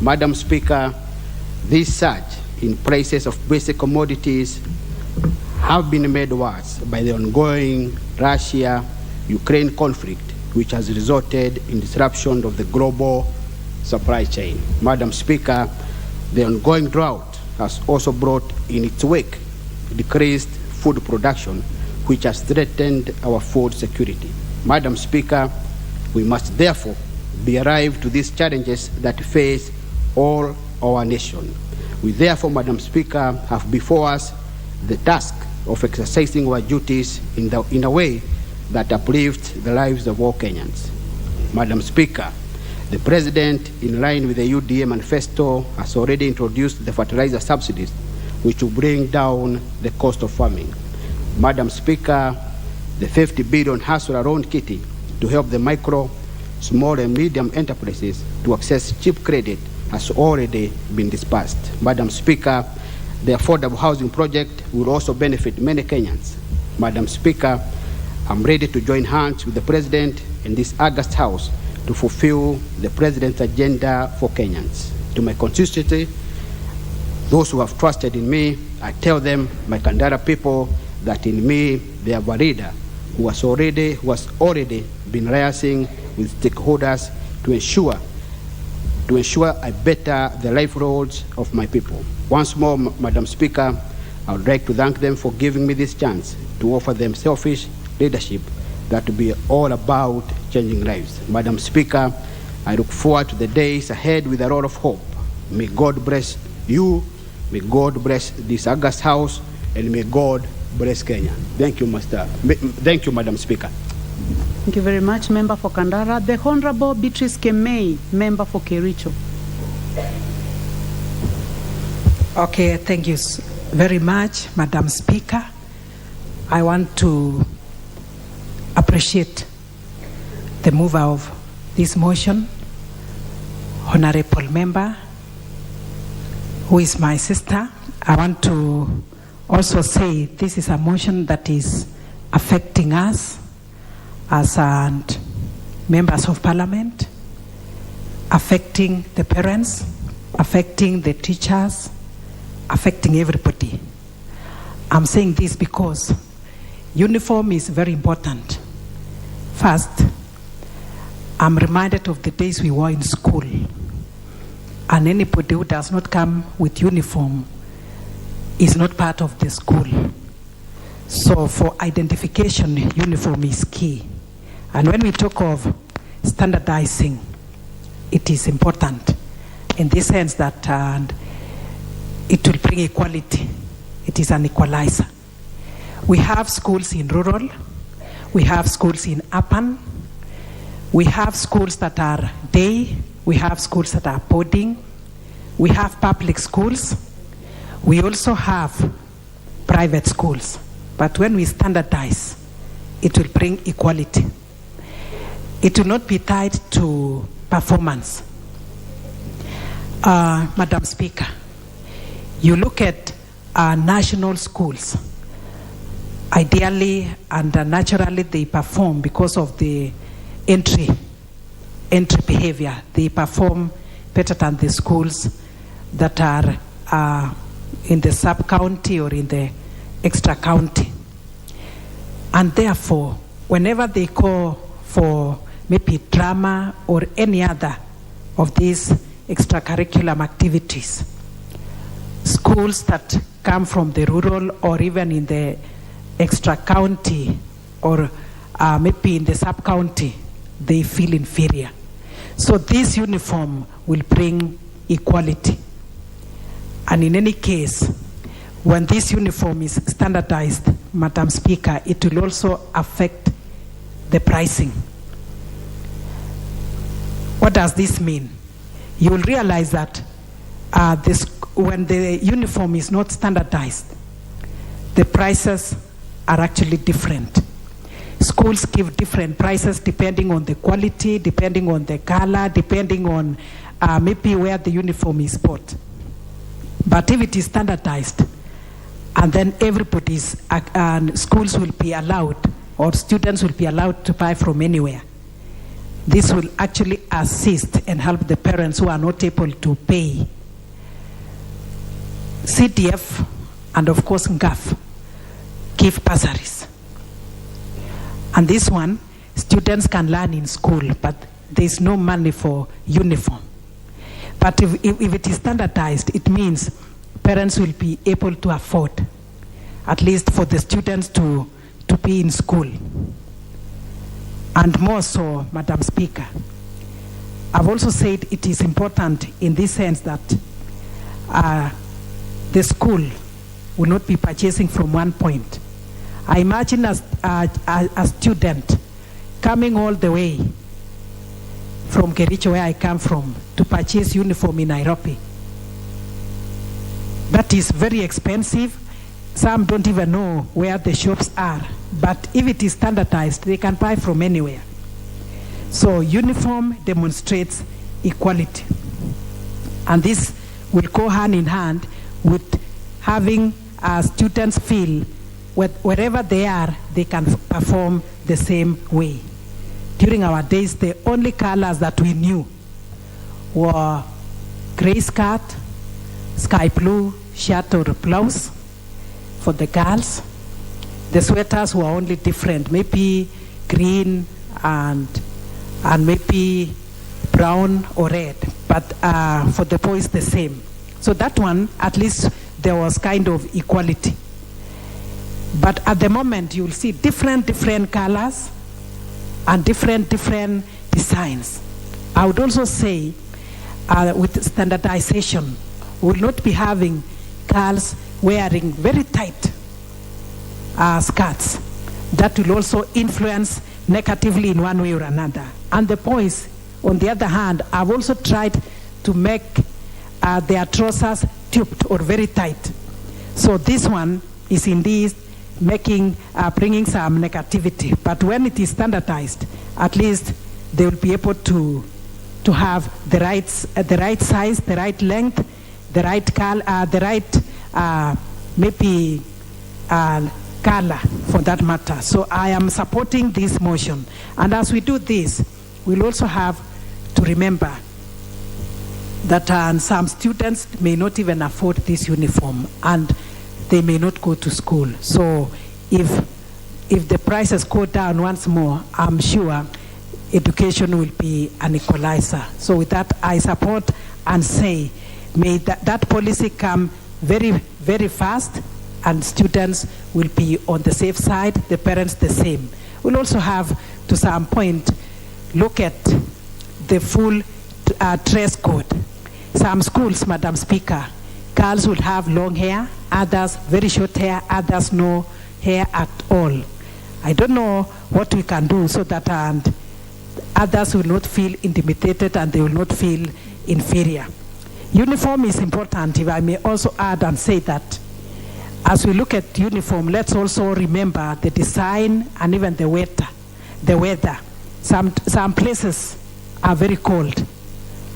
Madam Speaker, this surge in prices of basic commodities have been made worse by the ongoing Russia-Ukraine conflict, which has resulted in disruption of the global supply chain. Madam Speaker, the ongoing drought has also brought in its wake decreased food production, which has threatened our food security. Madam Speaker, we must therefore be alive to these challenges that face all our nation. We therefore, Madam Speaker, have before us the task of exercising our duties in a way that uplifts the lives of all Kenyans. Madam Speaker, the President, in line with the UDA manifesto, has already introduced the fertilizer subsidies, which will bring down the cost of farming. Madam Speaker, the 50 billion hustler loan kitty to help the micro, small and medium enterprises to access cheap credit has already been dispersed. Madam Speaker, the affordable housing project will also benefit many Kenyans. Madam Speaker, I'm ready to join hands with the President in this August House to fulfill the President's agenda for Kenyans. To my constituency, those who have trusted in me, I tell them, my Kandara people, that in me they have a leader who has already been liaising with stakeholders to ensure I better the livelihoods of my people. Once more, Madam Speaker, I would like to thank them for giving me this chance to offer them selfish leadership that will be all about changing lives. Madam Speaker, I look forward to the days ahead with a lot of hope. May God bless you, may God bless this August House, and may God bless Kenya. Thank you, Thank you, Madam Speaker. Thank you very much, Member for Kandara. The Honorable Beatrice Kemei, Member for Kericho. Okay, thank you very much, Madam Speaker. I want to appreciate the mover of this motion, Honorable Member, who is my sister. I want to also say this is a motion that is affecting us as members of Parliament, affecting the parents, affecting the teachers, affecting everybody. I'm saying this because uniform is very important. First, I'm reminded of the days we were in school, and anybody who does not come with uniform is not part of the school. So for identification, uniform is key. And when we talk of standardizing, it is important in the sense that it will bring equality. It is an equalizer. We have schools in rural, we have schools in urban, we have schools that are day, we have schools that are boarding, we have public schools, we also have private schools. But when we standardize, it will bring equality. It will not be tied to performance. Madam Speaker, you look at national schools, ideally and naturally they perform because of the entry behavior. They perform better than the schools that are in the sub-county or in the extra county. And therefore, whenever they call for maybe drama or any other of these extracurricular activities, schools that come from the rural or even in the extra county or maybe in the sub-county, they feel inferior. So this uniform will bring equality. And in any case, when this uniform is standardized, Madam Speaker, it will also affect the pricing. What does this mean? You will realize that when the uniform is not standardized, the prices are actually different. Schools give different prices depending on the quality, depending on the color, depending on maybe where the uniform is bought. But if it is standardized, and then everybody's, schools will be allowed, or students will be allowed to buy from anywhere, this will actually assist and help the parents who are not able to pay. CDF and of course NGAF give bursaries. And this one, students can learn in school, but there's no money for uniform. But if it is standardized, it means parents will be able to afford, at least for the students to be in school. And more so, Madam Speaker, I've also said it is important in this sense that the school will not be purchasing from one point. I imagine a student coming all the way from Kericho, where I come from, to purchase uniform in Nairobi. That is very expensive. Some don't even know where the shops are. But if it is standardized, they can buy from anywhere. So uniform demonstrates equality. And this will go hand in hand with having students feel wherever they are, they can perform the same way. During our days, the only colors that we knew were gray skirt, sky blue shirt or blouse for the girls. The sweaters were only different, maybe green and maybe brown or red, but for the boys the same. So that one, at least there was kind of equality. But at the moment, you'll see different colors and different designs. I would also say with standardization, we will not be having girls wearing very tight skirts. That will also influence negatively in one way or another. And the boys, on the other hand, have also tried to make their trousers tubed or very tight. So this one is indeed bringing some negativity. But when it is standardized, at least they will be able to have the right size, the right length, the right color, color for that matter. So I am supporting this motion. And as we do this, we'll also have to remember that some students may not even afford this uniform and they may not go to school. So if if the prices go down once more, I'm sure education will be an equalizer. So with that, I support and say, may that policy come very, very fast, and students will be on the safe side, the parents the same. We'll also have, to some point, look at the full dress code. Some schools, Madam Speaker, girls will have long hair, others very short hair, others no hair at all. I don't know what we can do so that others will not feel intimidated and they will not feel inferior. Uniform is important. If I may also add and say that as we look at uniform, let's also remember the design and even the weather. Some places are very cold,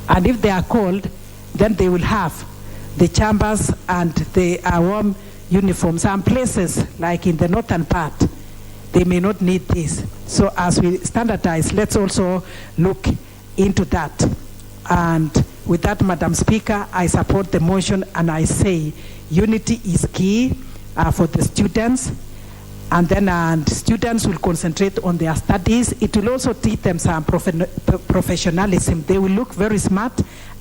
and if they are cold, then they will have the chambers and the warm uniforms. Some places, like in the northern part, they may not need this. So as we standardize, let's also look into that. And with that, Madam Speaker, I support the motion, and I say unity is key for the students. And then students will concentrate on their studies. It will also teach them some professionalism. They will look very smart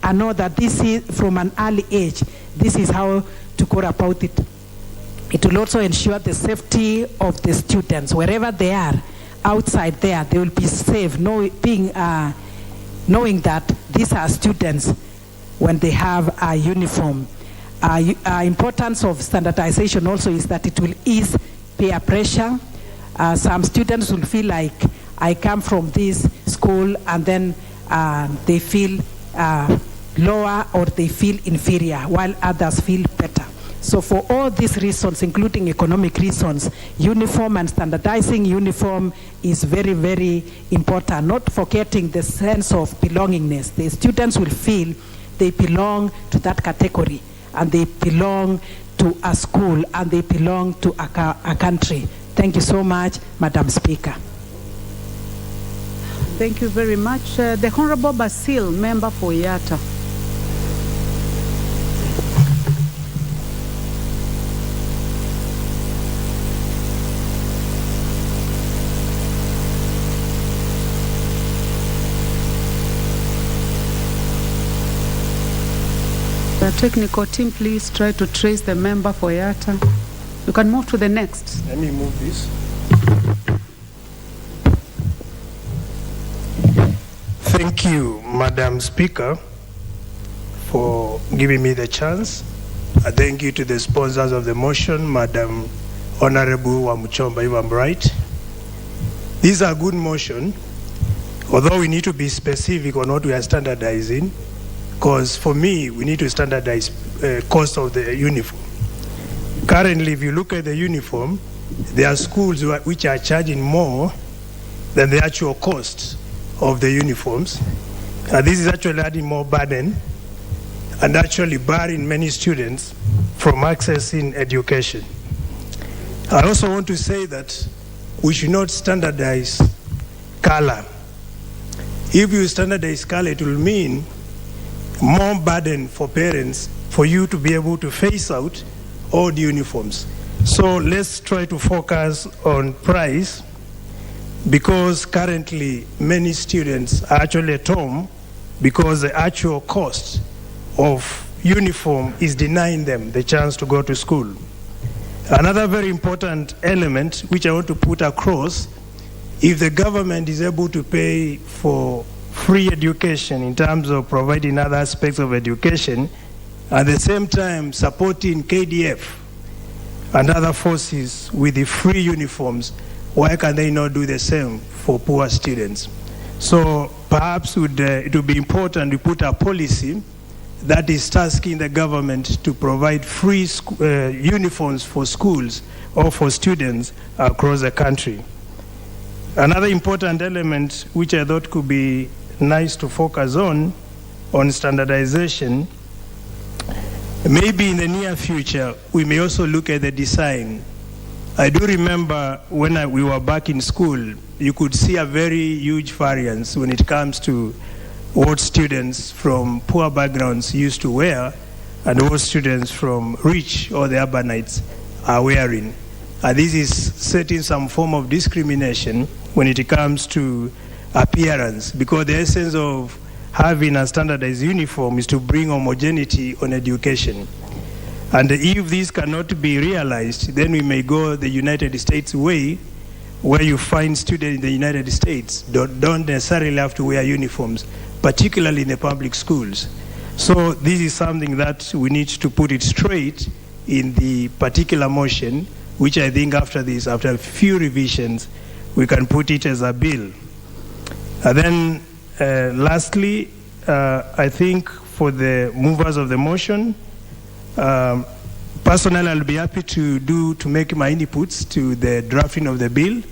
and know that this is, from an early age, this is how to go about it. It will also ensure the safety of the students. Wherever they are, outside there, they will be safe, knowing that these are students when they have a uniform. Importance of standardization also is that it will ease peer pressure. Some students will feel like, I come from this school, and then they feel lower or they feel inferior, while others feel better. So for all these reasons, including economic reasons, uniform and standardizing uniform is very, very important, not forgetting the sense of belongingness. The students will feel they belong to that category, and they belong to a school, and they belong to a country. Thank you so much, Madam Speaker. Thank you very much. The Honorable Basil, member for Yatta. The technical team, please try to trace the member for Yatta. You can move to the next. Let me move this. Thank you, Madam Speaker, for giving me the chance. Thank you to the sponsors of the motion, Madam Honorable Wamuchomba, if I'm right. These are good motion, although we need to be specific on what we are standardizing, because for me, we need to standardize cost of the uniform. Currently, if you look at the uniform, there are schools which are charging more than the actual cost of the uniforms. This is actually adding more burden and actually barring many students from accessing education. I also want to say that we should not standardize color. If you standardize color, it will mean more burden for parents for you to be able to phase out all the uniforms. So let's try to focus on price, because currently many students are actually at home because the actual cost of uniform is denying them the chance to go to school. Another very important element which I want to put across, if the government is able to pay for free education in terms of providing other aspects of education, at the same time supporting KDF and other forces with the free uniforms, why can they not do the same for poor students? So perhaps it would be important to put a policy that is tasking the government to provide free uniforms for schools or for students across the country. Another important element which I thought could be nice to focus on standardization, maybe in the near future, we may also look at the design. I do remember when we were back in school, you could see a very huge variance when it comes to what students from poor backgrounds used to wear and what students from rich or the urbanites are wearing. this is setting some form of discrimination when it comes to appearance, because the essence of having a standardized uniform is to bring homogeneity on education. And if this cannot be realized, then we may go the United States way, where you find students in the United States don't necessarily have to wear uniforms, particularly in the public schools. So this is something that we need to put it straight in the particular motion, which I think after this, after a few revisions, we can put it as a bill. And then lastly, I think for the movers of the motion, personally I'll be happy to make my inputs to the drafting of the bill,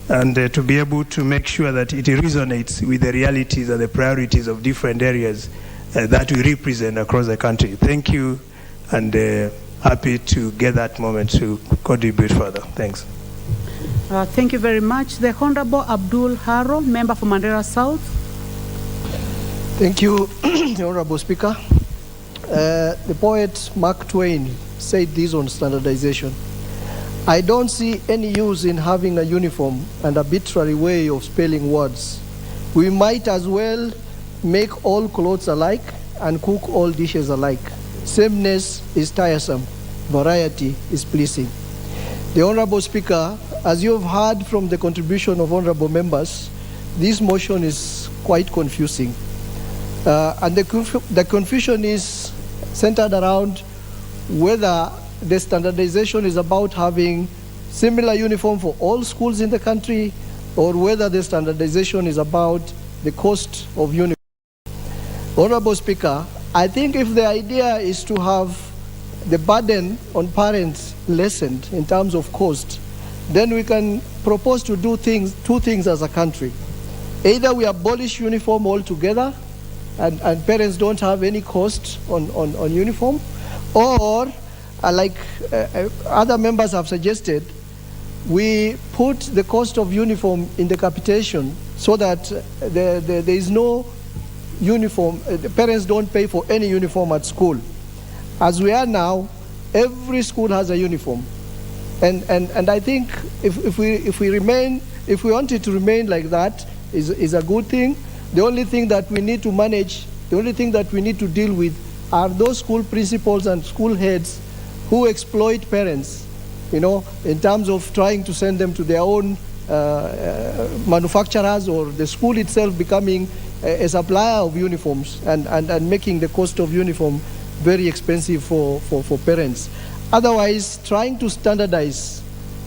and to be able to make sure that it resonates with the realities and the priorities of different areas that we represent across the country. Thank you, and happy to get that moment to contribute further. Thanks. Thank you very much. The Honorable Abdul Haro, member for Mandera South. Thank you, Honorable Speaker. The poet Mark Twain said this on standardization: I don't see any use in having a uniform and arbitrary way of spelling words. We might as well make all clothes alike and cook all dishes alike. Sameness is tiresome, variety is pleasing. The Honorable Speaker, as you have heard from the contribution of honorable members, this motion is quite confusing. And the confusion is centered around whether the standardization is about having similar uniform for all schools in the country, or whether the standardization is about the cost of uniform. Honorable Speaker, I think if the idea is to have the burden on parents lessened in terms of cost, then we can propose to do two things as a country. Either we abolish uniform altogether and parents don't have any cost on uniform, or like other members have suggested, we put the cost of uniform in the capitation so that there is no uniform, the parents don't pay for any uniform at school. As we are now, every school has a uniform. And I think if we want it to remain like that, is a good thing. The only thing that we need to manage, the only thing that we need to deal with are those school principals and school heads who exploit parents, in terms of trying to send them to their own manufacturers, or the school itself becoming a supplier of uniforms and making the cost of uniform very expensive for parents. Otherwise, trying to standardize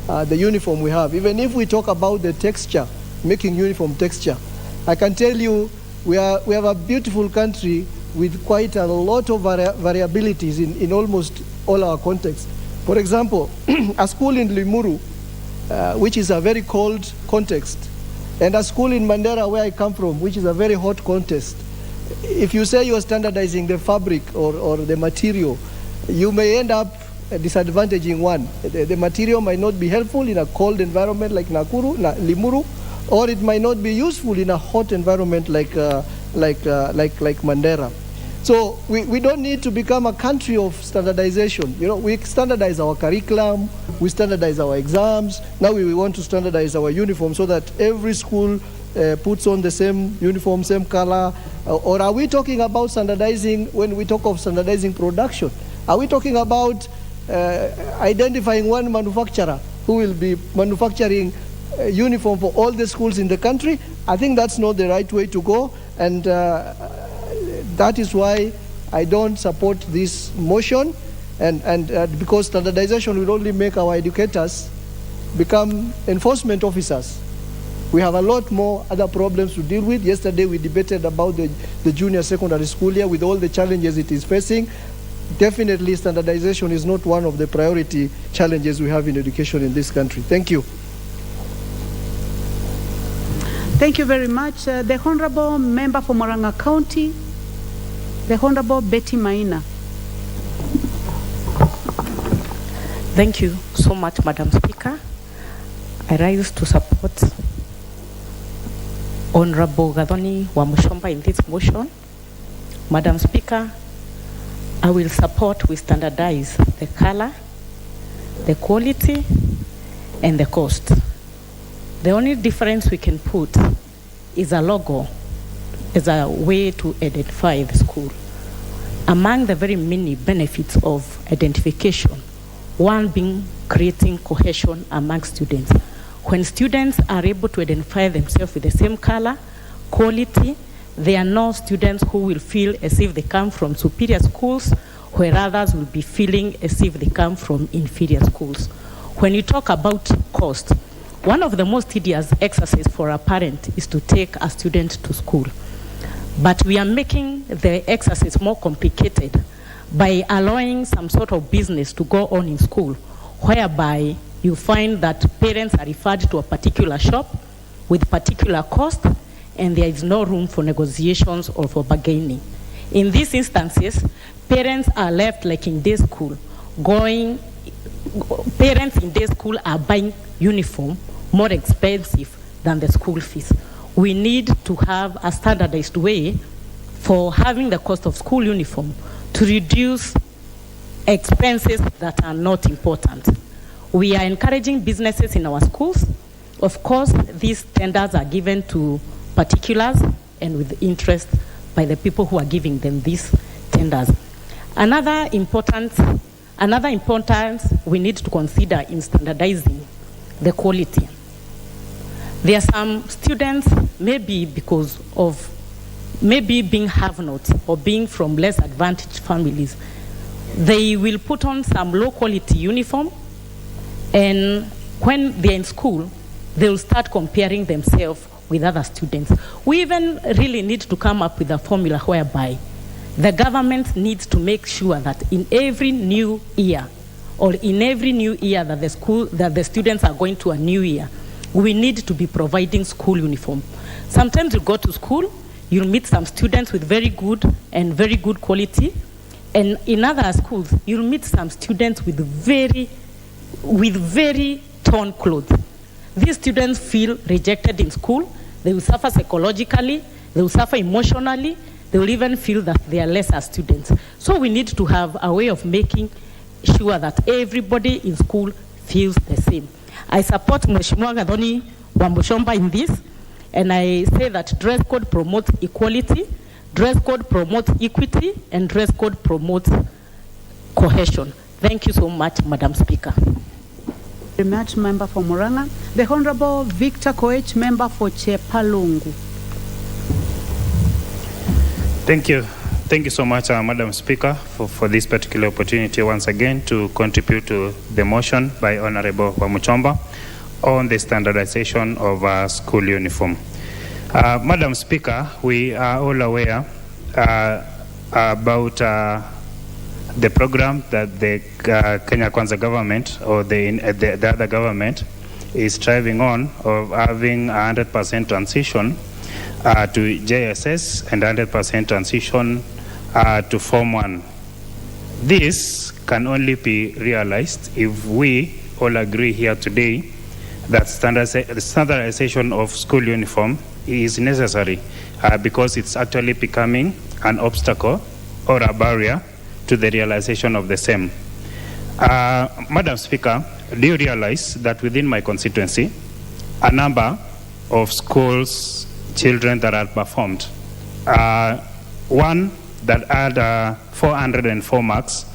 the uniform we have, even if we talk about the texture, making uniform texture, I can tell you we have a beautiful country with quite a lot of variabilities in almost all our contexts. For example, a school in Limuru, which is a very cold context, and a school in Mandera, where I come from, which is a very hot context. If you say you are standardizing the fabric or the material, you may end up disadvantaging one. The material might not be helpful in a cold environment like Limuru, or it might not be useful in a hot environment like Mandera. So we don't need to become a country of standardization. We standardize our curriculum, we standardize our exams. Now we want to standardize our uniform so that every school puts on the same uniform, same color. Or are we talking about standardizing, when we talk of standardizing production, are we talking about identifying one manufacturer who will be manufacturing a uniform for all the schools in the country? I think that's not the right way to go, and that is why I don't support this motion, and because standardization will only make our educators become enforcement officers. We have a lot more other problems to deal with. Yesterday we debated about the junior secondary school year with all the challenges it is facing. Definitely standardization is not one of the priority challenges we have in education in this country. Thank you. Thank you very much. The Honorable Member for Murang'a County, the Honorable Betty Maina. Thank you so much, Madam Speaker. I rise to support Honorable Gathoni wa Mushomba in this motion. Madam Speaker, I will support, we standardize the color, the quality, and the cost. The only difference we can put is a logo as a way to identify the school. Among the very many benefits of identification, one being creating cohesion among students. When students are able to identify themselves with the same color, quality, there are no students who will feel as if they come from superior schools, where others will be feeling as if they come from inferior schools. When you talk about cost, one of the most tedious exercises for a parent is to take a student to school. But we are making the exercise more complicated by allowing some sort of business to go on in school, whereby you find that parents are referred to a particular shop with particular cost, and there is no room for negotiations or for bargaining. In these instances, parents are left like in day school, parents in day school are buying uniform more expensive than the school fees. We need to have a standardized way for having the cost of school uniform to reduce expenses that are not important. We are encouraging businesses in our schools. Of course, these tenders are given to particulars and with interest by the people who are giving them these tenders. Another importance we need to consider in standardizing the quality. There are some students, maybe because of being have-nots or being from less advantaged families, they will put on some low-quality uniform, and when they're in school, they will start comparing themselves with other students. We even really need to come up with a formula whereby the government needs to make sure that in every new year, or in every new year that the students are going to a new year, we need to be providing school uniform. Sometimes you go to school, you'll meet some students with very good quality, and in other schools, you'll meet some students with very torn clothes. These students feel rejected in school. They will suffer psychologically, they will suffer emotionally, they will even feel that they are lesser students. So we need to have a way of making sure that everybody in school feels the same. I support Mheshimiwa Gathoni wa Mushomba in this, and I say that dress code promotes equality, dress code promotes equity, and dress code promotes cohesion. Thank you so much, Madam Speaker. Very much, member for Murang'a. The Honorable Victor Koech, member for Chepalungu. Thank you. Thank you so much, Madam Speaker, for this particular opportunity once again to contribute to the motion by Honorable Wamuchomba on the standardization of school uniform. Madam Speaker, we are all aware about the program that the Kenya Kwanza government or the other government is striving on of having 100% transition to JSS and 100% transition to Form 1. This can only be realized if we all agree here today that standardization of school uniform is necessary because it's actually becoming an obstacle or a barrier to the realization of the same. Madam Speaker, do you realize that within my constituency, a number of schools, children that are performed, one that had 404 marks,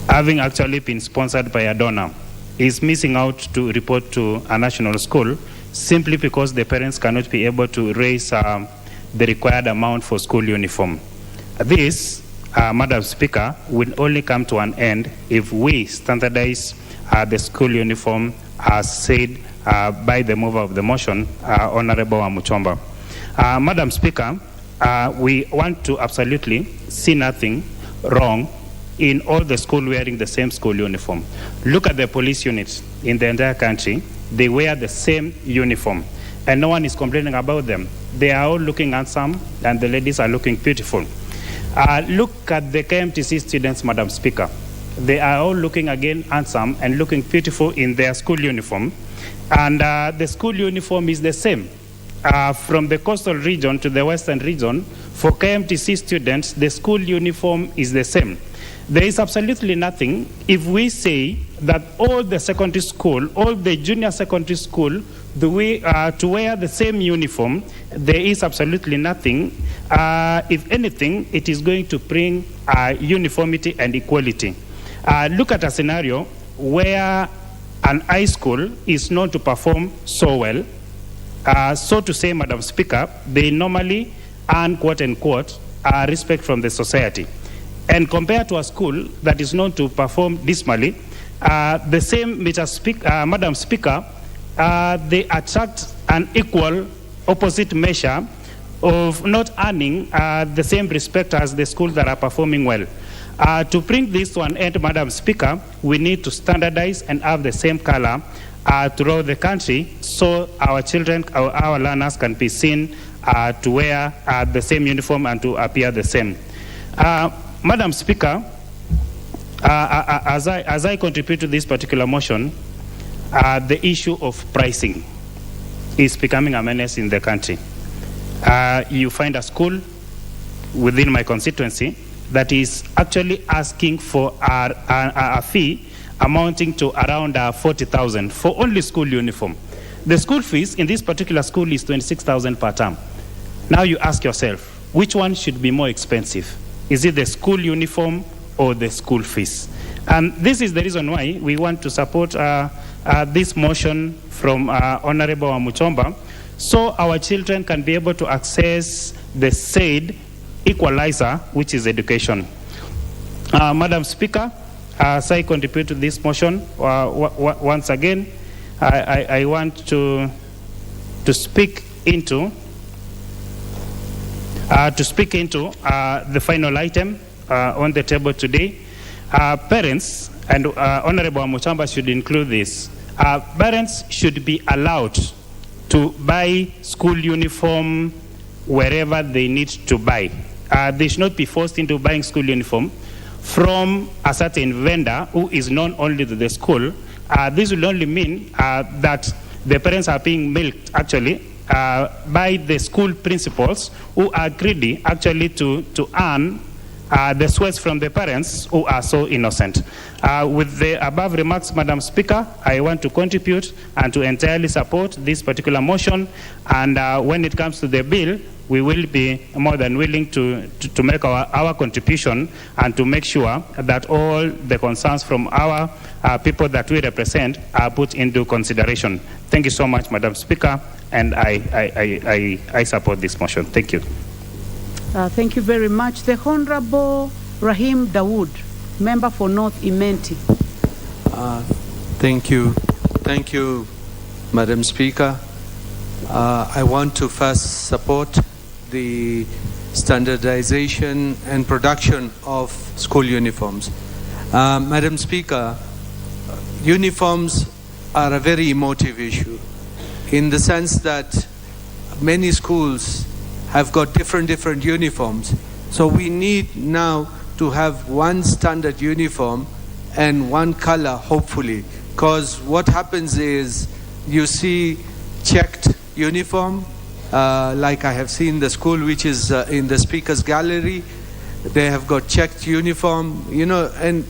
having actually been sponsored by a donor, is missing out to report to a national school simply because the parents cannot be able to raise the required amount for school uniform. This, Madam Speaker, will only come to an end if we standardize the school uniform as said by the mover of the motion, Honorable Wamuchomba. Madam Speaker, we want to absolutely see nothing wrong in all the school wearing the same school uniform. Look at the police units in the entire country. They wear the same uniform, and no one is complaining about them. They are all looking handsome, and the ladies are looking beautiful. Look at the KMTC students, Madam Speaker. They are all looking again handsome and looking beautiful in their school uniform, and the school uniform is the same. From the coastal region to the western region, for KMTC students, the school uniform is the same. There is absolutely nothing if we say that all the secondary school, all the junior secondary school, to wear the same uniform. There is absolutely nothing. If anything, it is going to bring uniformity and equality. Look at a scenario where an high school is known to perform so well. So to say, Madam Speaker, they normally earn, quote unquote, respect from the society. And compared to a school that is known to perform dismally, the same, Madam Speaker, they attract an equal opposite measure of not earning the same respect as the schools that are performing well. To bring this to an end, Madam Speaker, we need to standardize and have the same color throughout the country so our children, our learners can be seen to wear the same uniform and to appear the same. Madam Speaker, as I contribute to this particular motion, the issue of pricing is becoming a menace in the country. You find a school within my constituency that is actually asking for a fee amounting to around 40,000 for only school uniform. The school fees in this particular school is 26,000 per term. Now you ask yourself, which one should be more expensive? Is it the school uniform or the school fees? And this is the reason why we want to support this motion from Honorable Muchomba, so our children can be able to access the said equalizer, which is education. Madam Speaker, as I contribute to this motion, once again, I want to speak into the final item on the table today. Parents, and Honorable Muchamba should include this, parents should be allowed to buy school uniform wherever they need to buy. They should not be forced into buying school uniform from a certain vendor who is known only to the school. This will only mean that the parents are being milked actually by the school principals who are greedy actually to earn the sweats from the parents who are so innocent. With the above remarks, Madam Speaker, I want to contribute and to entirely support this particular motion. And when it comes to the bill, we will be more than willing to make our contribution and to make sure that all the concerns from our people that we represent are put into consideration. Thank you so much, Madam Speaker, and I support this motion. Thank you. Thank you very much. The Honorable Rahim Dawood, member for North Imenti. Thank you. Thank you, Madam Speaker. I want to first support the standardization and production of school uniforms. Madam Speaker, uniforms are a very emotive issue in the sense that many schools have got different uniforms. So we need now to have one standard uniform and one color, hopefully, because what happens is you see checked uniform, like I have seen the school which is in the speaker's gallery. They have got checked uniform, you know, and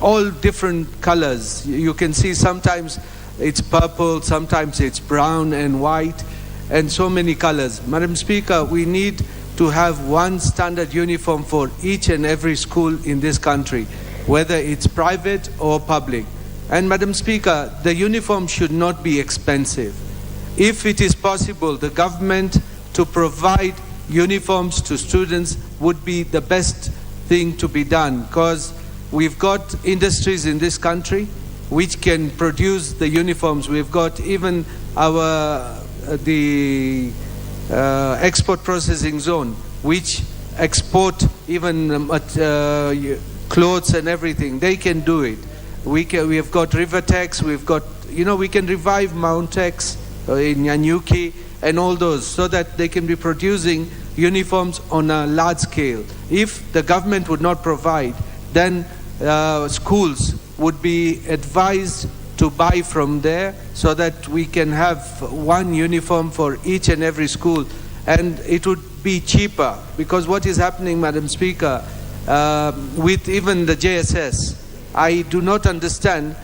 all different colors. You can see sometimes it's purple, sometimes it's brown and white, and so many colors. Madam Speaker, we need to have one standard uniform for each and every school in this country, whether it's private or public. And Madam Speaker, the uniform should not be expensive. If it is possible, the government to provide uniforms to students would be the best thing to be done, because we've got industries in this country which can produce the uniforms. We've got even our export processing zone, which export even clothes and everything. They can do it. We have got Rivertex, we've got, you know, we can revive Mountex in Nyanyuki and all those, so that they can be producing uniforms on a large scale. If the government would not provide, then schools would be advised to buy from there, so that we can have one uniform for each and every school. And it would be cheaper, because what is happening, Madam Speaker, with even the JSS. I do not understand,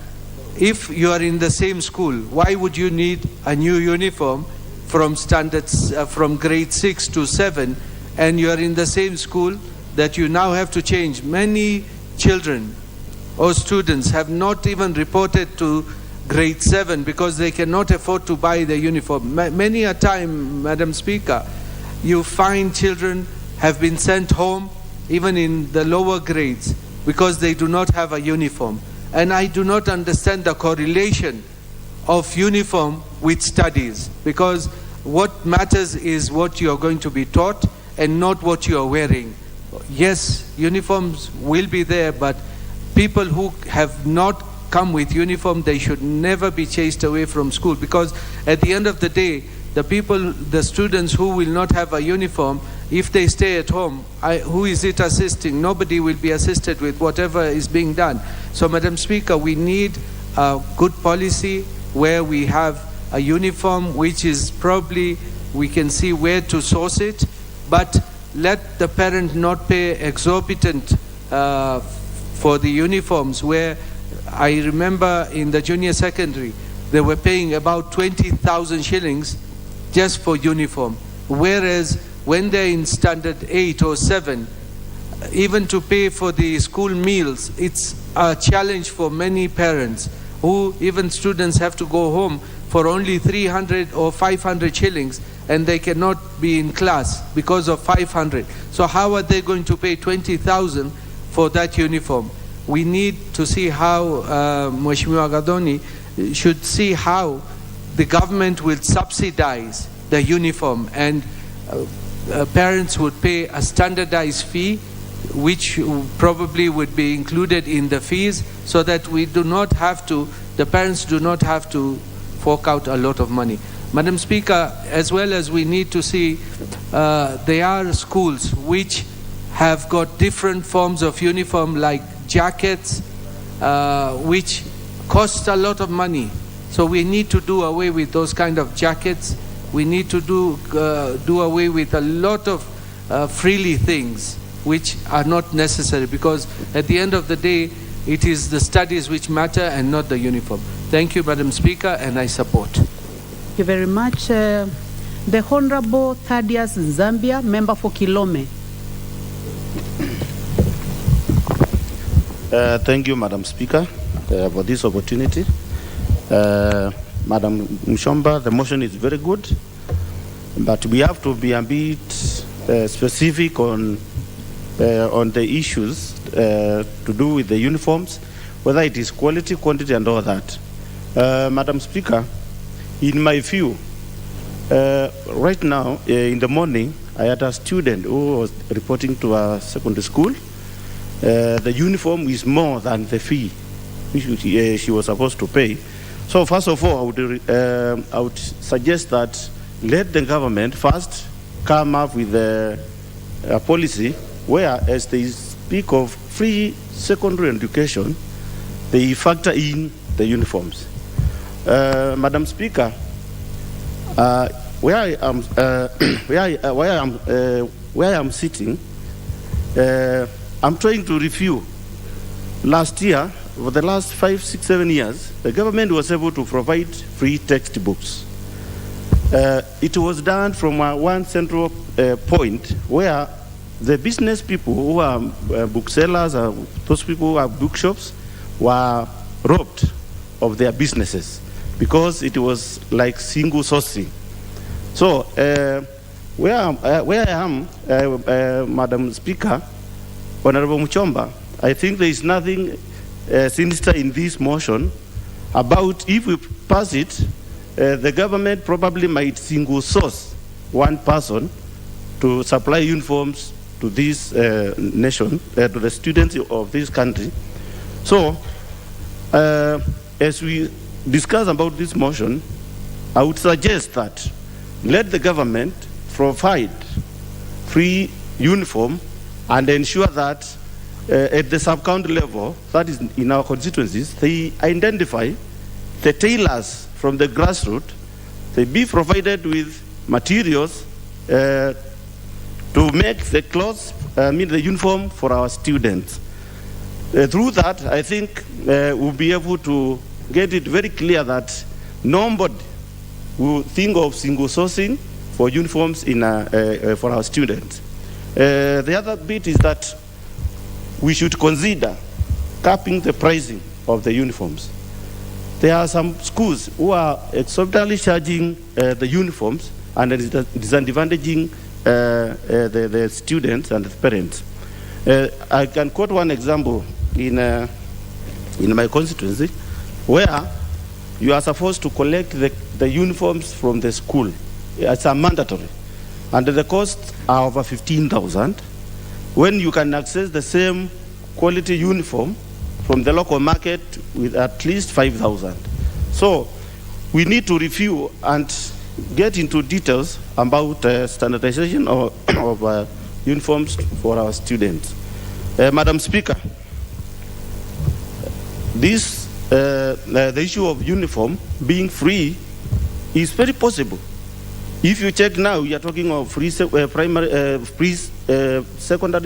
if you are in the same school, why would you need a new uniform from standards, from grade 6 to 7, and you are in the same school that you now have to change? Many children or students have not even reported to grade 7 because they cannot afford to buy the uniform. Many a time, Madam Speaker, you find children have been sent home, even in the lower grades, because they do not have a uniform. And I do not understand the correlation of uniform with studies, because what matters is what you are going to be taught and not what you are wearing. Yes, uniforms will be there, but people who have not come with uniform, they should never be chased away from school, because at the end of the day, the students who will not have a uniform, if they stay at home, who is it assisting? Nobody will be assisted with whatever is being done. So, Madam Speaker, we need a good policy where we have a uniform which is probably, we can see where to source it, but let the parent not pay exorbitant for the uniforms, where I remember in the junior secondary, they were paying about 20,000 shillings just for uniform. Whereas when they're in standard 8 or 7, even to pay for the school meals, it's a challenge for many parents, who even students have to go home for only 300 or 500 shillings, and they cannot be in class because of 500. So how are they going to pay 20,000 for that uniform? We need to see how, Mheshimiwa Gathoni should see how the government will subsidize the uniform, and parents would pay a standardized fee, which probably would be included in the fees, so that we do not have to, the parents do not have to fork out a lot of money. Madam Speaker, as well as we need to see, there are schools which have got different forms of uniform, like jackets, which cost a lot of money. So we need to do away with those kind of jackets. We need to do away with a lot of frilly things which are not necessary, because at the end of the day, it is the studies which matter and not the uniform. Thank you, Madam Speaker, and I support. Thank you very much. The Honorable Thaddeus Zambia, member for Kilome. Thank you, Madam Speaker, for this opportunity. Madam Mushomba, the motion is very good, but we have to be a bit specific on the issues to do with the uniforms, whether it is quality, quantity, and all that. Madam Speaker, in my view, right now, in the morning, I had a student who was reporting to a secondary school. The uniform is more than the fee which she was supposed to pay. So first of all, I would suggest that let the government first come up with a policy where, as they speak of free secondary education, they factor in the uniforms. Madam Speaker, where I am sitting, I'm trying to review. Last year, for the last 5, 6, 7 years, the government was able to provide free textbooks. It was done from one central point where the business people who are booksellers, those people who have bookshops, were robbed of their businesses because it was like single sourcing. So where I am, Madam Speaker, Honorable Muchomba, I think there is nothing sinister in this motion about, if we pass it, the government probably might single source one person to supply uniforms to this nation, to the students of this country. So, as we discuss about this motion, I would suggest that let the government provide free uniform and ensure that at the sub-county level, that is in our constituencies, they identify the tailors from the grassroots. They be provided with materials to make the clothes the uniform for our students. Through that, I think we'll be able to get it very clear that nobody will think of single sourcing for uniforms for our students. The other bit is that we should consider capping the pricing of the uniforms. There are some schools who are exorbitantly charging the uniforms and disadvantaging the students and the parents. I can quote one example in my constituency where you are supposed to collect the uniforms from the school. It's a mandatory. And the costs are over 15,000 when you can access the same quality uniform from the local market with at least 5,000. So we need to review and get into details about standardization of uniforms for our students. Madam Speaker, the issue of uniform being free is very possible. If you check now, we are talking of free secondary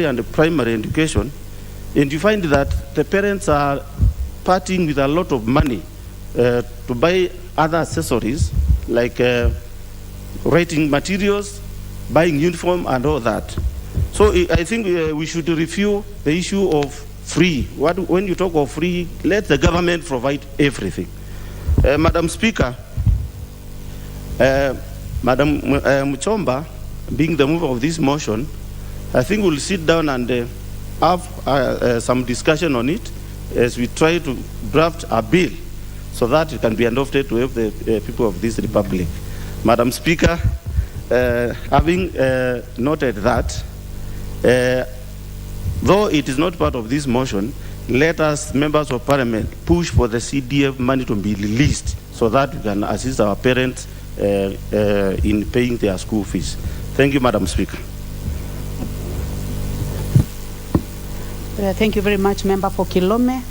and primary education, and you find that the parents are parting with a lot of money to buy other accessories like writing materials, buying uniform and all that. So I think we should review the issue of free. When you talk of free, let the government provide everything. Madam Speaker, Madam Muchomba, being the mover of this motion, I think we'll sit down and have some discussion on it as we try to draft a bill so that it can be adopted to help the people of this republic. Madam Speaker, having noted that, though it is not part of this motion, let us, members of parliament, push for the CDF money to be released so that we can assist our parents in paying their school fees. Thank you, Madam Speaker. Thank you very much, Member for Kilome.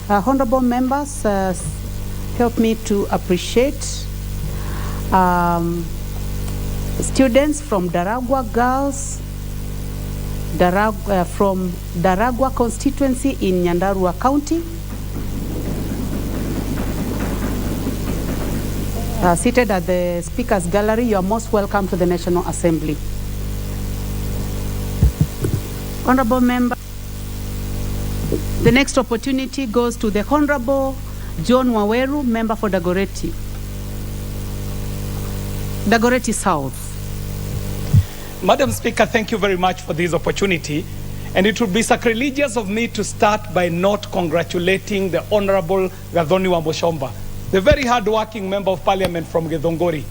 Honorable members, help me to appreciate students from Daragwa Girls, from Daragwa constituency in Nyandarua County, seated at the Speaker's Gallery. You are most welcome to the National Assembly. Honorable member, the next opportunity goes to the Honorable John Waweru, member for Dagoretti South. Madam Speaker, thank you very much for this opportunity. And it would be sacrilegious of me to start by not congratulating the Honorable Gathoni Wamboshomba, the very hard-working member of parliament from Githongori.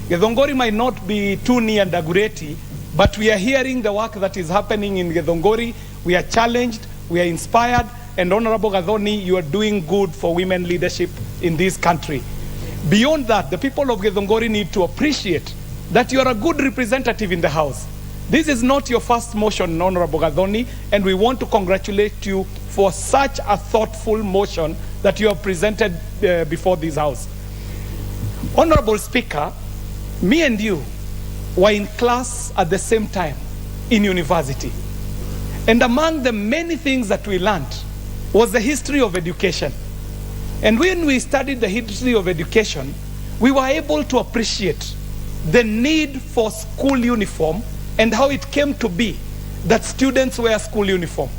Githongori might not be too near Dagoretti, but we are hearing the work that is happening in Githongori. We are challenged, we are inspired, and Honorable Gathoni, you are doing good for women leadership in this country. Beyond that, the people of Githongori need to appreciate that you are a good representative in the House. This is not your first motion, Honorable Gathoni, and we want to congratulate you for such a thoughtful motion that you have presented before this House. Honorable Speaker, me and you were in class at the same time in university. And among the many things that we learned was the history of education. And when we studied the history of education, we were able to appreciate the need for school uniform and how it came to be that students wear school uniform.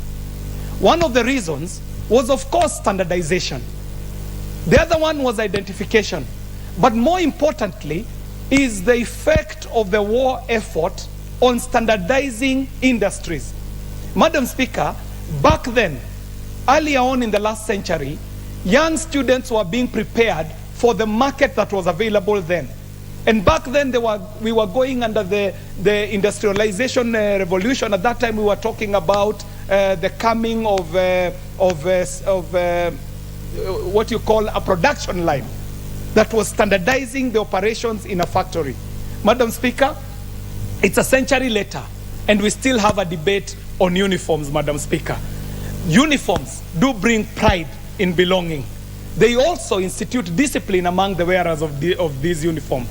One of the reasons was, of course, standardization. The other one was identification. But more importantly is the effect of the war effort on standardizing industries. Madam Speaker, back then, earlier on in the last century, young students were being prepared for the market that was available then. And back then, we were going under the industrialization revolution. At that time, we were talking about the coming of what you call a production line that was standardizing the operations in a factory. Madam Speaker, it's a century later, and we still have a debate on uniforms, Madam Speaker. Uniforms do bring pride in belonging. They also institute discipline among the wearers of these uniforms.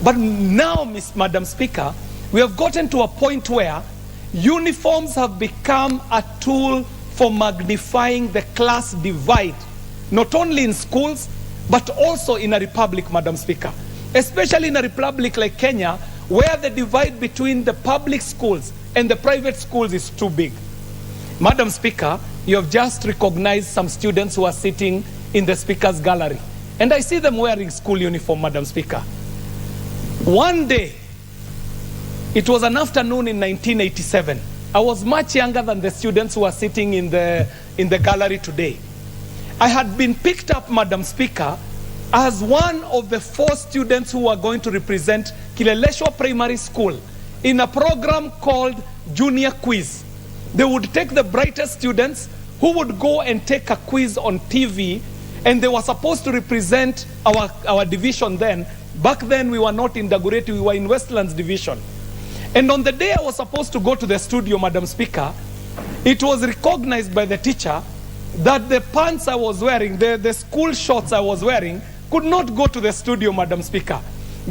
But now, Madam Speaker, we have gotten to a point where uniforms have become a tool for magnifying the class divide, not only in schools, but also in a republic, Madam Speaker. Especially in a republic like Kenya, where the divide between the public schools and the private schools is too big. Madam Speaker, you have just recognized some students who are sitting in the Speaker's gallery. And I see them wearing school uniform, Madam Speaker. One day, it was an afternoon in 1987. I was much younger than the students who are sitting in the gallery today. I had been picked up, Madam Speaker, as one of the 4 students who were going to represent Kileleshwa Primary School in a program called Junior Quiz. They would take the brightest students who would go and take a quiz on TV, and they were supposed to represent our division then. Back then, we were not in Dagoretti, we were in Westlands Division. And on the day I was supposed to go to the studio, Madam Speaker, it was recognized by the teacher that the pants I was wearing, the school shorts I was wearing, could not go to the studio, Madam Speaker,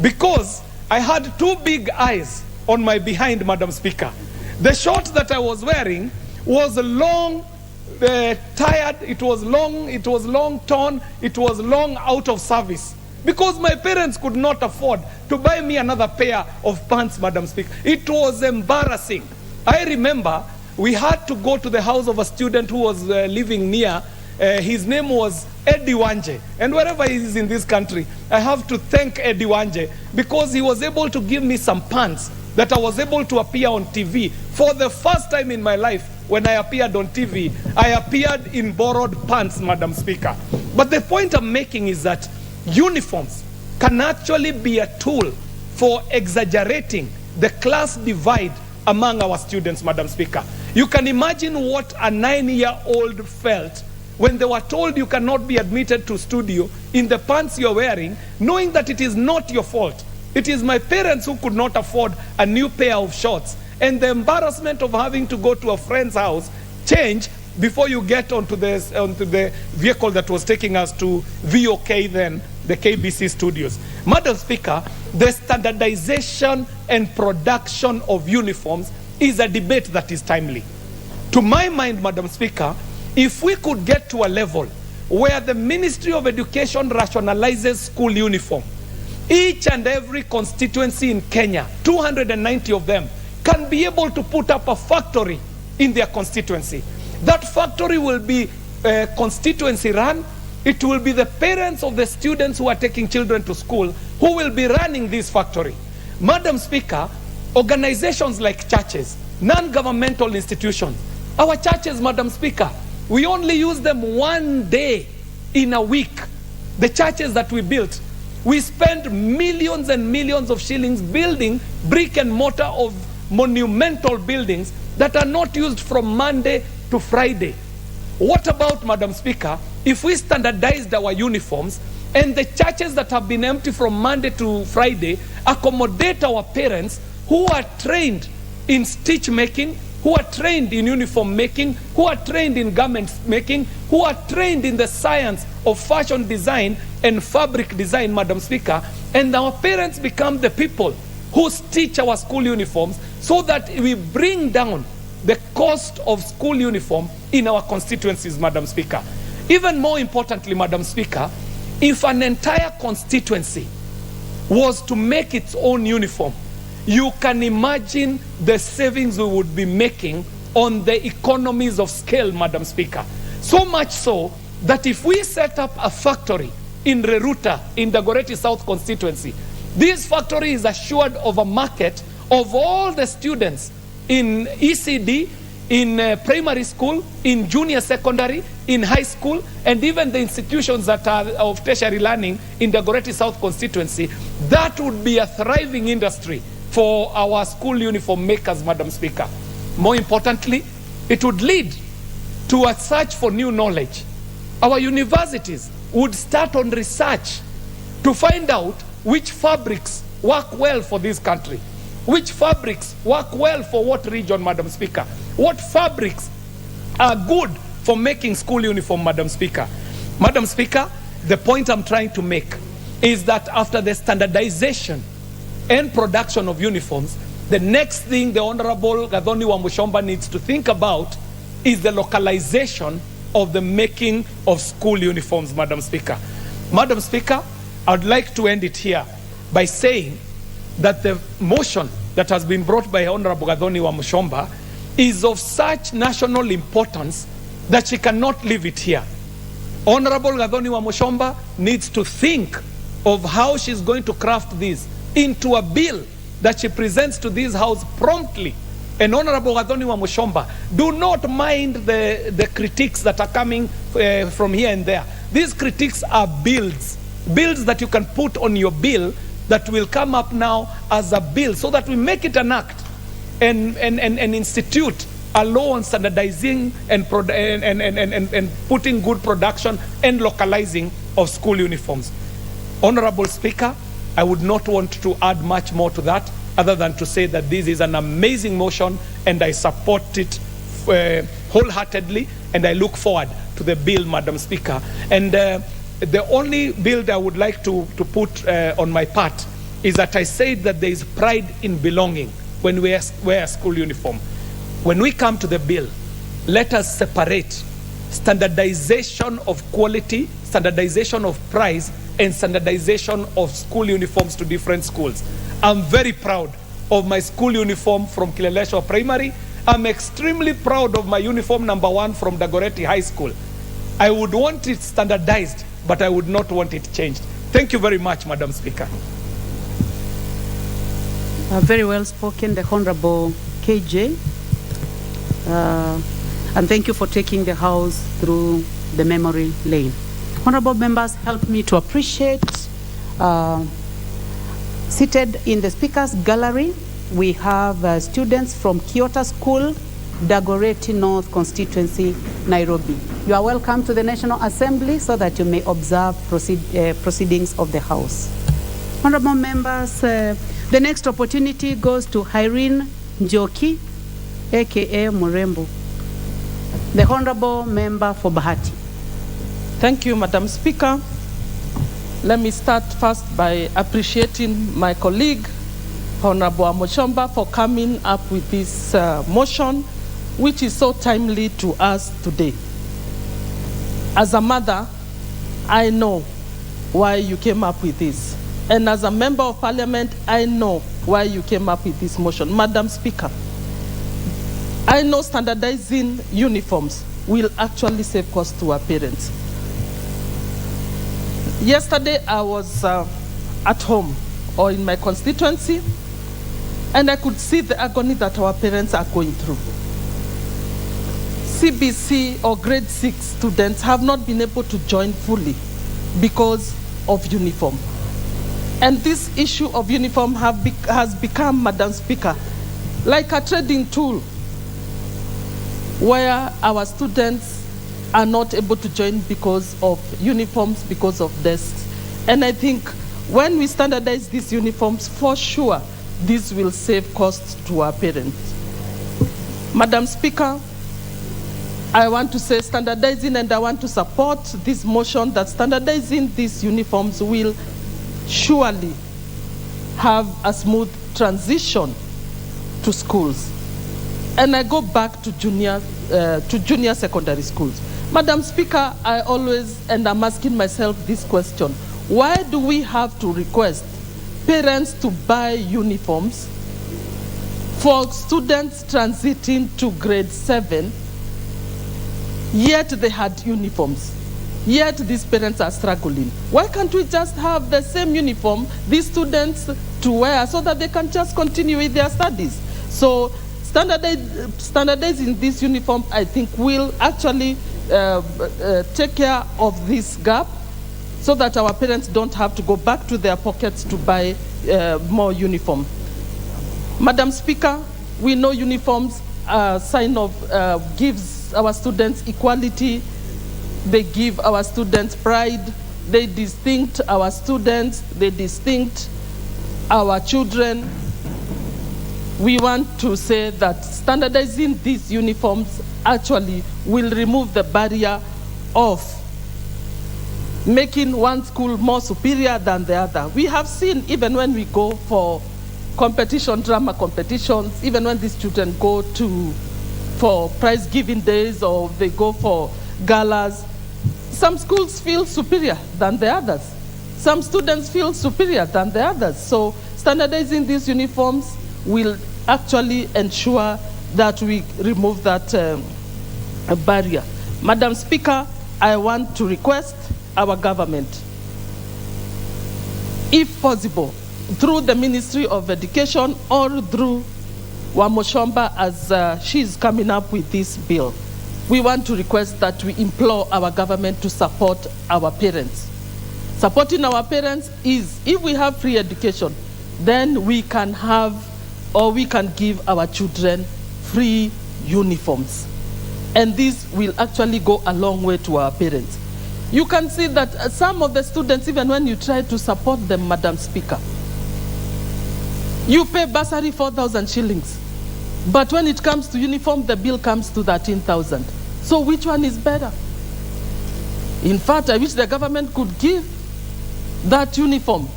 because I had 2 big eyes on my behind, Madam Speaker. The short that I was wearing was long, tired, it was long torn, it was long out of service, because my parents could not afford to buy me another pair of pants, Madam Speaker. It was embarrassing. I remember we had to go to the house of a student who was living near. His name was Eddie Wanje. And wherever he is in this country, I have to thank Eddie Wanje, because he was able to give me some pants that I was able to appear on TV. For the first time in my life, when I appeared on TV, I appeared in borrowed pants, Madam Speaker. But the point I'm making is that uniforms can actually be a tool for exaggerating the class divide among our students, Madam Speaker. You can imagine what a 9-year-old felt when they were told you cannot be admitted to studio in the pants you're wearing, knowing that it is not your fault. It is my parents who could not afford a new pair of shorts, and the embarrassment of having to go to a friend's house, change before you get onto the vehicle that was taking us to VOK then, the KBC studios. Madam Speaker, the standardization and production of uniforms is a debate that is timely. To my mind, Madam Speaker, if we could get to a level where the Ministry of Education rationalizes school uniform, each and every constituency in Kenya, 290 of them, can be able to put up a factory in their constituency. That factory will be constituency run. It will be the parents of the students who are taking children to school who will be running this factory. Madam Speaker, organizations like churches, non-governmental institutions, our churches, Madam Speaker, we only use them one day in a week. The churches that we built, we spend millions and millions of shillings building brick and mortar of monumental buildings that are not used from Monday to Friday. What about, Madam Speaker, if we standardized our uniforms and the churches that have been empty from Monday to Friday accommodate our parents who are trained in stitch making, who are trained in uniform making, who are trained in garment making, who are trained in the science of fashion design and fabric design, Madam Speaker, and our parents become the people who stitch our school uniforms so that we bring down the cost of school uniform in our constituencies, Madam Speaker. Even more importantly, Madam Speaker, if an entire constituency was to make its own uniform, you can imagine the savings we would be making on the economies of scale, Madam Speaker. So much so that if we set up a factory in Reruta, in the Dagoretti South constituency, this factory is assured of a market of all the students in ECD, in primary school, in junior secondary, in high school, and even the institutions that are of tertiary learning in the Dagoretti South constituency. That would be a thriving industry for our school uniform makers, Madam Speaker. More importantly, it would lead to a search for new knowledge. Our universities would start on research to find out which fabrics work well for this country, which fabrics work well for what region, Madam Speaker, what fabrics are good for making school uniform, Madam Speaker. Madam Speaker, the point I'm trying to make is that after the standardization and production of uniforms, The next thing the Honorable Gathoni Wamuchomba needs to think about is the localization of the making of school uniforms, Madam Speaker. Madam Speaker, I would like to end it here by saying that the motion that has been brought by Honorable Gathoni Wamuchomba is of such national importance that she cannot leave it here. Honorable Gathoni Wamuchomba needs to think of how she's going to craft this into a bill that she presents to this House promptly. And Honorable Gathoni Wamuchomba, do not mind the critiques that are coming from here and there. These critiques are bills that you can put on your bill that will come up now as a bill so that we make it an act and institute a law on standardizing and putting good production and localizing of school uniforms. Honorable Speaker, I would not want to add much more to that other than to say that this is an amazing motion and I support it wholeheartedly, and I look forward to the bill, Madam Speaker. And the only bill I would like to put on my part is that I said that there is pride in belonging when we wear a school uniform. When we come to the bill, let us separate standardization of quality, standardization of price, and standardization of school uniforms to different schools. I'm very proud of my school uniform from Kileleshwa Primary. I'm extremely proud of my uniform #1 from Dagoretti High School. I would want it standardized, but I would not want it changed. Thank you very much, Madam Speaker. Very well spoken, the Honorable KJ. And thank you for taking the House through the memory lane. Honorable members, help me to appreciate, seated in the Speaker's Gallery, we have students from Kyoto School, Dagoretti North Constituency, Nairobi. You are welcome to the National Assembly so that you may observe proceedings of the House. Honorable members, the next opportunity goes to Irene Njoki, aka Murembo, the Honorable Member for Bahati. Thank you, Madam Speaker. Let me start first by appreciating my colleague, Honorable Wamuchomba, for coming up with this motion, which is so timely to us today. As a mother, I know why you came up with this. And as a member of parliament, I know why you came up with this motion. Madam Speaker, I know standardizing uniforms will actually save cost to our parents. Yesterday, I was at home or in my constituency, and I could see the agony that our parents are going through. CBC or grade 6 students have not been able to join fully because of uniform. And this issue of uniform has become, Madam Speaker, like a trading tool where our students are not able to join because of uniforms, because of desks. And I think when we standardize these uniforms, for sure, this will save costs to our parents. Madam Speaker, I want to say standardizing, and I want to support this motion that standardizing these uniforms will surely have a smooth transition to schools. And I go back to junior secondary schools. Madam Speaker, I always, and I'm asking myself this question, why do we have to request parents to buy uniforms for students transiting to grade 7, yet they had uniforms, yet these parents are struggling? Why can't we just have the same uniform these students to wear so that they can just continue with their studies? So standardizing this uniform, I think, will actually take care of this gap so that our parents don't have to go back to their pockets to buy more uniform. Madam Speaker, we know uniforms are a sign of, gives our students equality, they give our students pride, they distinct our students, they distinct our children. We want to say that standardizing these uniforms actually will remove the barrier of making one school more superior than the other. We have seen, even when we go for competition, drama competitions, even when these children go for prize giving days or they go for galas, some schools feel superior than the others. Some students feel superior than the others. So standardizing these uniforms will actually ensure that we remove that barrier. Madam Speaker, I want to request our government, if possible, through the Ministry of Education or through Wamushomba as she's coming up with this bill, we want to request that we implore our government to support our parents. Supporting our parents is, if we have free education, then we can have, or we can give our children free uniforms. And this will actually go a long way to our parents. You can see that some of the students, even when you try to support them, Madam Speaker, you pay bursary 4,000 shillings. But when it comes to uniform, the bill comes to 13,000. So which one is better? In fact, I wish the government could give that uniform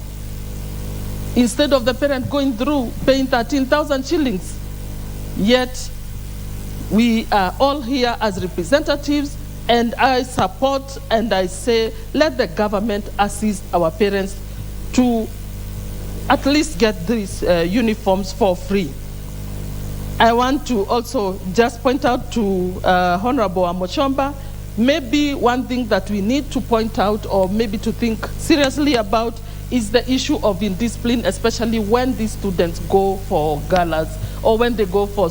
instead of the parent going through paying 13,000 shillings. Yet, we are all here as representatives, and I support and I say, let the government assist our parents to at least get these uniforms for free. I want to also just point out to Honorable Amoshomba, maybe one thing that we need to point out or maybe to think seriously about is the issue of indiscipline, especially when these students go for galas or when they go for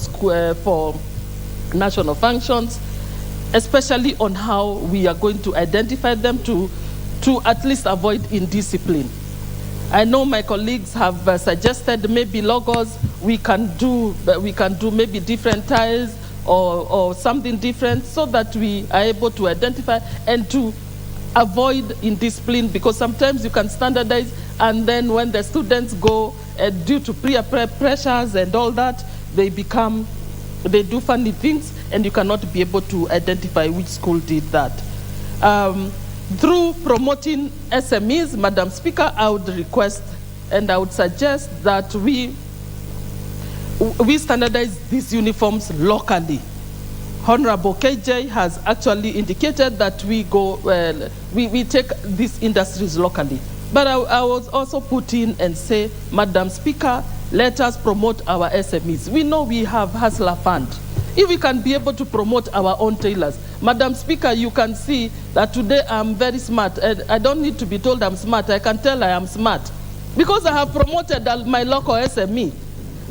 for national functions, especially on how we are going to identify them to at least avoid indiscipline. I know my colleagues have suggested maybe logos, we can do maybe different ties or something different so that we are able to identify and to avoid indiscipline, because sometimes you can standardize and then when the students go due to peer pressures and all that, they do funny things and you cannot be able to identify which school did that. Through promoting SMEs, Madam Speaker, I would request and I would suggest that we standardize these uniforms locally. Honorable KJ has actually indicated that we take these industries locally. But I was also put in and say, Madam Speaker, let us promote our SMEs. We know we have Hustler Fund. If we can be able to promote our own tailors. Madam Speaker, you can see that today I'm very smart. And I don't need to be told I'm smart. I can tell I am smart because I have promoted my local SME.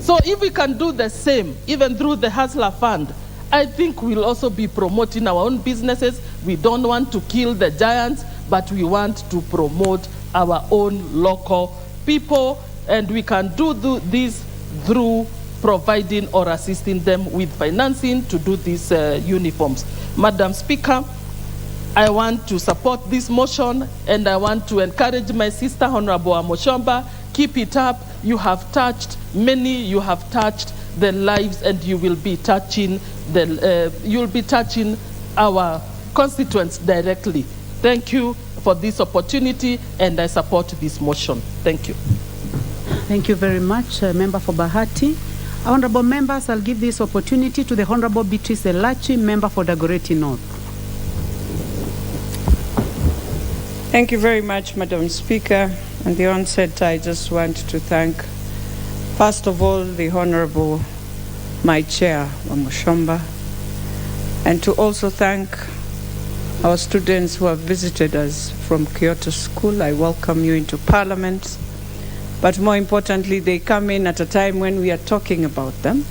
So if we can do the same, even through the Hustler Fund, I think we'll also be promoting our own businesses. We don't want to kill the giants, but we want to promote our own local people. And we can do this through providing or assisting them with financing to do these uniforms. Madam Speaker, I want to support this motion and I want to encourage my sister, Honorable Amoshomba, keep it up. You have touched many, you have touched the lives and you will be touching our constituents directly. Thank you for this opportunity and I support this motion. Thank you. Thank you very much, Member for Bahati. Honorable members, I'll give this opportunity to the Honorable Beatrice Elachi, Member for Dagoretti North. Thank you very much, Madam Speaker. At the onset, I just want to thank, first of all, the Honorable, my chair, Wamushomba, and to also thank our students who have visited us from Kyoto School. I welcome you into Parliament. But more importantly, they come in at a time when we are talking about them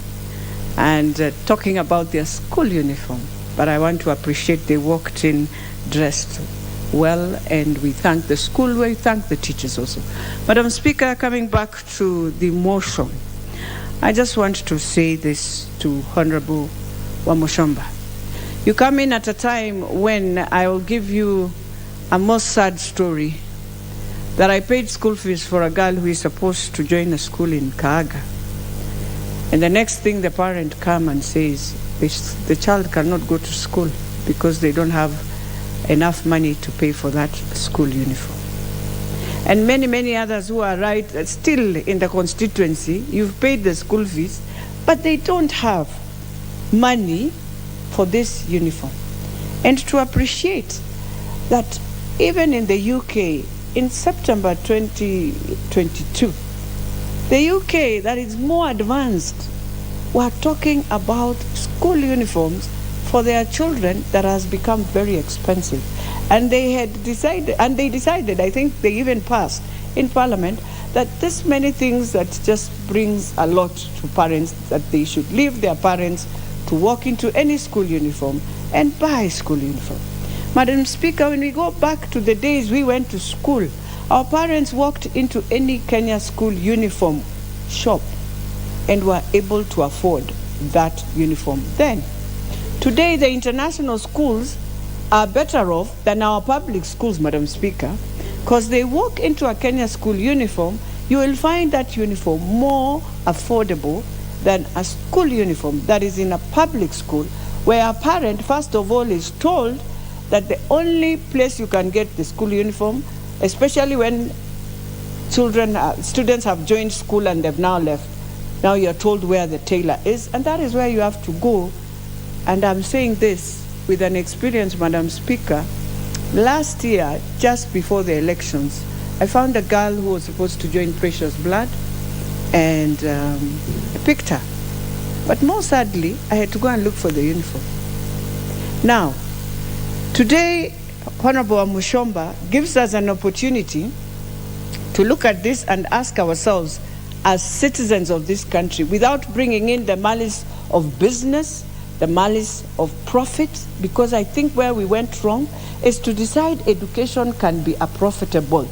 and talking about their school uniform. But I want to appreciate they walked in dressed well, and we thank the school, we thank the teachers also. Madam Speaker, coming back to the motion, I just want to say this to Honorable Wamushomba. You come in at a time when I will give you a most sad story that I paid school fees for a girl who is supposed to join a school in Kaaga. And the next thing the parent comes and says, the child cannot go to school because they don't have enough money to pay for that school uniform. and many, many others who are still in the constituency. You've paid the school fees, but they don't have money for this uniform. And to appreciate that even in the UK, in September 2022, the UK that is more advanced were talking about school uniforms for their children that has become very expensive. And they decided, I think they even passed in Parliament, that this many things that just brings a lot to parents, that they should leave their parents to walk into any school uniform and buy school uniform. Madam Speaker, when we go back to the days we went to school, our parents walked into any Kenya school uniform shop and were able to afford that uniform then. Today, the international schools are better off than our public schools, Madam Speaker, because they walk into a Kenya school uniform, you will find that uniform more affordable than a school uniform that is in a public school, where a parent, first of all, is told that the only place you can get the school uniform, especially when students have joined school and they've now left, now you're told where the tailor is, and that is where you have to go. And I'm saying this with an experience, Madam Speaker. Last year, just before the elections, I found a girl who was supposed to join Precious Blood, and I picked her. But more sadly, I had to go and look for the uniform. Now, today, Honorable Mushomba gives us an opportunity to look at this and ask ourselves, as citizens of this country, without bringing in the malice of business, the malice of profit, because I think where we went wrong is to decide education can be a profitable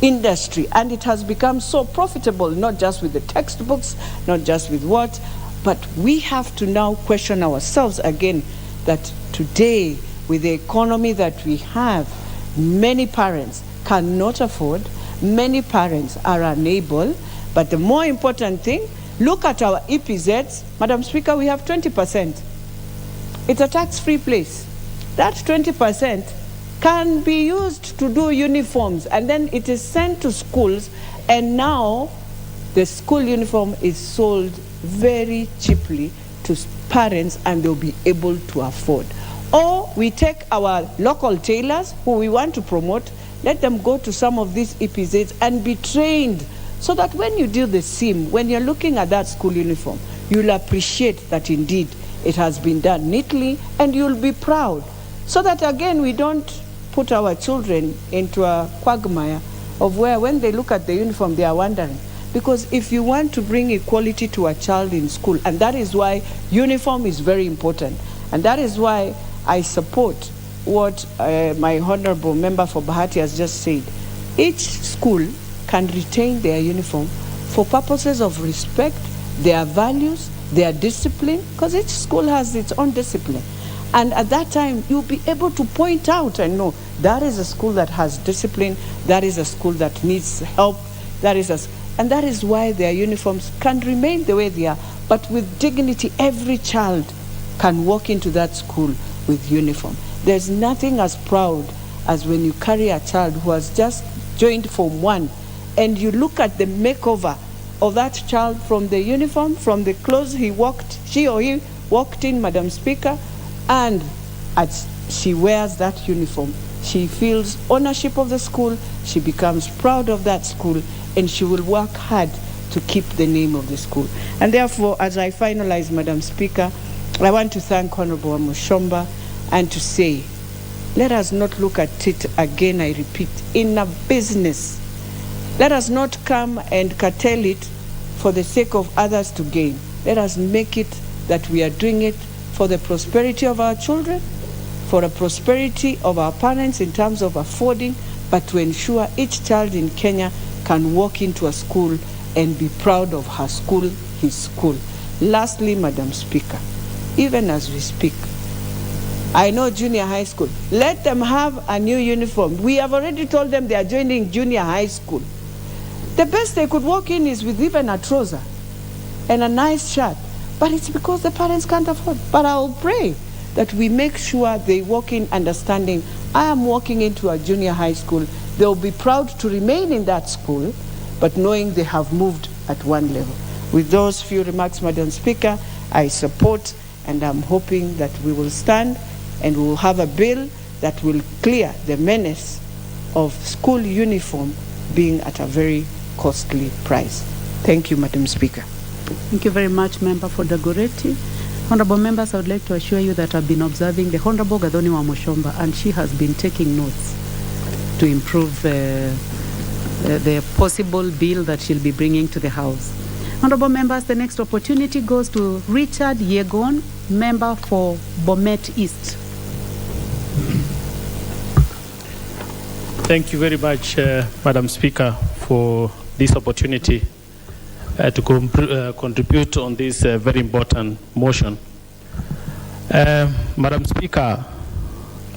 industry, and it has become so profitable, not just with the textbooks, not just with what, but we have to now question ourselves again that today, with the economy that we have, many parents cannot afford, many parents are unable, but the more important thing, look at our EPZs. Madam Speaker, we have 20%. It's a tax-free place. That 20% can be used to do uniforms, and then it is sent to schools, and now the school uniform is sold very cheaply to parents, and they'll be able to afford. Or we take our local tailors who we want to promote, let them go to some of these EPZs and be trained, so that when you do the seam, when you're looking at that school uniform, you'll appreciate that indeed it has been done neatly, and you'll be proud. So that again, we don't put our children into a quagmire of where when they look at the uniform, they are wondering. Because if you want to bring equality to a child in school, and that is why uniform is very important, and that is why I support what my honorable member for Bahati has just said. Each school can retain their uniform for purposes of respect, their values, their discipline, because each school has its own discipline. And at that time, you'll be able to point out and know that is a school that has discipline, that is a school that needs help, and that is why their uniforms can remain the way they are. But with dignity, every child can walk into that school with uniform. There's nothing as proud as when you carry a child who has just joined Form 1, and you look at the makeover of that child, from the uniform, from the clothes she or he walked in, Madam Speaker, and as she wears that uniform, she feels ownership of the school, she becomes proud of that school, and she will work hard to keep the name of the school. And therefore, as I finalize, Madam Speaker, I want to thank Honorable Mushomba and to say, let us not look at it again, I repeat, in a business. Let us not come and curtail it for the sake of others to gain. Let us make it that we are doing it for the prosperity of our children, for the prosperity of our parents in terms of affording, but to ensure each child in Kenya can walk into a school and be proud of her school, his school. Lastly, Madam Speaker, even as we speak, I know junior high school, let them have a new uniform. We have already told them they are joining junior high school. The best they could walk in is with even a trouser and a nice shirt, but it's because the parents can't afford. But I'll pray that we make sure they walk in understanding I am walking into a junior high school, they will be proud to remain in that school, but knowing they have moved at one level. With those few remarks, Madam Speaker, I support, and I'm hoping that we will stand and we will have a bill that will clear the menace of school uniform being at a very costly price. Thank you, Madam Speaker. Thank you very much, Member for Dagoretti. Honorable members, I would like to assure you that I've been observing the Honorable Gathoni Wamuchomba, and she has been taking notes to improve the possible bill that she'll be bringing to the House. Honorable members, the next opportunity goes to Richard Yegon, member for Bomet East. Thank you very much, Madam Speaker, for this opportunity to contribute on this very important motion. Madam Speaker,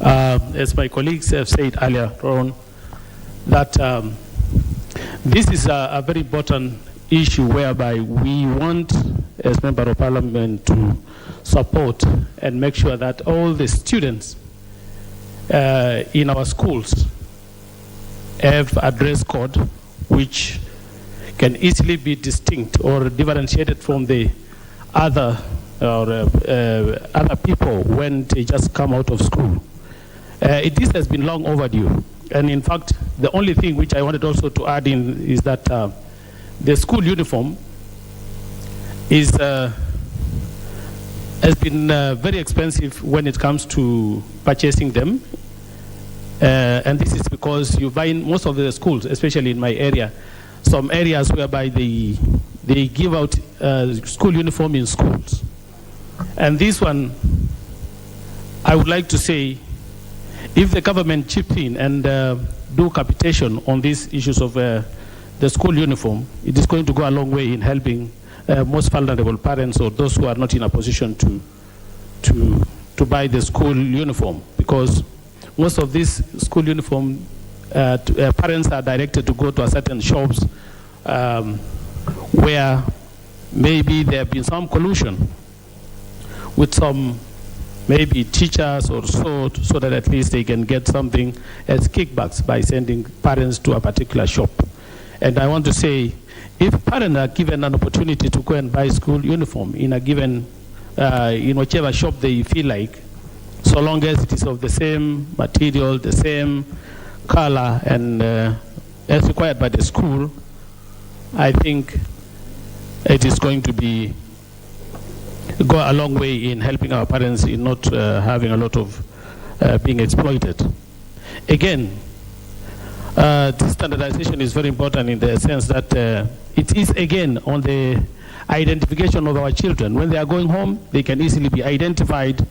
as my colleagues have said earlier on, that this is a very important issue whereby we want, as Member of Parliament, to support and make sure that all the students in our schools have a dress code which can easily be distinct or differentiated from the other other people when they just come out of school. This has been long overdue, and in fact, the only thing which I wanted also to add in is that the school uniform is has been very expensive when it comes to purchasing them. And this is because you find most of the schools, especially in my area, some areas whereby they give out school uniform in schools. And this one, I would like to say, if the government chip in and do capitation on these issues of the school uniform, it is going to go a long way in helping most vulnerable parents or those who are not in a position to buy the school uniform, because most of these school uniform, parents are directed to go to a certain shops where maybe there have been some collusion with some maybe teachers or so that at least they can get something as kickbacks by sending parents to a particular shop. And I want to say, if parents are given an opportunity to go and buy school uniform in a given, in whichever shop they feel like, so long as it is of the same material, the same color, and as required by the school, I think it is going to go a long way in helping our parents in not having a lot of being exploited. Again, this standardization is very important in the sense that it is again on the identification of our children. When they are going home, they can easily be identified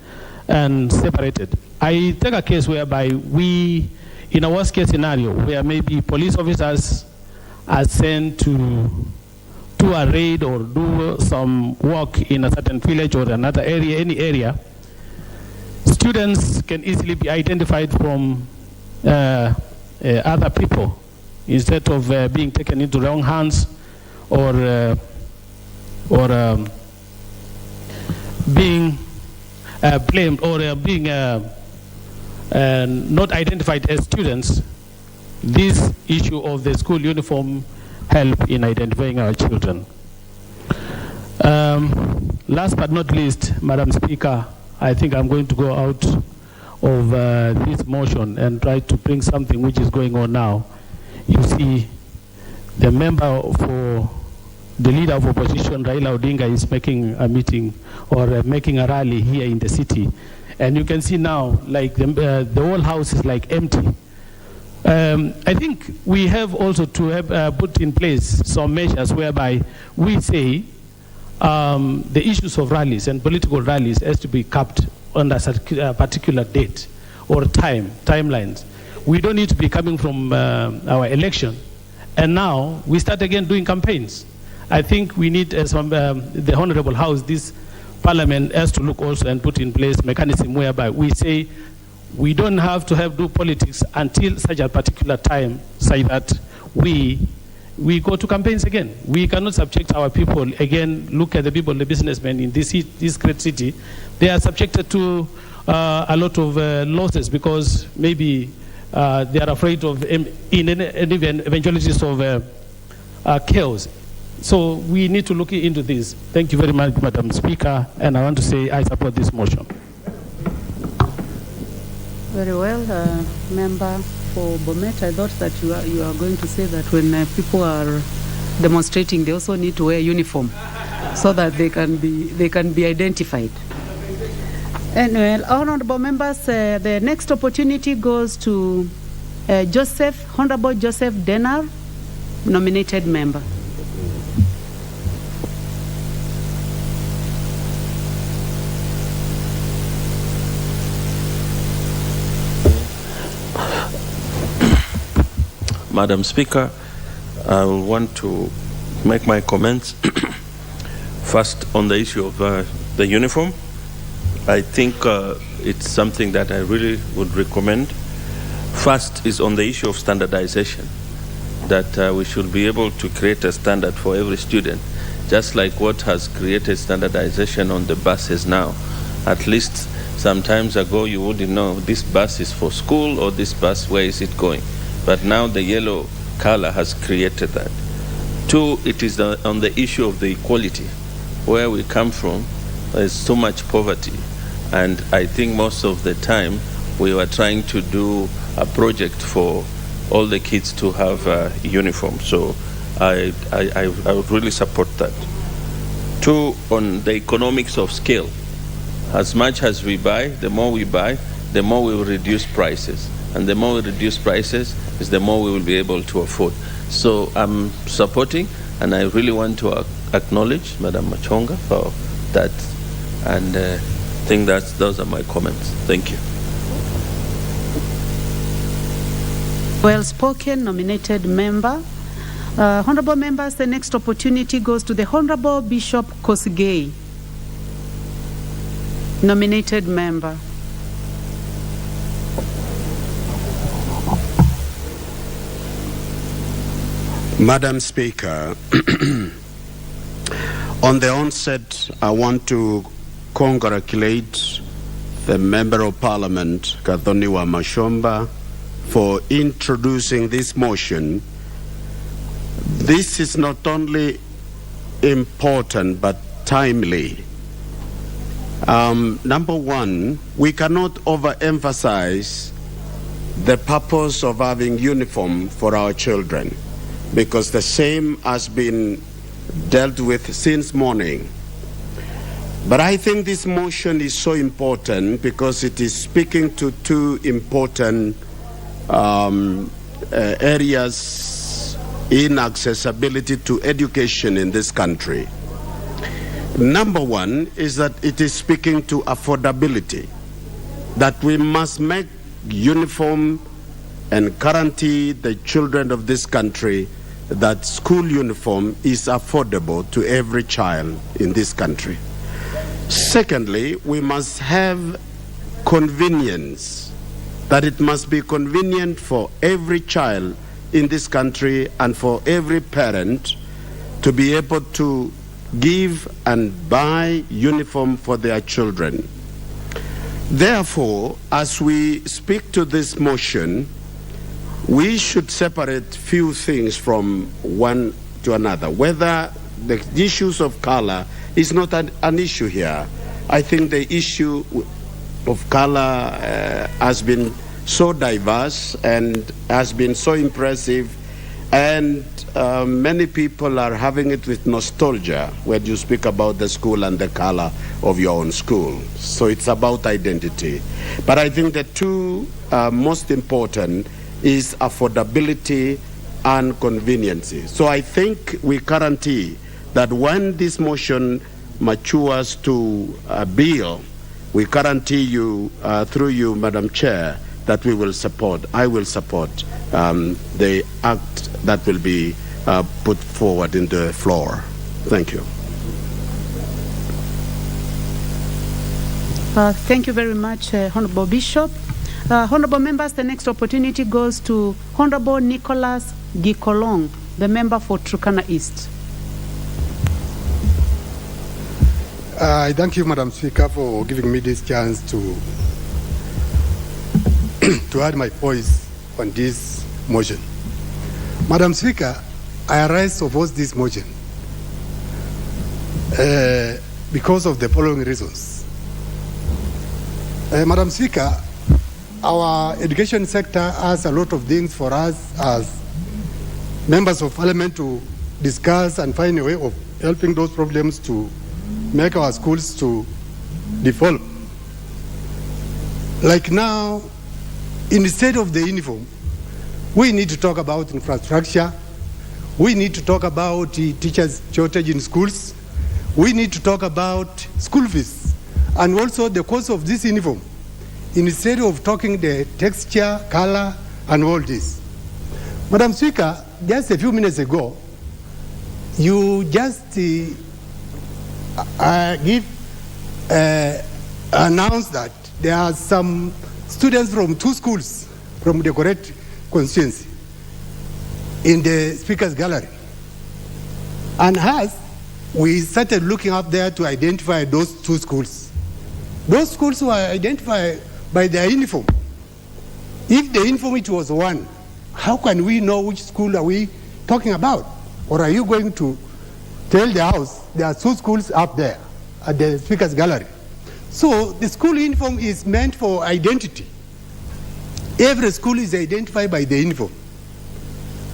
and separated. I take a case whereby we, in a worst case scenario, where maybe police officers are sent to a raid or do some work in a certain village or another area, any area, students can easily be identified from other people instead of being taken into wrong hands or being blamed or being not identified as students. This issue of the school uniform help in identifying our children. Last but not least, Madam Speaker, I think I'm going to go out of this motion and try to bring something which is going on now. You see, the member for the leader of opposition, Raila Odinga, is making a meeting or making a rally here in the city. And you can see now, like the whole house is like empty. I think we have also to have put in place some measures whereby we say the issues of rallies and political rallies has to be capped on a particular date or timelines. We don't need to be coming from our election, and now we start again doing campaigns. I think we need, as the Honorable House, this Parliament has to look also and put in place mechanism whereby we say we don't have to do politics until such a particular time, such that we go to campaigns again. We cannot subject our people again. Look at the people, the businessmen in this great city. They are subjected to a lot of losses because maybe they are afraid of eventualities of chaos. So we need to look into this. Thank you very much, Madam Speaker, and I want to say I support this motion. Very well, member for Bomet. I thought that you are going to say that when people are demonstrating, they also need to wear uniform so that they can be identified. Anyway, honorable members, the next opportunity goes to Honorable Joseph Denar, nominated member. Madam Speaker, I will want to make my comments. First, on the issue of the uniform, I think it's something that I really would recommend. First is on the issue of standardization, that we should be able to create a standard for every student, just like what has created standardization on the buses now. At least some times ago, you wouldn't know this bus is for school or this bus, where is it going? But now the yellow color has created that. Two, it is on the issue of the equality. Where we come from, there's so much poverty. And I think most of the time, we were trying to do a project for all the kids to have a uniform. So I would really support that. Two, on the economics of scale. As much as we buy, the more we will reduce prices. And the more we reduce prices, is the more we will be able to afford. So I'm supporting, and I really want to acknowledge Madam Machonga for that, and I think those are my comments. Thank you. Well spoken, nominated member. Honorable members, the next opportunity goes to the Honorable Bishop Kosgei, nominated member. Madam Speaker, on the onset, I want to congratulate the Member of Parliament, Gathoni Wamashomba, for introducing this motion. This is not only important but timely. Number one, we cannot overemphasize the purpose of having uniform for our children, because the same has been dealt with since morning. But I think this motion is so important because it is speaking to two important areas in accessibility to education in this country. Number one is that it is speaking to affordability, that we must make uniform and guarantee the children of this country that school uniform is affordable to every child in this country. Secondly, we must have convenience, that it must be convenient for every child in this country and for every parent to be able to give and buy uniform for their children. Therefore, as we speak to this motion, we should separate few things from one to another. Whether the issues of color is not an issue here. I think the issue of color has been so diverse and has been so impressive, and many people are having it with nostalgia when you speak about the school and the color of your own school. So it's about identity. But I think the two most important is affordability and convenience. So I think we guarantee that when this motion matures to a bill, we guarantee you, through you, Madam Chair, that we will support, I will support the act that will be put forward in the floor. Thank you. Thank you very much, Honorable Bishop. Honorable members, the next opportunity goes to Honorable Nicholas Gikolong, the member for Turkana East. I thank you, Madam Speaker, for giving me this chance to to add my voice on this motion. Madam Speaker, I arise to oppose this motion because of the following reasons. Madam Speaker, our education sector has a lot of things for us as members of parliament to discuss and find a way of helping those problems to make our schools to develop. Like now, instead of the uniform, we need to talk about infrastructure. We need to talk about the teachers' shortage in schools. We need to talk about school fees and also the cost of this uniform, instead of talking the texture, color, and all this. Madam Speaker, just a few minutes ago, you just announced that there are some students from 2 schools from the correct constituency in the Speaker's gallery. And as we started looking up there to identify those 2 schools, those schools were identified by their uniform. If the uniform it was one, how can we know which school are we talking about? Or are you going to tell the House there are 2 schools up there at the Speaker's gallery? So the school uniform is meant for identity. Every school is identified by the uniform.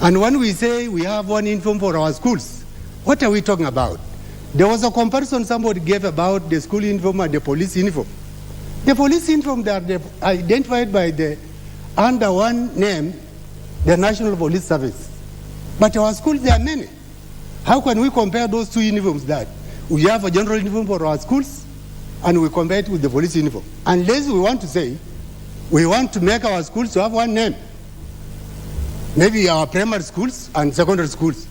And when we say we have one uniform for our schools, what are we talking about? There was a comparison somebody gave about the school uniform and the police uniform. The police uniform, they are identified by the under one name, the National Police Service. But our schools, there are many. How can we compare those 2 uniforms that we have a general uniform for our schools and we compare it with the police uniform? Unless we want to say we want to make our schools to have one name. Maybe our primary schools and secondary schools,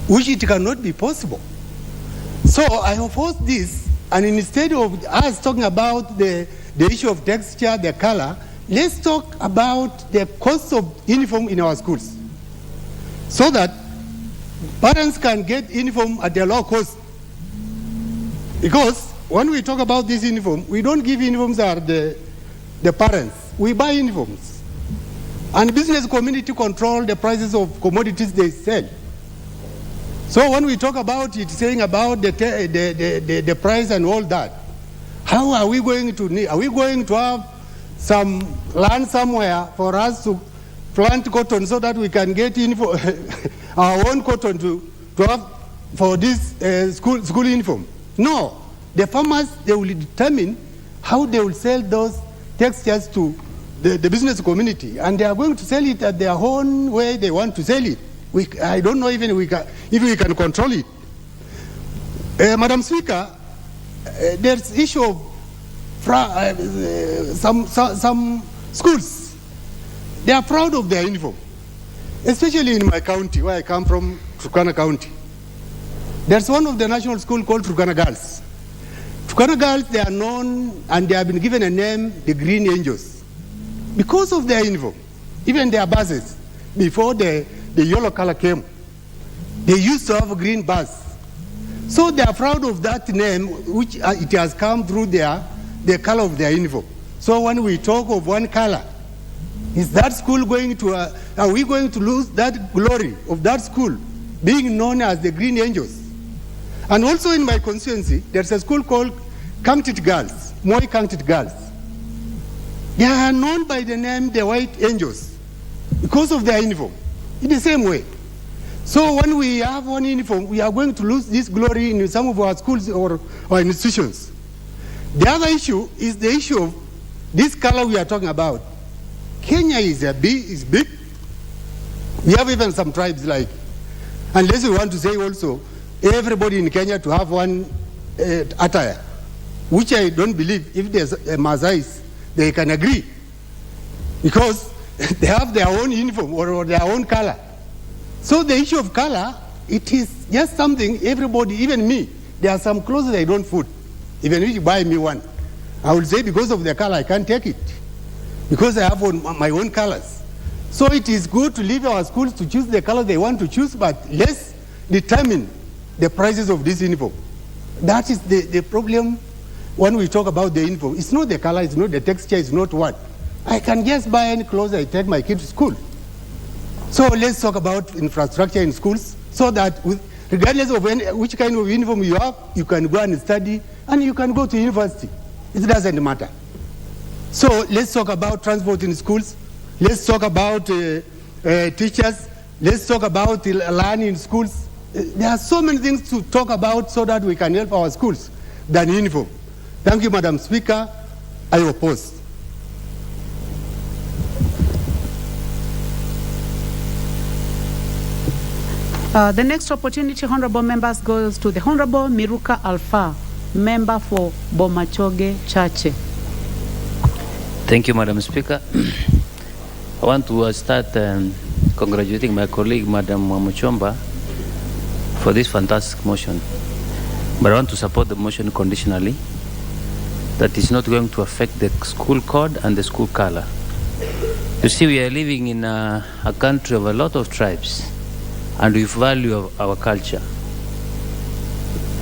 which it cannot be possible. So I oppose this, and instead of us talking about the issue of texture, the color, let's talk about the cost of uniform in our schools, so that parents can get uniform at a low cost. Because when we talk about this uniform, we don't give uniforms to the parents. We buy uniforms. And business community control the prices of commodities they sell. So when we talk about it, saying about the price and all that, how are we going to are we going to have some land somewhere for us to plant cotton so that we can get in for our own cotton to have for this school uniform? No. The farmers, they will determine how they will sell those textiles to the business community, and they are going to sell it at their own way they want to sell it. I don't know even if we can control it. Madam Speaker, there's issue of some schools. They are proud of their uniform, especially in my county, where I come from, Turkana County. There's one of the national schools called Turkana Girls. Turkana Girls, they are known and they have been given a name, the Green Angels, because of their uniform. Even their buses, before the yellow color came, they used to have a green bus. So they are proud of that name, which it has come through the color of their uniform. So when we talk of one color, is that school going to, are we going to lose that glory of that school being known as the Green Angels? And also in my constituency, there's a school called Kangtit Girls, Moi Kangtit Girls. They are known by the name the White Angels because of their uniform, in the same way. So when we have one uniform, we are going to lose this glory in some of our schools or institutions. The other issue is the issue of this color we are talking about. Kenya is big. We have even some tribes like, unless we want to say also, everybody in Kenya to have one attire, which I don't believe. If there's a Maasais, they can agree, because they have their own uniform or their own color. So the issue of color, it is just something everybody, even me, there are some clothes I don't put. Even if you buy me one, I will say because of the color I can't take it, because I have my own colors. So it is good to leave our schools to choose the color they want to choose, but let's determine the prices of this uniform. That is the problem when we talk about the uniform. It's not the color, it's not the texture, it's not what. I can just buy any clothes I take my kids to school. So let's talk about infrastructure in schools so that regardless of which kind of uniform you have, you can go and study and you can go to university. It doesn't matter. So let's talk about transport in schools. Let's talk about teachers. Let's talk about learning in schools. There are so many things to talk about so that we can help our schools than uniform. Thank you, Madam Speaker. I oppose. The next opportunity, honorable members, goes to the Honorable Miruka Alpha, member for Bomachoge Chache. Thank you, Madam Speaker. I want to start congratulating my colleague, Madam Muchomba, for this fantastic motion. But I want to support the motion conditionally, that is not going to affect the school code and the school color. You see, we are living in a country of a lot of tribes, and we value our culture.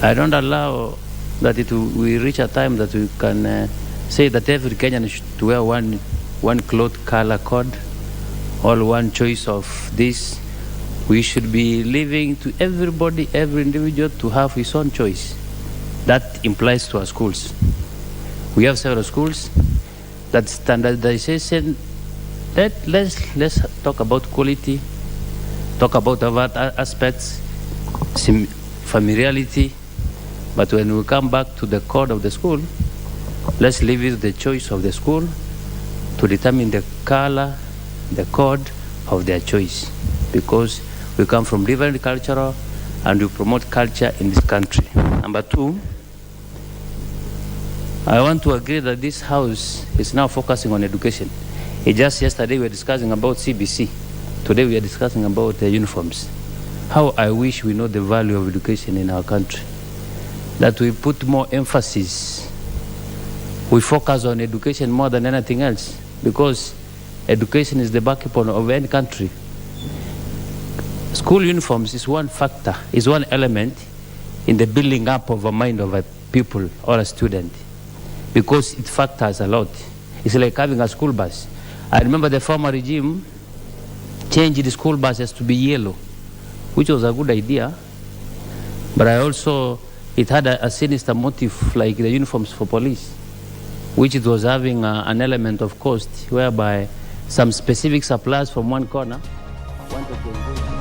I don't allow that we reach a time that we can say that every Kenyan should wear one cloth color code, all one choice of this. We should be leaving to everybody, every individual to have his own choice. That implies to our schools. We have several schools. That standardization, let's talk about quality, talk about other aspects, familiarity, but when we come back to the code of the school, let's leave it the choice of the school to determine the color, the code of their choice, because we come from different cultural and we promote culture in this country. Number two, I want to agree that this house is now focusing on education. Just yesterday we were discussing about CBC. Today we are discussing about the uniforms. How I wish we know the value of education in our country. That we put more emphasis. We focus on education more than anything else, because education is the backbone of any country. School uniforms is one factor, is one element in the building up of a mind of a pupil or a student, because it factors a lot. It's like having a school bus. I remember the former regime changed the school buses to be yellow, which was a good idea, but it had a sinister motive like the uniforms for police, which it was having an element of cost, whereby some specific suppliers from one corner wanted to engage.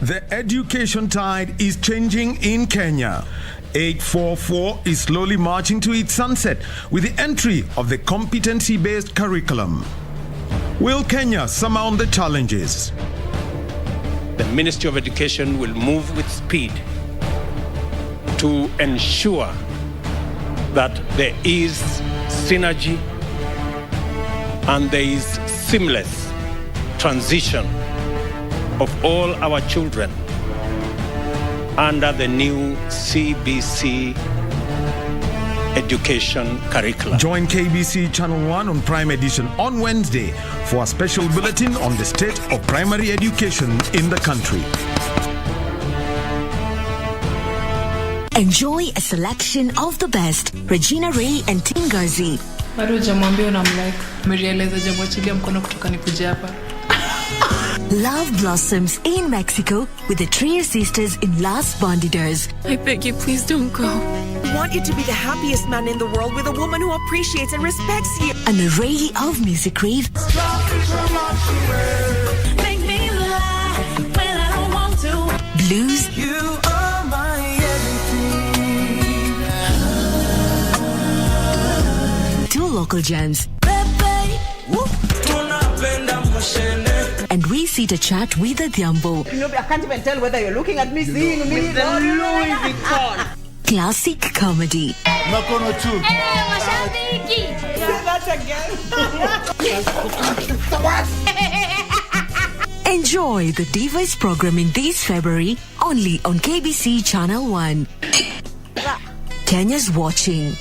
The education tide is changing in Kenya. 844 is slowly marching to its sunset with the entry of the competency-based curriculum. Will Kenya surmount the challenges? The Ministry of Education will move with speed to ensure that there is synergy and there is seamless transition of all our children under the new CBC education curriculum. Join KBC Channel 1 on Prime Edition on Wednesday for a special bulletin on the state of primary education in the country. Enjoy a selection of the best. Regina Ray and Tingazi. Bado hujamwambia unamlike. Umerealize hajamwachilia mkono kutoka nikuje hapa. Love blossoms in Mexico with the trio sisters in Las Bandidas. I beg you, please don't go. I want you to be the happiest man in the world with a woman who appreciates and respects you. An array of music rave. Make me lie when I don't want to. Blues. You are my everything. Two local jams. And we sit to chat with the Thiambo. You know, I can't even tell whether you're looking at me, seeing me. With the Louis Vuitton. Classic comedy. Makono tu. Say that again. Enjoy the Divas programming this February only on KBC Channel 1. Kenya's watching.